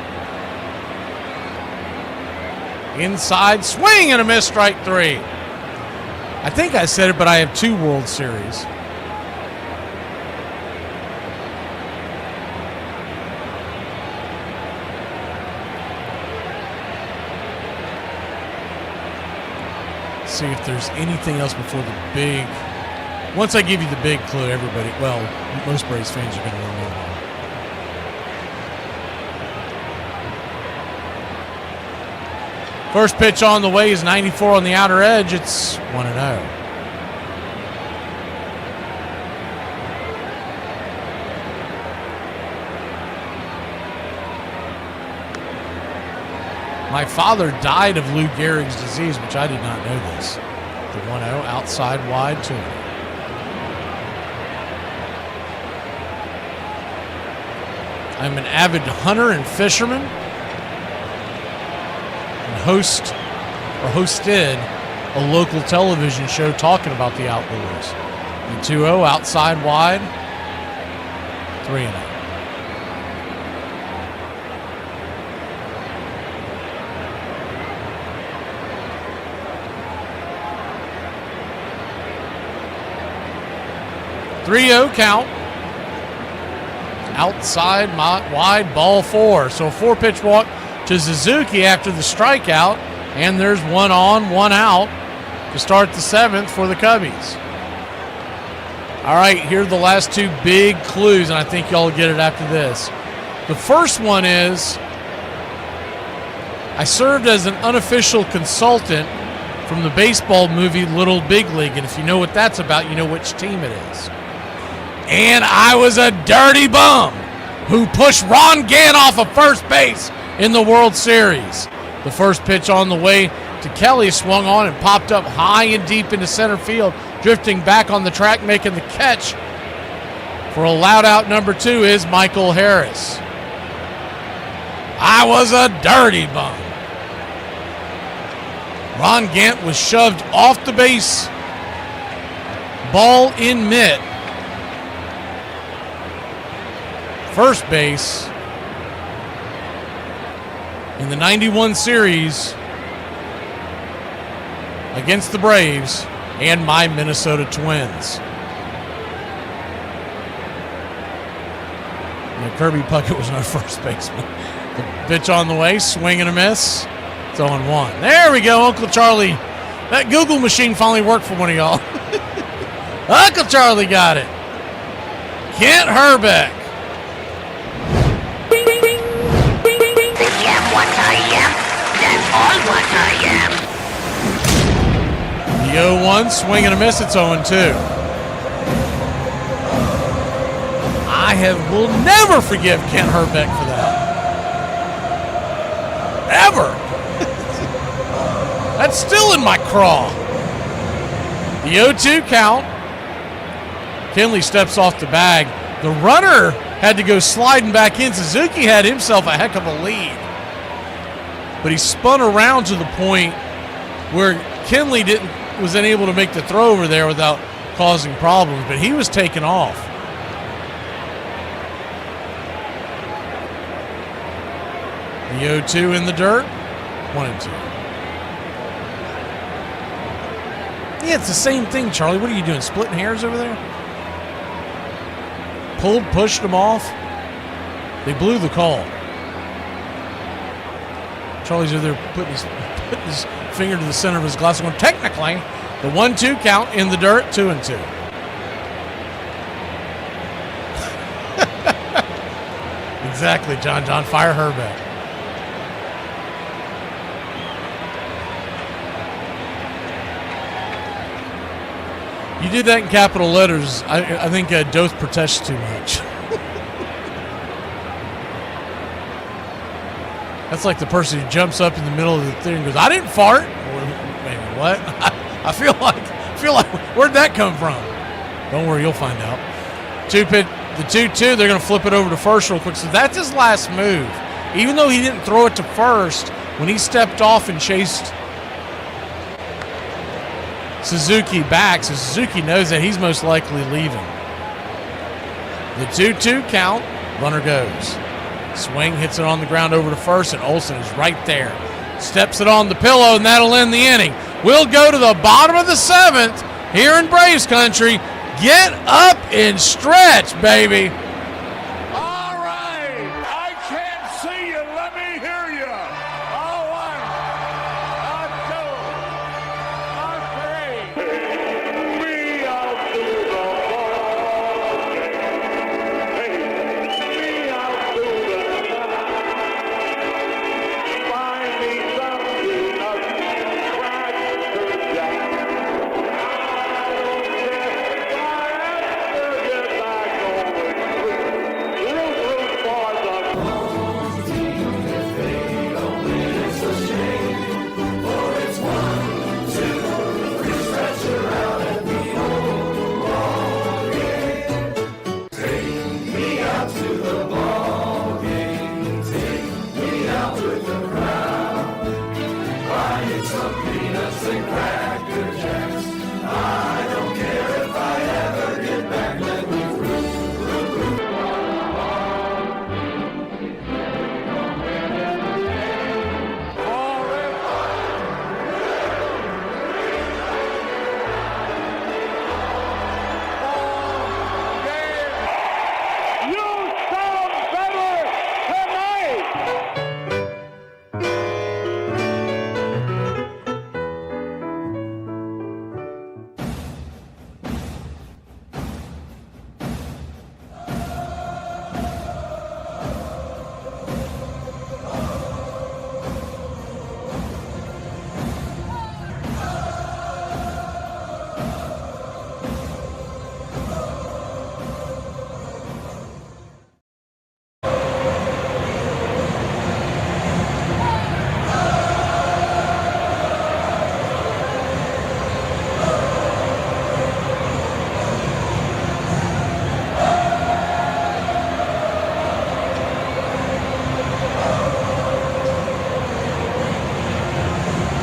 Inside, swing and a miss, strike three. I think I said it, but I have 2 World Series. See if there's anything else before the big. Once I give you the big clue, everybody, well, most Braves fans are going to remember. First pitch on the way is 94 on the outer edge. It's 1-0. My father died of Lou Gehrig's disease, which I did not know this. The 1-0, outside wide, 2. I'm an avid hunter and fisherman. Hosted a local television show talking about the outdoors. And 2-0, outside wide, 3-0. Count. Outside wide, ball 4. So a 4-pitch walk to Suzuki after the strikeout, and there's 1 on, 1 out to start the 7th for the Cubbies. All right, here are the last 2 big clues, and I think y'all will get it after this. The first one is I served as an unofficial consultant from the baseball movie Little Big League, and if you know what that's about, you know which team it is. And I was a dirty bum who pushed Ron Gant off of first base in the World Series. The first pitch on the way to Kelly swung on and popped up high and deep into center field, drifting back on the track, making the catch for a loud out number 2 is Michael Harris. I was a dirty bum. Ron Gant was shoved off the base, ball in mitt. First base in the 91 series against the Braves and my Minnesota Twins. Kirby Puckett was our first baseman. The pitch on the way, swing and a miss. It's 0-1. There we go, Uncle Charlie. That Google machine finally worked for one of y'all. Uncle Charlie got it. Kent Herbeck. Yep, what I am. That's all what I am. The 0-1, swing and a miss. It's 0-2. Will never forgive Kent Herbeck for that. Ever. That's still in my craw. The 0-2 count. Kenley steps off the bag. The runner had to go sliding back in. Suzuki had himself a heck of a lead. But he spun around to the point where Kenley wasn't able to make the throw over there without causing problems, but he was taken off. The 0-2 in the dirt, 1-2. Yeah, it's the same thing, Charlie. What are you doing, splitting hairs over there? Pulled, pushed them off. They blew the call. Charlie's over there putting his finger to the center of his glass. Going, technically, the 1-2 count in the dirt, 2-2. Exactly, John. Fire Herbeck. You did that in capital letters. I think Doth protests too much. That's like the person who jumps up in the middle of the thing and goes, I didn't fart. Wait, what? I feel like, where'd that come from? Don't worry, you'll find out. The 2-2, they're going to flip it over to first real quick. So that's his last move. Even though he didn't throw it to first, when he stepped off and chased Suzuki back, so Suzuki knows that he's most likely leaving. The 2-2 count, runner goes. Swing, hits it on the ground over to first, and Olsen is right there. Steps it on the pillow, and that'll end the inning. We'll go to the bottom of the 7th here in Braves country. Get up and stretch, baby. All right. I can't see you. Let me hear you. All right. 1, 2, 3. Me out to the ball game. Me out to the find me something up crack the jack.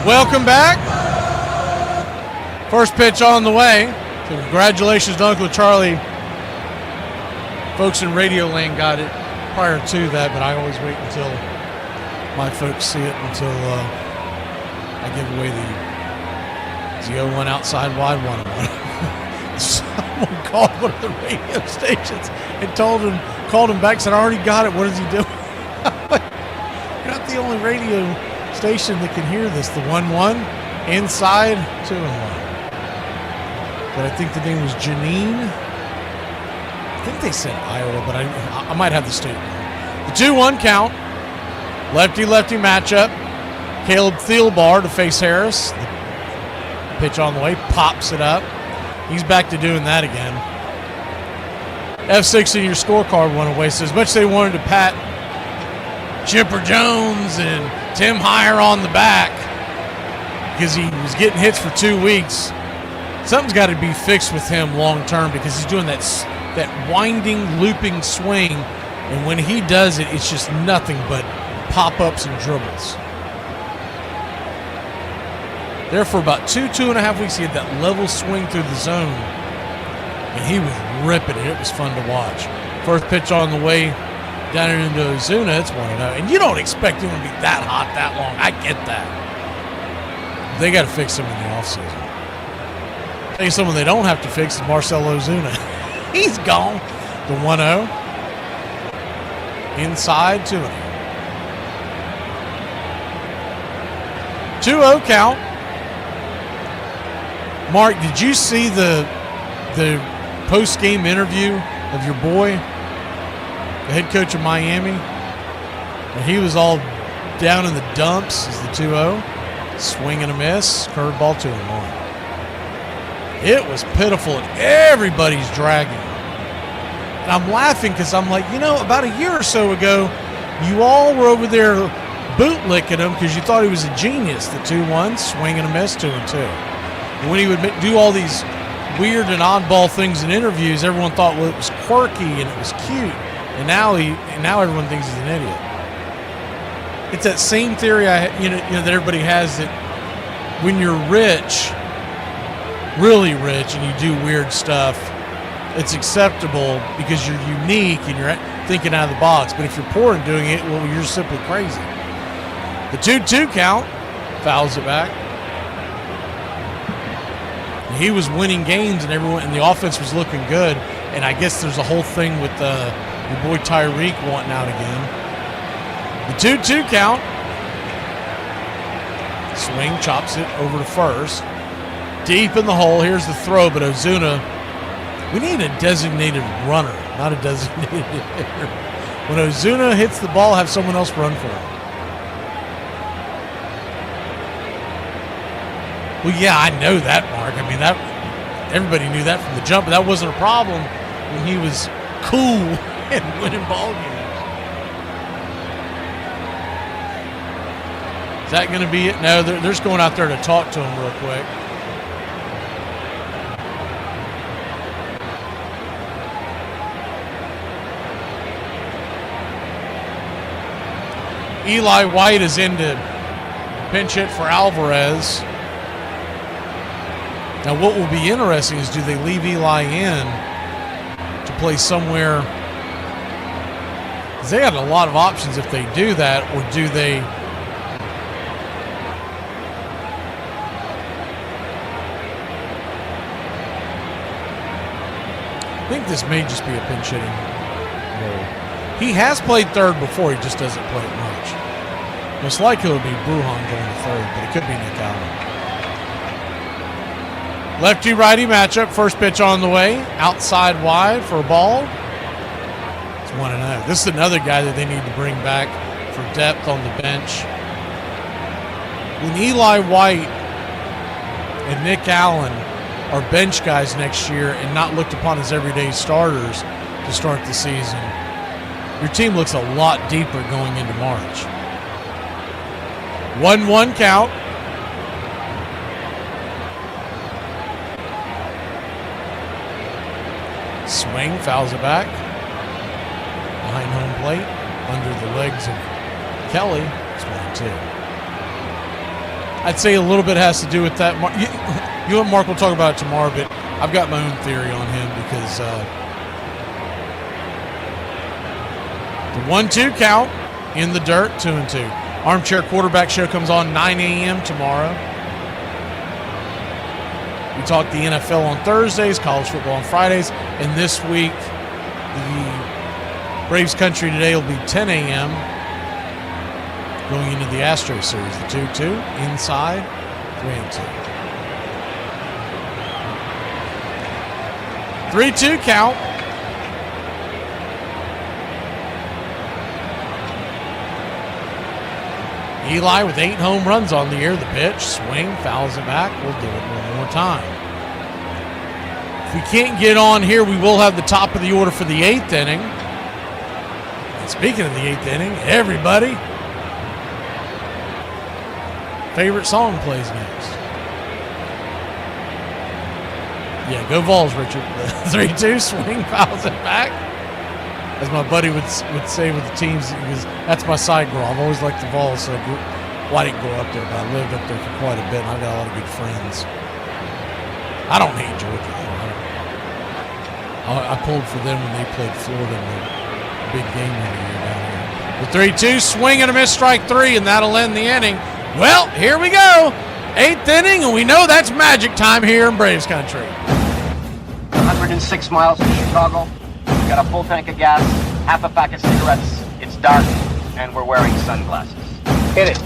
Welcome back. First pitch on the way. So congratulations to Uncle Charlie. Folks in Radio Land got it prior to that, but I always wait until my folks see it until I give away the 0-1 outside wide 1-1. Someone called one of the radio stations and called him back, said, I already got it. What is he doing? You're not the only radio station that can hear this. The 1-1 inside 2-1. But I think the name was Janine. I think they said Iowa, but I might have the state wrong. The 2-1 count. Lefty-lefty matchup. Caleb Thielbar to face Harris. The pitch on the way. Pops it up. He's back to doing that again. F6 in your scorecard went away. So as much as they wanted to pat Chipper Jones and Tim Hyer on the back because he was getting hits for 2 weeks, something's got to be fixed with him long term because he's doing that winding, looping swing. And when he does it, it's just nothing but pop-ups and dribbles. There for about 2.5 weeks, he had that level swing through the zone, and he was ripping it. It was fun to watch. First pitch on the way down into Ozuna, it's 1-0. And you don't expect him to be that hot that long. I get that. They got to fix him in the offseason. Tell you someone they don't have to fix is Marcell Ozuna. He's gone. The 1-0. Inside 2-0. 2-0 count. Mark, did you see the post-game interview of your boy, the head coach of Miami? And he was all down in the dumps as the 2-0. Swing and a miss. Curveball 2-1. It was pitiful, and everybody's dragging. And I'm laughing because I'm like, about a year or so ago, you all were over there bootlicking him because you thought he was a genius. The 2-1, swing and a miss, 2-2. And when he would do all these weird and oddball things in interviews, everyone thought, well, it was quirky and it was cute. And now everyone thinks he's an idiot. It's that same theory that everybody has that when you're rich, really rich, and you do weird stuff, it's acceptable because you're unique and you're thinking out of the box. But if you're poor and doing it, well, you're simply crazy. The 2-2 count, fouls it back. He was winning games and the offense was looking good. And I guess there's a whole thing with your boy Tyreek wanting out again. The 2-2 count. Swing, chops it over to first. Deep in the hole. Here's the throw, but Ozuna, we need a designated runner, not a designated hitter. When Ozuna hits the ball, have someone else run for him. Well, yeah, I know that, Mark. I mean, that everybody knew that from the jump, but that wasn't a problem when he was cool and winning ball games. Is that going to be it? No, they're just going out there to talk to him real quick. Eli White is in to pinch hit for Alvarez. Now, what will be interesting is do they leave Eli in to play somewhere? Because they have a lot of options if they do that, or do they? I think this may just be a pinch hitting role. He has played third before, he just doesn't play it much. Most likely it would be Bruhan going to third, but it could be Nick Allen. Lefty-righty matchup. First pitch on the way. Outside wide for a ball. It's 1-0. This is another guy that they need to bring back for depth on the bench. When Eli White and Nick Allen are bench guys next year and not looked upon as everyday starters to start the season, your team looks a lot deeper going into March. 1-1 count. Swing, fouls it back. Behind home plate, under the legs of Kelly. It's 1-2. I'd say a little bit has to do with that. You and Mark will talk about it tomorrow, but I've got my own theory on him because the 1-2 count in the dirt, 2-2. Armchair Quarterback Show comes on 9 a.m. tomorrow. We talk the NFL on Thursdays, college football on Fridays, and this week the Braves Country Today will be 10 a.m. going into the Astros series. The 2-2 inside, 3-2. 3-2 count. Eli with 8 home runs on the year. The pitch, swing, fouls it back. We'll do it one more time. If we can't get on here, we will have the top of the order for the 8th inning. And speaking of the 8th inning, everybody, favorite song plays next. Yeah, go Vols, Richard. 3-2, swing, fouls it back. As my buddy would say with the teams, because that's my side grow. I've always liked the Vols, so I didn't grow up there, but I lived up there for quite a bit, and I've got a lot of good friends. I don't hate Georgia, though. I pulled for them when they played Florida in the big game one year down here. The 3-2, swing and a miss, strike 3, and that'll end the inning. Well, here we go. 8th inning, and we know that's magic time here in Braves country. 106 miles to Chicago. We've got a full tank of gas, half a pack of cigarettes. It's dark, and we're wearing sunglasses. Hit it.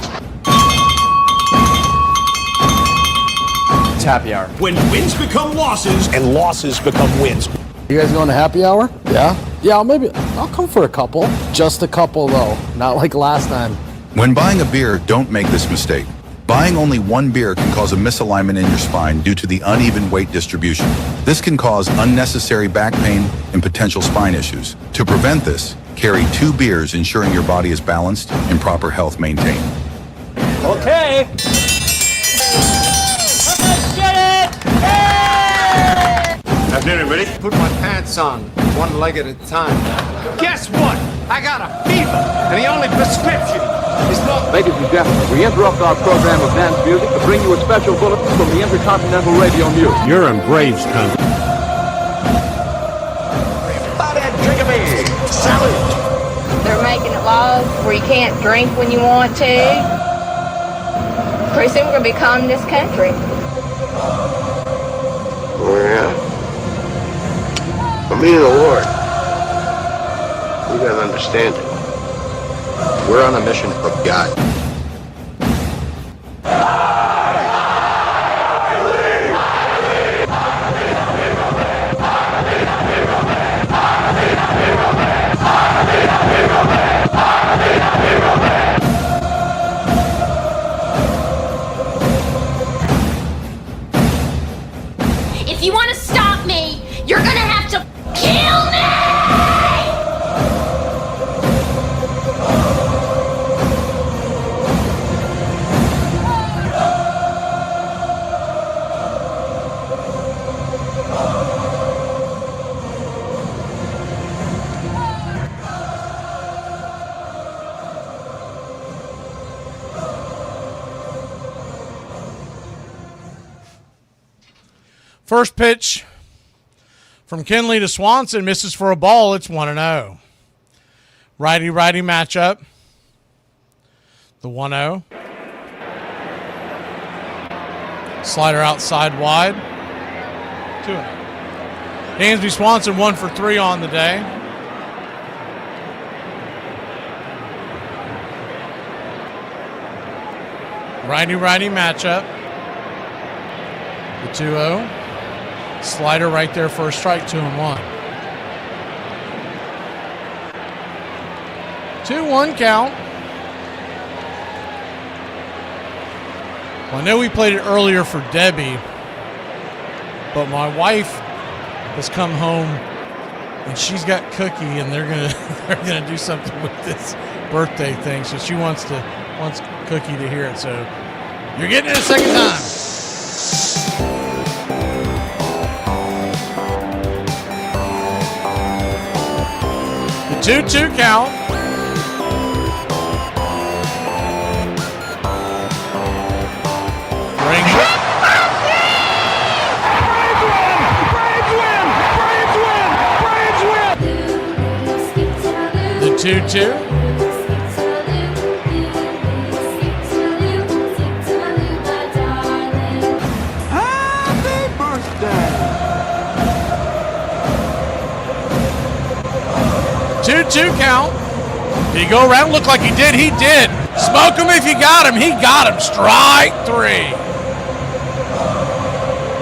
It's happy hour. When wins become losses And losses become wins. You guys going to happy hour? Yeah? Yeah, I'll come for a couple. Just a couple, though. Not like last time. When buying a beer, don't make this mistake. Buying only one beer can cause a misalignment in your spine due to the uneven weight distribution. This can cause unnecessary back pain and potential spine issues. To prevent this, carry 2 beers, ensuring your body is balanced and proper health maintained. Okay. Afternoon, everybody. Put my pants on, one leg at a time. Guess what? I got a fever, and the only prescription is not... Ladies and gentlemen, we interrupt our program of dance music to bring you a special bulletin from the Intercontinental Radio News. You're in Braves country. Drink a beer. Salute. They're making it laws where you can't drink when you want to. Pretty soon we're going to become this country. Oh, yeah. I mean, the Lord. You gotta understand it. We're on a mission from God. If you want to stop me, you're gonna have to kill me! First pitch from Kinley to Swanson, misses for a ball. It's 1-0. Righty-righty matchup. The 1-0. Slider outside wide. 2-0. Dansby Swanson 1 for 3 on the day. Righty-righty matchup. The 2-0. Slider right there for a strike, 2-1. 2-1 count. Well, I know we played it earlier for Debbie, but my wife has come home and she's got Cookie, and they're gonna do something with this birthday thing. So she wants Cookie to hear it. So you're getting it a second time. The 2-2 count. Brings it. The 2-2. Happy birthday. 2-2 count. Did he go around? Looked like he did. He did. Smoke him if you got him. He got him. Strike 3.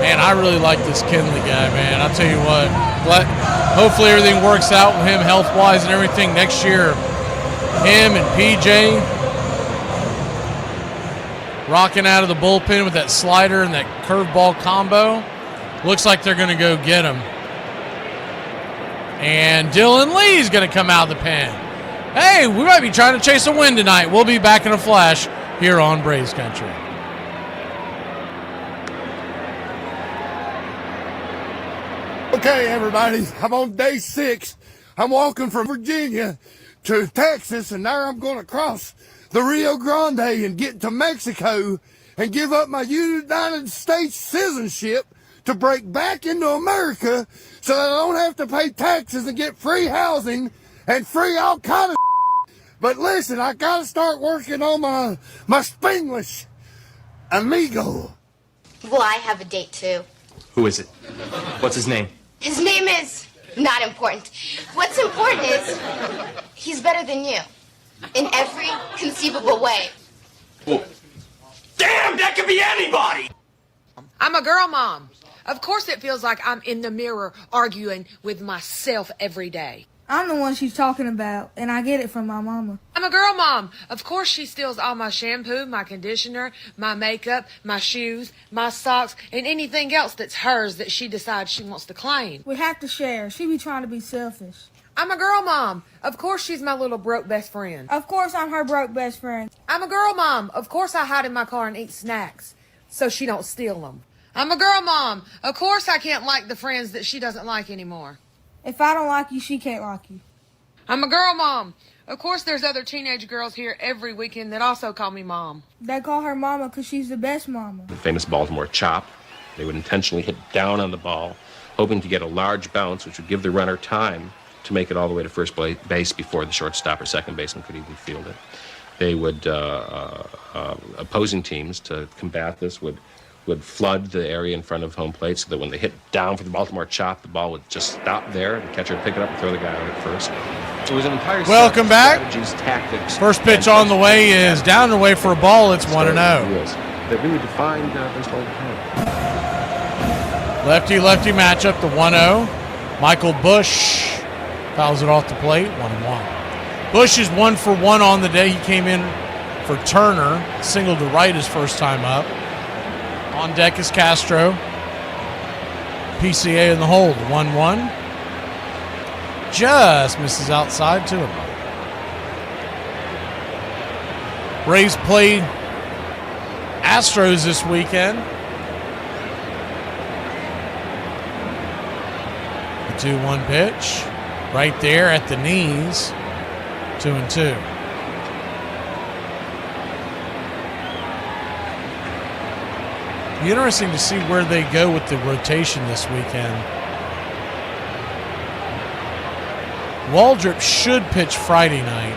Man, I really like this Kinley guy, man. I'll tell you what. Hopefully everything works out with him health-wise and everything next year. Him and PJ rocking out of the bullpen with that slider and that curveball combo. Looks like they're going to go get him. And Dylan Lee's going to come out of the pen. Hey, we might be trying to chase a win tonight. We'll be back in a flash here on Braves Country. Okay, everybody, I'm on day 6. I'm walking from Virginia to Texas, and now I'm going to cross the Rio Grande and get to Mexico and give up my United States citizenship to break back into America so that I don't have to pay taxes and get free housing and free all kind of But listen, I got to start working on my Spanglish. Amigo. Well, I have a date too. Who is it? What's his name? His name is not important. What's important is he's better than you in every conceivable way. Well, damn, that could be anybody. I'm a girl mom. Of course it feels like I'm in the mirror arguing with myself every day. I'm the one she's talking about, and I get it from my mama. I'm a girl mom. Of course she steals all my shampoo, my conditioner, my makeup, my shoes, my socks, and anything else that's hers that she decides she wants to claim. We have to share. She be trying to be selfish. I'm a girl mom. Of course she's my little broke best friend. Of course I'm her broke best friend. I'm a girl mom. Of course I hide in my car and eat snacks so she don't steal them. I'm a girl mom. Of course I can't like the friends that she doesn't like anymore. If I don't like you, she can't like you. I'm a girl mom. Of course there's other teenage girls here every weekend that also call me mom. They call her mama because she's the best mama. The famous Baltimore chop. They would intentionally hit down on the ball, hoping to get a large bounce, which would give the runner time to make it all the way to first base before the shortstop or second baseman could even field it. They would, opposing teams to combat this would flood the area in front of home plate so that when they hit down for the Baltimore chop, the ball would just stop there and the catcher would pick it up and throw the guy out at first. It was an entire Welcome back. Strategies, tactics. First pitch on the way is down and away for a ball. It's 1-0. That really defined baseball at the time. Lefty-lefty matchup, the 1-0. Michael Bush fouls it off the plate, 1-1. Bush is 1 for 1 on the day. He came in for Turner, single to right his first time up. On deck is Castro. PCA in the hold, 1-1. Just misses outside to him. Braves played Astros this weekend. The 2-1 pitch. Right there at the knees. 2-2. Be interesting to see where they go with the rotation this weekend. Waldrop should pitch Friday night,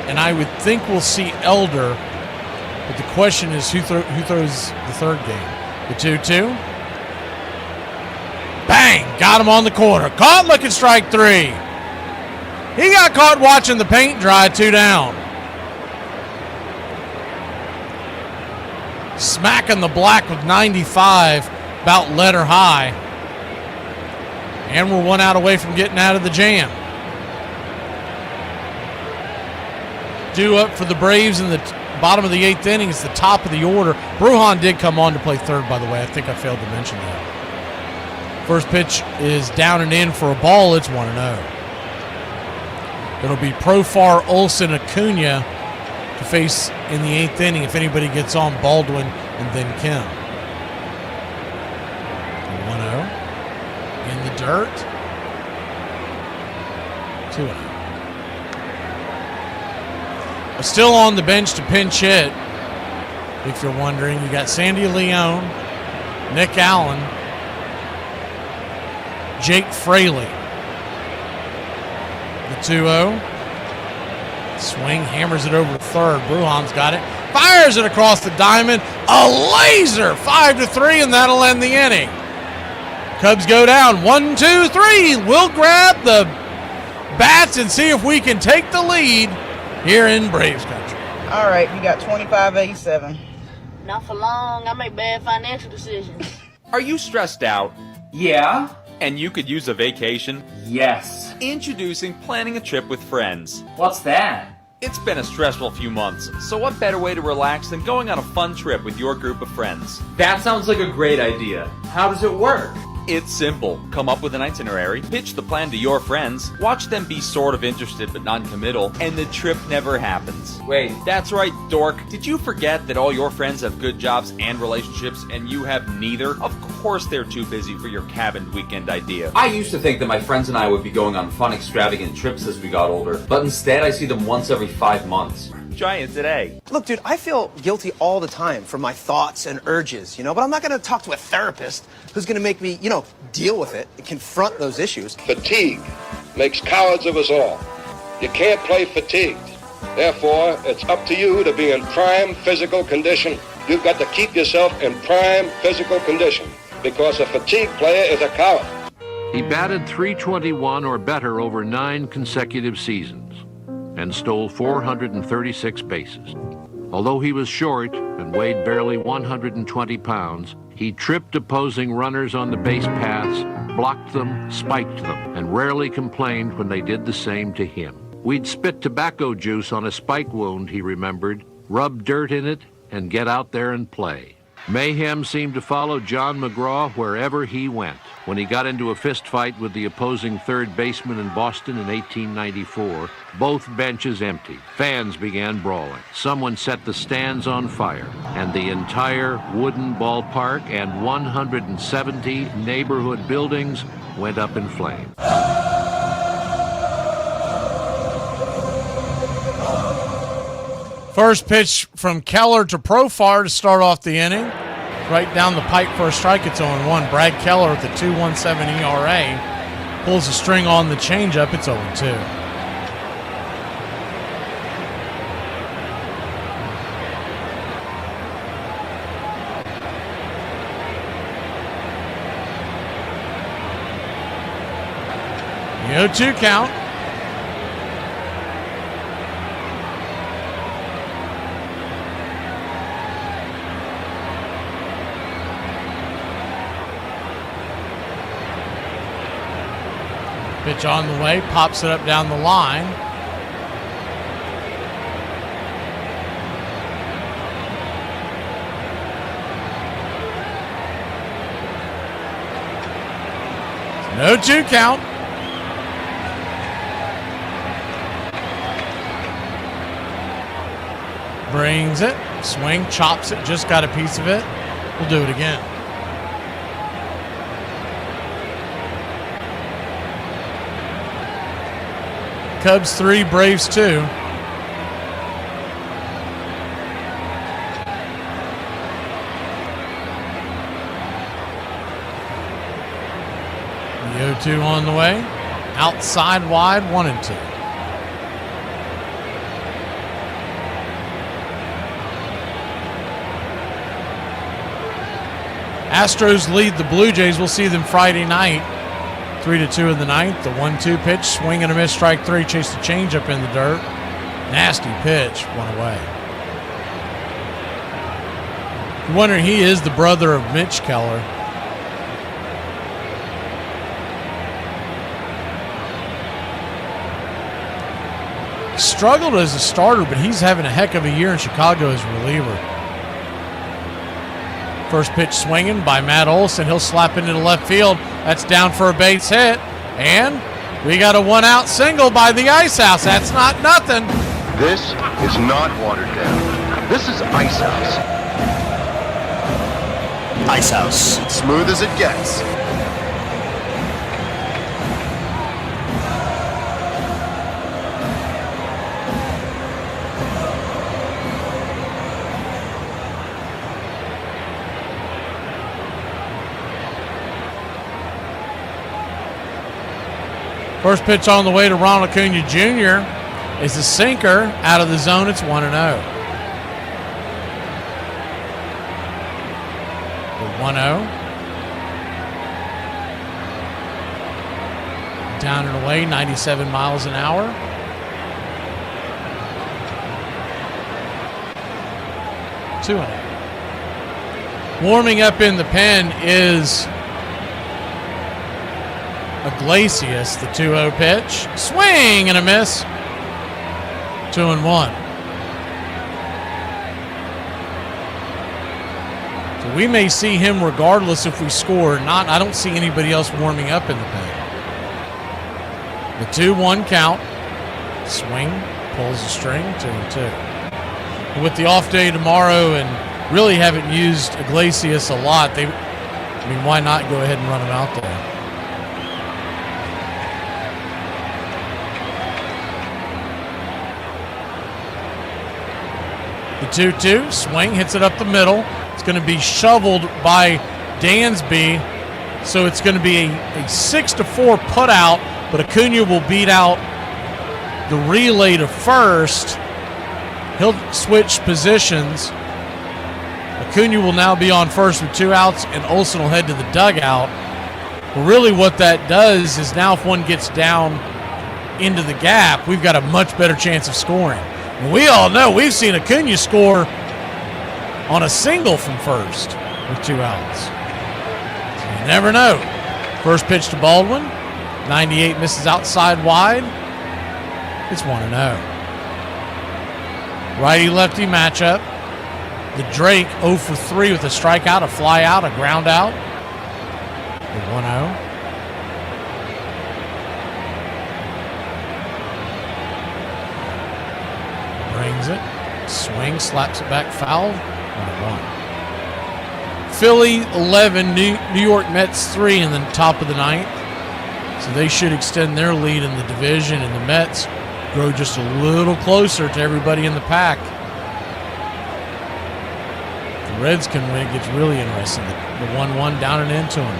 and I would think we'll see Elder, but the question is who throws the third game? The 2-2? Bang! Got him on the corner. Caught looking strike 3. He got caught watching the paint dry, 2 down. Smacking the black with 95, about letter high. And we're 1 out away from getting out of the jam. Due up for the Braves in the bottom of the 8th inning. It's the top of the order. Brujan did come on to play third, by the way. I think I failed to mention that. First pitch is down and in for a ball. It's 1-0. It'll be Profar, Olsen, Acuna to face in the 8th inning if anybody gets on, Baldwin and then Kim. 1-0. In the dirt. 2-0. Still on the bench to pinch hit. If you're wondering, you got Sandy Leone, Nick Allen, Jake Fraley. The 2-0. Swing, hammers it over to third. Brujan's got it. Fires it across the diamond. A laser! 5-3, and that'll end the inning. Cubs go down 1-2-3. We'll grab the bats and see if we can take the lead here in Braves country. All right, you got 25.87. Not for long. I make bad financial decisions. Are you stressed out? Yeah. And you could use a vacation? Yes. Introducing planning a trip with friends. What's that? It's been a stressful few months, so what better way to relax than going on a fun trip with your group of friends? That sounds like a great idea. How does it work? It's simple. Come up with an itinerary, pitch the plan to your friends, watch them be sort of interested but non-committal, and the trip never happens. Wait. That's right, dork. Did you forget that all your friends have good jobs and relationships and you have neither? Of course they're too busy for your cabin weekend idea. I used to think that my friends and I would be going on fun, extravagant trips as we got older, but instead I see them once every 5 months. Try it today. Look, dude, I feel guilty all the time for my thoughts and urges, but I'm not going to talk to a therapist who's going to make me, deal with it and confront those issues. Fatigue makes cowards of us all. You can't play fatigued. Therefore, it's up to you to be in prime physical condition. You've got to keep yourself in prime physical condition because a fatigued player is a coward. He batted .321 or better over 9 consecutive seasons and stole 436 bases. Although he was short and weighed barely 120 pounds, he tripped opposing runners on the base paths, blocked them, spiked them, and rarely complained when they did the same to him. We'd spit tobacco juice on a spike wound, he remembered, rub dirt in it, and get out there and play. Mayhem seemed to follow John McGraw wherever he went. When he got into a fist fight with the opposing third baseman in Boston in 1894, both benches emptied. Fans began brawling. Someone set the stands on fire, and the entire wooden ballpark and 170 neighborhood buildings went up in flames. First pitch from Keller to Profar to start off the inning. Right down the pipe for a strike. It's 0-1. Brad Keller with the 2.17 ERA pulls the string on the changeup. It's 0-2. The 0-2 count. Pitch on the way, pops it up down the line. No 2 count. Brings it, swing, chops it, just got a piece of it. We'll do it again. Cubs 3, Braves 2. The 0-2 on the way. Outside wide, 1-2. Astros lead the Blue Jays. We'll see them Friday night. 3-2 in the ninth. The 1-2 pitch, swing and a miss, strike 3. Chase the changeup in the dirt. Nasty pitch, one away. You're wondering, he is the brother of Mitch Keller. He struggled as a starter, but he's having a heck of a year in Chicago as a reliever. First pitch swinging by Matt Olson. He'll slap into the left field. That's down for a base hit. And we got a 1-out single by the Ice House. That's not nothing. This is not watered down. This is Ice House. Ice House. Smooth as it gets. First pitch on the way to Ronald Acuna Jr. is a sinker out of the zone. It's 1-0. The 1-0. Down and away, 97 miles an hour. 2-0. Warming up in the pen is Iglesias, the 2-0 pitch. Swing and a miss. 2-1. So we may see him regardless if we score or not. I don't see anybody else warming up in the pen. The 2-1 count. Swing, pulls the string, 2-2. And with the off day tomorrow and really haven't used Iglesias a lot, why not go ahead and run him out there? The 2-2, swing, hits it up the middle. It's going to be shoveled by Dansby, so it's going to be a 6-4 put out, but Acuna will beat out the relay to first. He'll switch positions. Acuna will now be on first with 2 outs, and Olsen will head to the dugout. But really what that does is now if one gets down into the gap, we've got a much better chance of scoring. And we all know we've seen Acuna score on a single from first with 2 outs. So you never know. First pitch to Baldwin. 98 misses outside wide. It's 1-0. Righty-lefty matchup. The Drake 0 for 3 with a strikeout, a fly out, a ground out. The 1-0. Brings it. Swing, slaps it back foul. 1-1. Philly 11, New York Mets 3 in the top of the 9th. So they should extend their lead in the division, and the Mets grow just a little closer to everybody in the pack. If the Reds can win, it gets really interesting. The 1-1 down and into him.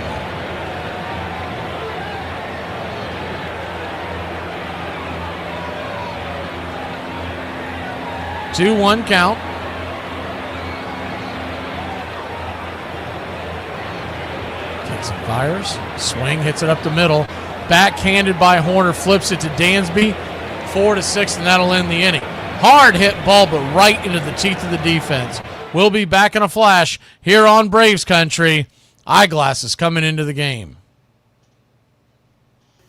The 2-1 count. Kicks and fires. Swing, hits it up the middle. Backhanded by Horner, flips it to Dansby. 4-6, and that'll end the inning. Hard hit ball, but right into the teeth of the defense. We'll be back in a flash here on Braves Country. Eyeglasses coming into the game.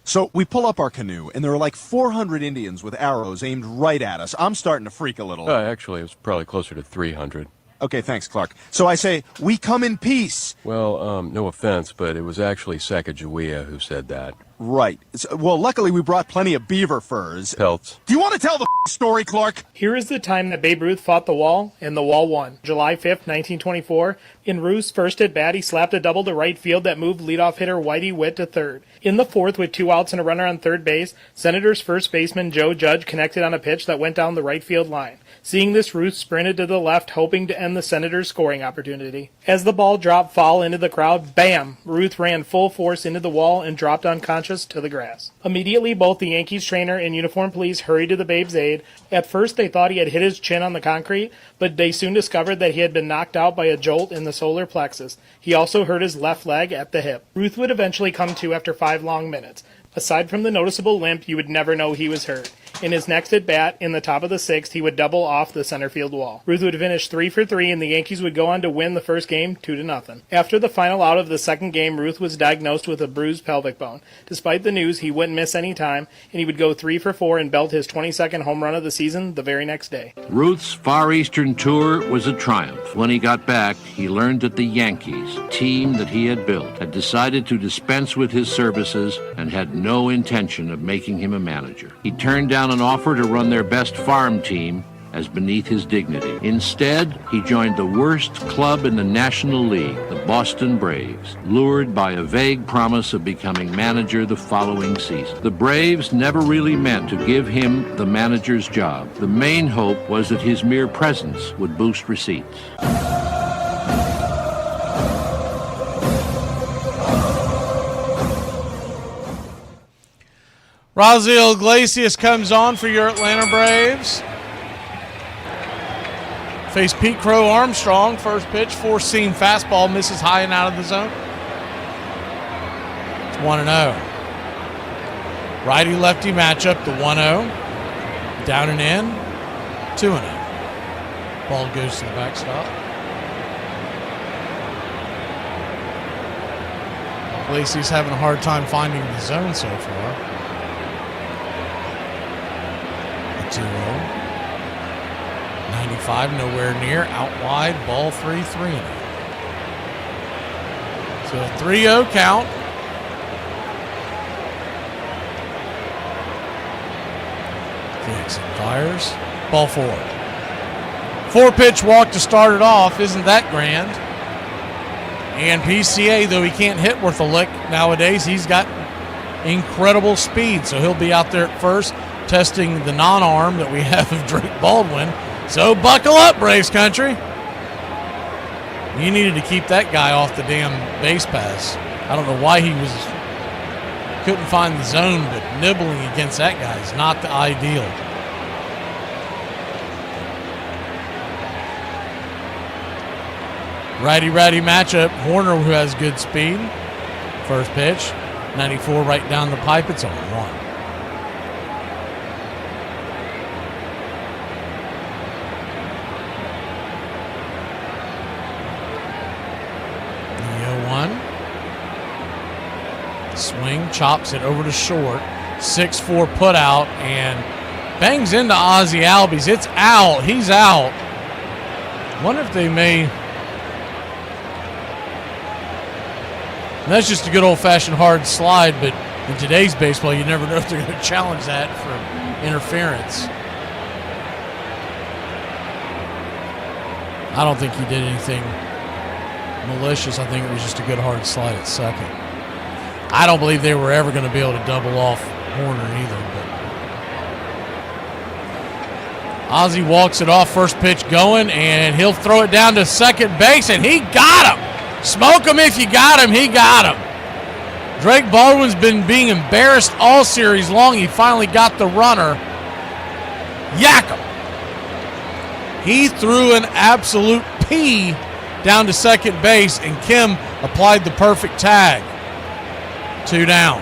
So we pull up our canoe, and there are like 400 Indians with arrows aimed right at us. I'm starting to freak a little. Actually, it was probably closer to 300. Okay, thanks, Clark. So I say, we come in peace. Well, no offense, but it was actually Sacagawea who said that. Right. Well, luckily we brought plenty of beaver furs. Pelts. Do you want to tell the story, Clark? Here is the time that Babe Ruth fought the wall, and the wall won. July 5th, 1924. In Ruth's first at bat, he slapped a double to right field that moved leadoff hitter Whitey Witt to third. In the fourth, with 2 outs and a runner on third base, Senators first baseman Joe Judge connected on a pitch that went down the right field line. Seeing this, Ruth sprinted to the left, hoping to end the Senators' scoring opportunity. As the ball dropped foul into the crowd, bam! Ruth ran full force into the wall and dropped unconscious to the grass. Immediately, both the Yankees trainer and uniformed police hurried to the Babe's aid. At first, they thought he had hit his chin on the concrete, but they soon discovered that he had been knocked out by a jolt in the solar plexus. He also hurt his left leg at the hip. Ruth would eventually come to after 5 long minutes. Aside from the noticeable limp, you would never know he was hurt. In his next at-bat, in the top of the 6th, he would double off the center field wall. Ruth would finish 3 for 3, and the Yankees would go on to win the first game 2-0. After the final out of the second game, Ruth was diagnosed with a bruised pelvic bone. Despite the news, he wouldn't miss any time, and he would go 3 for 4 and belt his 22nd home run of the season the very next day. Ruth's Far Eastern tour was a triumph. When he got back, he learned that the Yankees, team that he had built, had decided to dispense with his services and had no intention of making him a manager. He turned down an offer to run their best farm team as beneath his dignity. Instead, he joined the worst club in the National League, the Boston Braves, lured by a vague promise of becoming manager the following season. The Braves never really meant to give him the manager's job. The main hope was that his mere presence would boost receipts. Raziel Iglesias comes on for your Atlanta Braves. Face Pete Crow Armstrong. First pitch, 4-seam fastball, misses high and out of the zone. It's 1-0. Righty-lefty matchup, the 1-0. Down and in, 2-0. Ball goes to the backstop. Lacey's having a hard time finding the zone so far. The 2-0. 95, nowhere near. Out wide, ball 3-3. So a 3-0 count. Jackson fires. Ball 4. 4-pitch walk to start it off. Isn't that grand? And PCA, though he can't hit worth a lick nowadays, he's got incredible speed. So he'll be out there at first testing the non-arm that we have of Drake Baldwin. So buckle up, Braves country. You needed to keep that guy off the damn base pass. I don't know why he couldn't find the zone, but nibbling against that guy is not the ideal. Righty-righty matchup. Horner, who has good speed. First pitch. 94 right down the pipe. It's on 1. The 0-1. Swing. Chops it over to short. 6-4 put out. And bangs into Ozzie Albies. It's out. He's out. Wonder if they may... And that's just a good old-fashioned hard slide, but in today's baseball, you never know if they're going to challenge that for interference. I don't think he did anything malicious. I think it was just a good hard slide at second. I don't believe they were ever going to be able to double off Horner either. But Ozzie walks it off, first pitch going, and he'll throw it down to second base, and he got him. Smoke him if you got him. He got him. Drake Baldwin's been being embarrassed all series long. He finally got the runner. Yak him. He threw an absolute pea down to second base, and Kim applied the perfect tag. 2 down.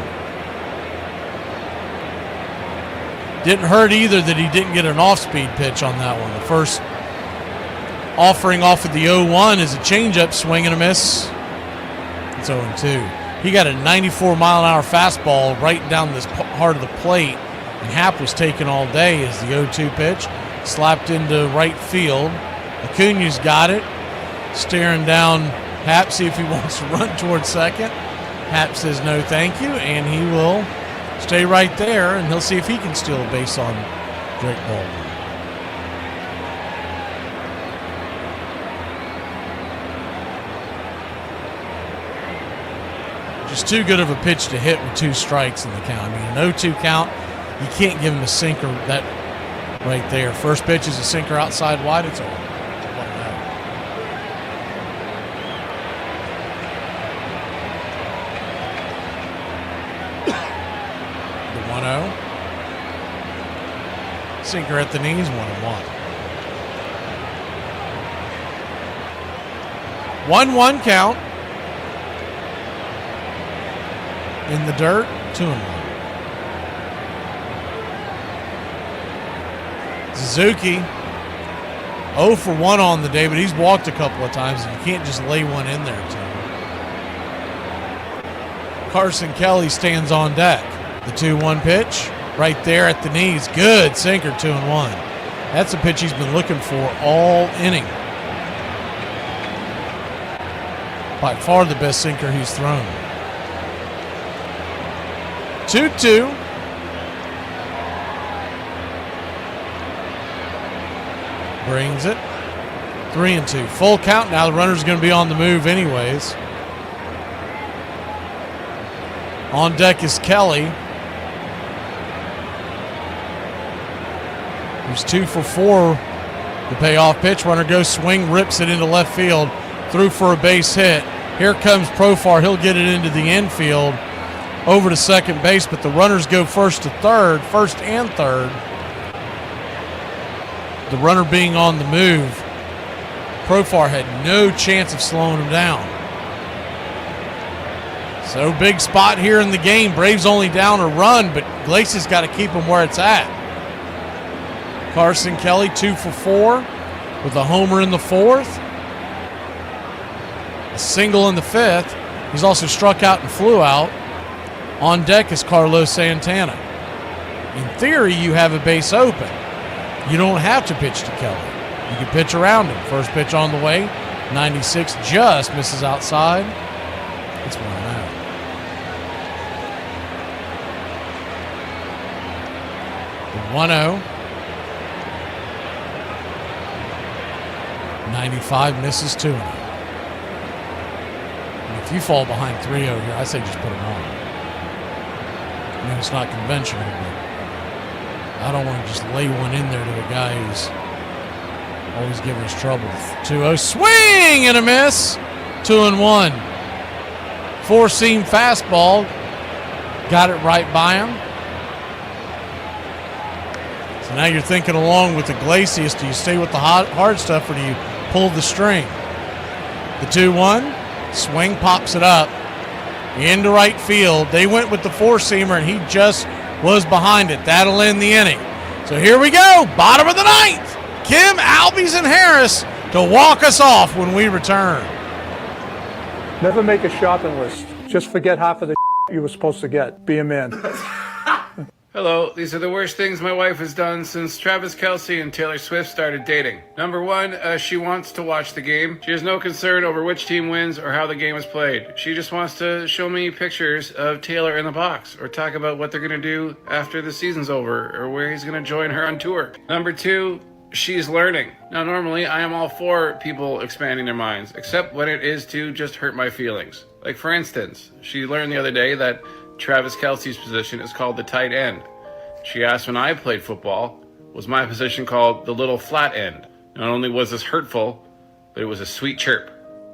Didn't hurt either that he didn't get an off-speed pitch on that one. The first offering off of the 0-1 is a changeup, swing and a miss. It's 0-2. He got a 94-mile-an-hour fastball right down this heart of the plate, and Happ was taken all day as the 0-2 pitch slapped into right field. Acuna's got it, staring down Happ, see if he wants to run towards second. Happ says no thank you, and he will stay right there, and he'll see if he can steal a base on Drake Baldwin. Just too good of a pitch to hit with 2 strikes in the count. I mean, an 0-2 count, you can't give him a sinker that right there. First pitch is a sinker outside wide. It's over. 1-0. The 1-0. Sinker at the knees, 1-1. 1-1 count. In the dirt, 2-1. Suzuki, 0 for 1 on the day, but he's walked a couple of times, and you can't just lay one in there to him. Carson Kelly stands on deck. The 2-1 pitch, right there at the knees. Good sinker, 2-1. That's a pitch he's been looking for all inning. By far the best sinker he's thrown. 2-2. Brings it. 3-2. Full count now. The runner's going to be on the move anyways. On deck is Kelly. He's 2 for 4. The payoff pitch. Runner goes swing, rips it into left field. Through for a base hit. Here comes Profar. He'll get it into the infield. Over to second base, but the runners go first to third, first and third. The runner being on the move, Profar had no chance of slowing him down. So big spot here in the game. Braves only down a run, but Glacius got to keep them where it's at. Carson Kelly 2 for 4 with a homer in the 4th. A single in the 5th. He's also struck out and flew out. On deck is Carlos Santana. In theory, you have a base open. You don't have to pitch to Kelly. You can pitch around him. First pitch on the way. 96 just misses outside. It's 1-0. The 1-0. 95 misses 2-0. And if you fall behind 3-0 here, I say just put them on. I mean, it's not conventional, but I don't want to just lay one in there to a guy who's always giving us trouble. 2-0, swing and a miss. 2-1. Four-seam fastball. Got it right by him. So now you're thinking along with Iglesias, do you stay with the hard stuff or do you pull the string? The 2-1, swing, pops it up into right field. They went with the four-seamer and he just was behind it. That'll end the inning. So here we go, bottom of the ninth. Kim, Albies, and Harris to walk us off when we return. Never make a shopping list. Just forget half of the you were supposed to get. Be a man. Hello, these are the worst things my wife has done since Travis Kelce and Taylor Swift started dating. Number one, she wants to watch the game. She has no concern over which team wins or how the game is played. She just wants to show me pictures of Taylor in the box or talk about what they're going to do after the season's over or where he's going to join her on tour. Number two, she's learning. Now, normally, I am all for people expanding their minds, except when it is to just hurt my feelings. Like, for instance, she learned the other day that Travis Kelce's position is called the tight end. She asked when I played football, was my position called the little flat end? Not only was this hurtful, but it was a sweet chirp.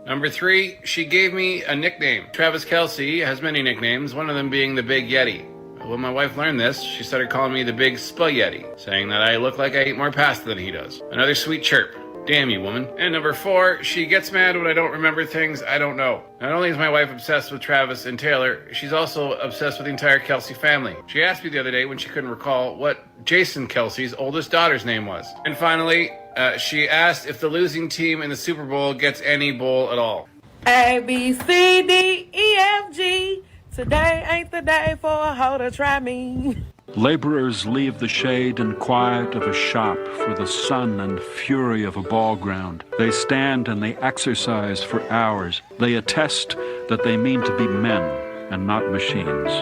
Number three, she gave me a nickname. Travis Kelce has many nicknames, one of them being the Big Yeti. When my wife learned this, she started calling me the Big Spaghetti, saying that I look like I eat more pasta than he does. Another sweet chirp. Damn you, woman. And number four, she gets mad when I don't remember things I don't know. Not only is my wife obsessed with Travis and Taylor, she's also obsessed with the entire Kelce family. She asked me the other day when she couldn't recall what Jason Kelce's oldest daughter's name was. And finally, she asked if the losing team in the Super Bowl gets any bowl at all. A, B, C, D, E, F, G. Today ain't the day for a hoe to try me. Laborers leave the shade and quiet of a shop for the sun and fury of a ball ground. They stand and they exercise for hours. They attest that they mean to be men and not machines.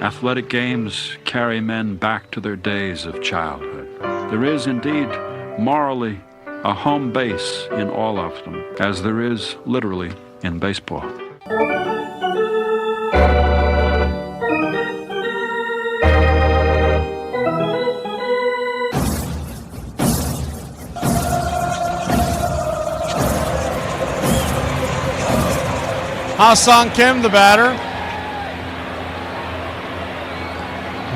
Athletic games carry men back to their days of childhood. There is indeed, morally, a home base in all of them, as there is literally in baseball. Ha-Sung Kim, the batter.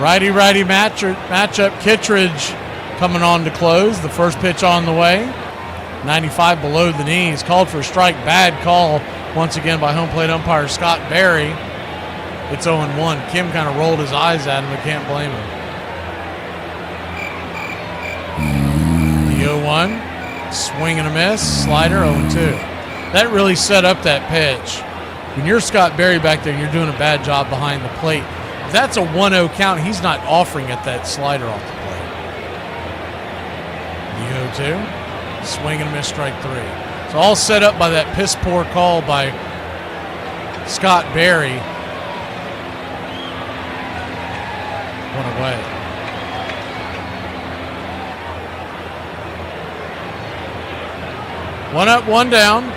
Righty-righty matchup. Kittredge coming on to close. The first pitch on the way. 95 below the knees. Called for a strike. Bad call once again by home plate umpire Scott Berry. It's 0-1. Kim kind of rolled his eyes at him, but can't blame him. The 0-1. Swing and a miss. Slider 0-2. That really set up that pitch. When you're Scott Berry back there, you're doing a bad job behind the plate. If that's a 1-0 count, he's not offering at that slider off the plate. The 0-2. Swing and a miss, strike three. It's all set up by that piss poor call by Scott Berry. One away. One up, one down.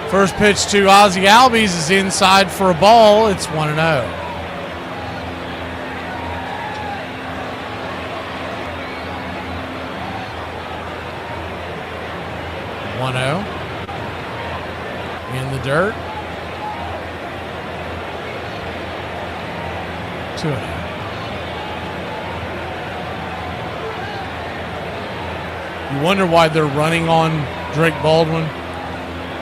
First pitch to Ozzie Albies is inside for a ball. It's 1-0. 1-0. In the dirt. 2-0. You wonder why they're running on Drake Baldwin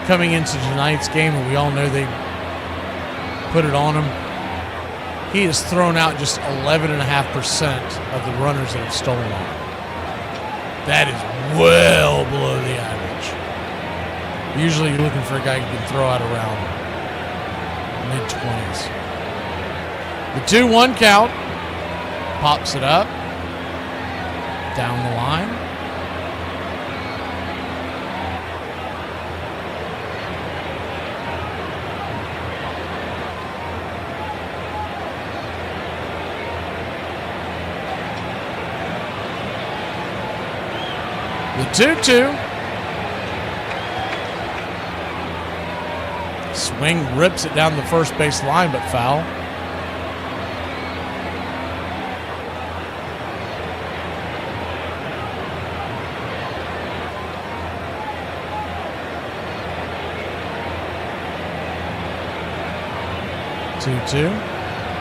coming into tonight's game, and we all know they put it on him. He has thrown out just 11.5% of the runners that have stolen on him. That is well below the average. Usually you're looking for a guy who can throw out around mid-20s. The 2-1 count. Pops it up. Down the line. The 2-2. Swing rips it down the first base line, but foul.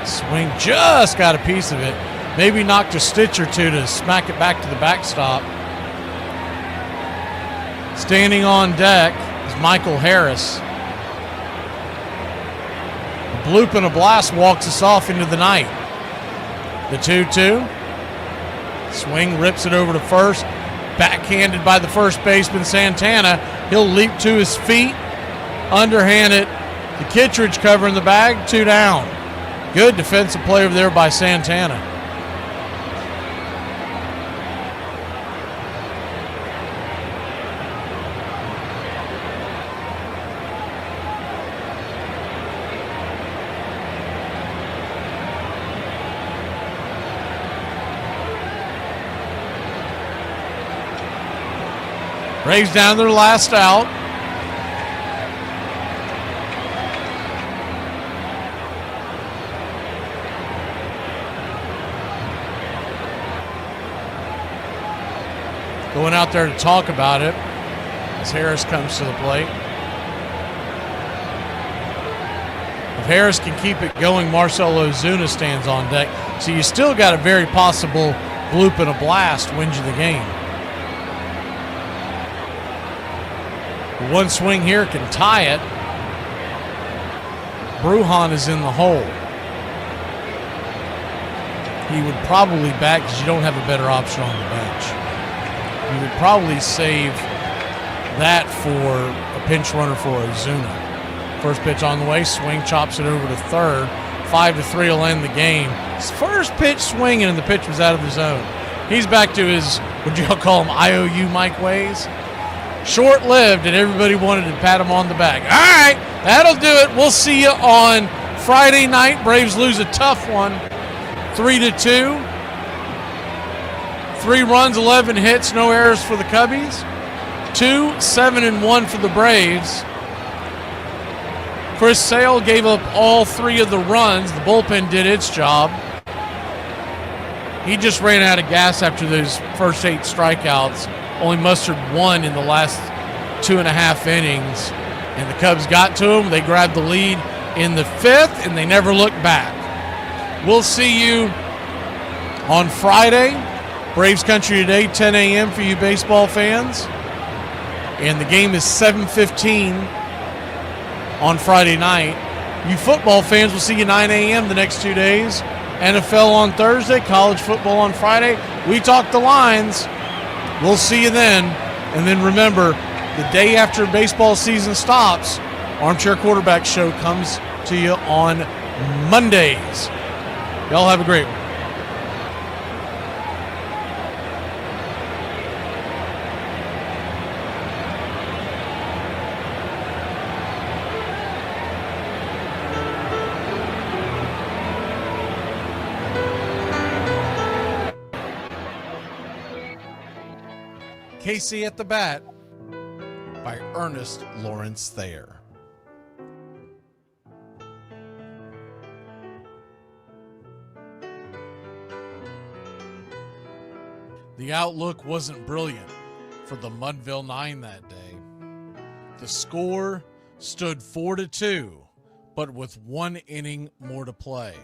Swing just got a piece of it. Maybe knocked a stitch or two to smack it back to the backstop. Standing on deck is Michael Harris. A bloop and a blast walks us off into the night. The 2-2. Swing rips it over to first. Backhanded by the first baseman, Santana. He'll leap to his feet. Underhand it. The Kittredge covering the bag. 2 down. Good defensive play over there by Santana. Braves down their last out. Going out there to talk about it as Harris comes to the plate. If Harris can keep it going, Marcell Ozuna stands on deck. So you still got a very possible bloop and a blast wins you the game. One swing here can tie it. Brujan is in the hole. He would probably bat because you don't have a better option on the bench. You would probably save that for a pinch runner for Ozuna. First pitch on the way, swing, chops it over to third. 5-3 will end the game. His first pitch swinging and the pitch was out of the zone. He's back to his, what y'all call him, IOU Mike ways. Short-lived, and everybody wanted to pat him on the back. All right, that'll do it. We'll see you on Friday night. Braves lose a tough one, 3-2. 3 runs, 11 hits, no errors for the Cubbies. 2, 7-1 for the Braves. Chris Sale gave up all 3 of the runs. The bullpen did its job. He just ran out of gas after those first 8 strikeouts. Only mustered 1 in the last 2.5 innings. And the Cubs got to him. They grabbed the lead in the 5th, and they never looked back. We'll see you on Friday. Braves Country today, 10 a.m. for you baseball fans. And the game is 7:15 on Friday night. You football fans will see you 9 a.m. the next 2 days. NFL on Thursday, college football on Friday. We talk the lines. We'll see you then. And then remember, the day after baseball season stops, Armchair Quarterback Show comes to you on Mondays. Y'all have a great one. KC at the Bat by Ernest Lawrence Thayer. The outlook wasn't brilliant for the Mudville 9 that day. The score stood 4-2, but with 1 inning more to play.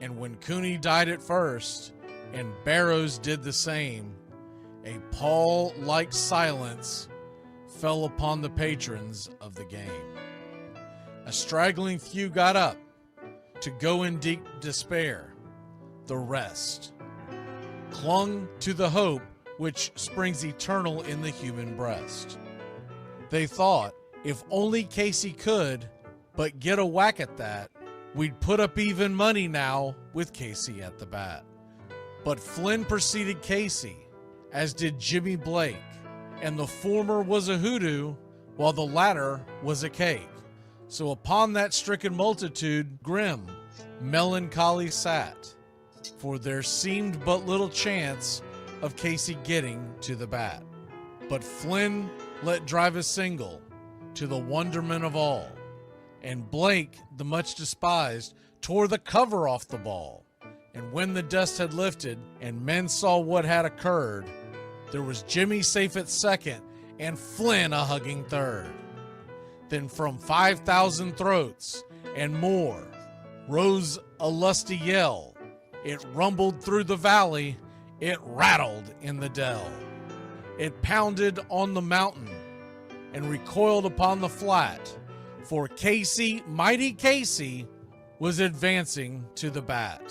And when Cooney died at first and Barrows did the same, a pall-like silence fell upon the patrons of the game. A straggling few got up to go in deep despair. The rest clung to the hope which springs eternal in the human breast. They thought, if only Casey could but get a whack at that, we'd put up even money now with Casey at the bat. But Flynn preceded Casey, as did Jimmy Blake, and the former was a hoodoo, while the latter was a cake. So upon that stricken multitude, grim, melancholy sat, for there seemed but little chance of Casey getting to the bat. But Flynn let drive a single, to the wonderment of all, and Blake, the much despised, tore the cover off the ball. And when the dust had lifted, and men saw what had occurred, there was Jimmy safe at second, and Flynn a hugging third. Then from 5,000 throats and more rose a lusty yell. It rumbled through the valley, it rattled in the dell. It pounded on the mountain and recoiled upon the flat, for Casey, mighty Casey, was advancing to the bat.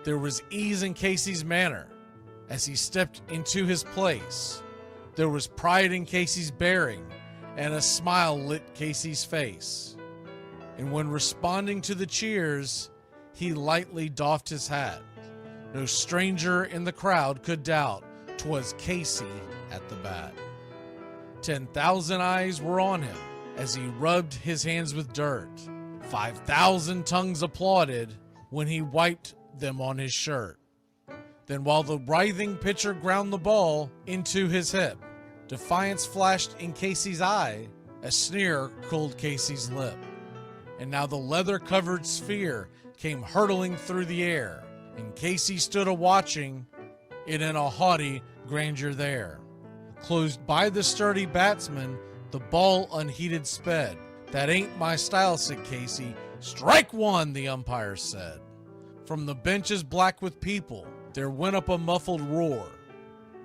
There was ease in Casey's manner as he stepped into his place. There was pride in Casey's bearing, and a smile lit Casey's face. And when responding to the cheers, he lightly doffed his hat. No stranger in the crowd could doubt 'twas Casey at the bat. 10,000 eyes were on him as he rubbed his hands with dirt. 5,000 tongues applauded when he wiped them on his shirt. Then while the writhing pitcher ground the ball into his hip, defiance flashed in Casey's eye, a sneer cooled Casey's lip. And now the leather-covered sphere came hurtling through the air, and Casey stood a-watching it in a haughty grandeur there. Closed by the sturdy batsman, the ball unheeded sped. That ain't my style, said Casey. Strike one, the umpire said. From the benches black with people, there went up a muffled roar,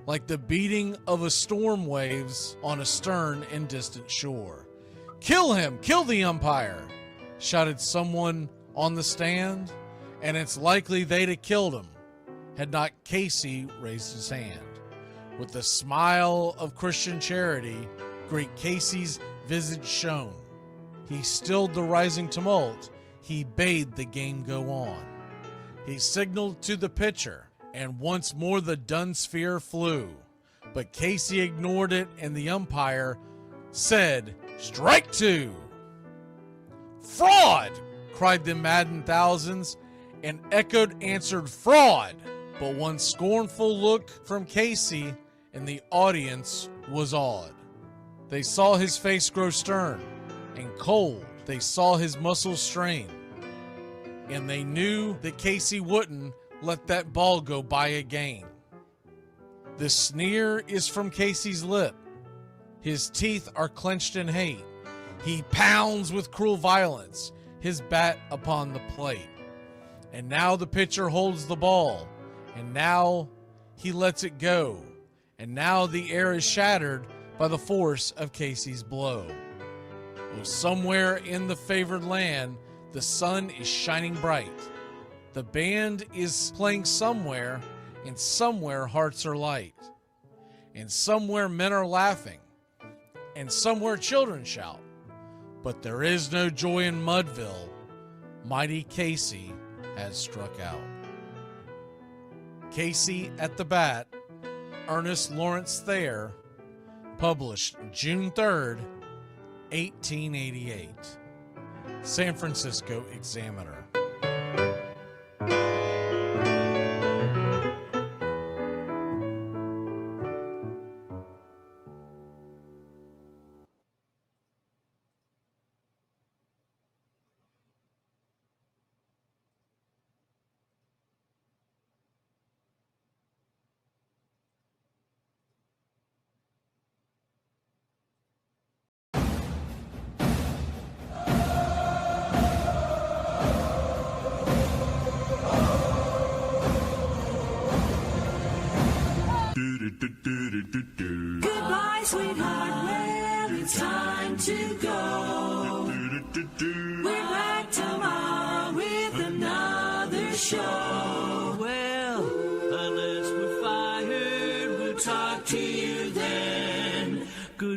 like the beating of a storm waves on a stern and distant shore. Kill him! Kill the umpire! Shouted someone on the stand, and it's likely they'd have killed him had not Casey raised his hand. With a smile of Christian charity, great Casey's visage shone. He stilled the rising tumult, he bade the game go on. He signaled to the pitcher, and once more the dun sphere flew. But Casey ignored it, and the umpire said, "Strike two!" "Fraud!" cried the maddened thousands, and echoed answered, "Fraud!" But one scornful look from Casey, and the audience was awed. They saw his face grow stern and cold. They saw his muscles strain, and they knew that Casey wouldn't let that ball go by again. The sneer is from Casey's lip. His teeth are clenched in hate. He pounds with cruel violence his bat upon the plate. And now the pitcher holds the ball, and now he lets it go, and now the air is shattered by the force of Casey's blow. Oh, somewhere in the favored land, the sun is shining bright. The band is playing somewhere, and somewhere hearts are light. And somewhere men are laughing, and somewhere children shout. But there is no joy in Mudville. Mighty Casey has struck out. Casey at the Bat, Ernest Lawrence Thayer, published June 3rd, 1888. San Francisco Examiner. Goodbye, sweetheart. Well, it's time to go. We're back tomorrow with another show. Well, unless we're fired, we're tired.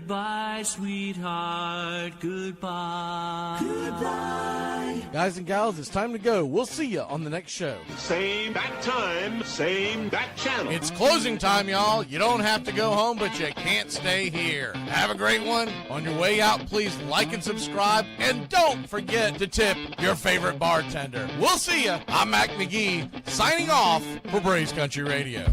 Goodbye, sweetheart. Goodbye. Goodbye. Guys and gals, it's time to go. We'll see you on the next show. Same bat time, same bat channel. It's closing time, y'all. You don't have to go home, but you can't stay here. Have a great one. On your way out, please like and subscribe, and don't forget to tip your favorite bartender. We'll see you. I'm Mac McGee, signing off for Braves Country Radio.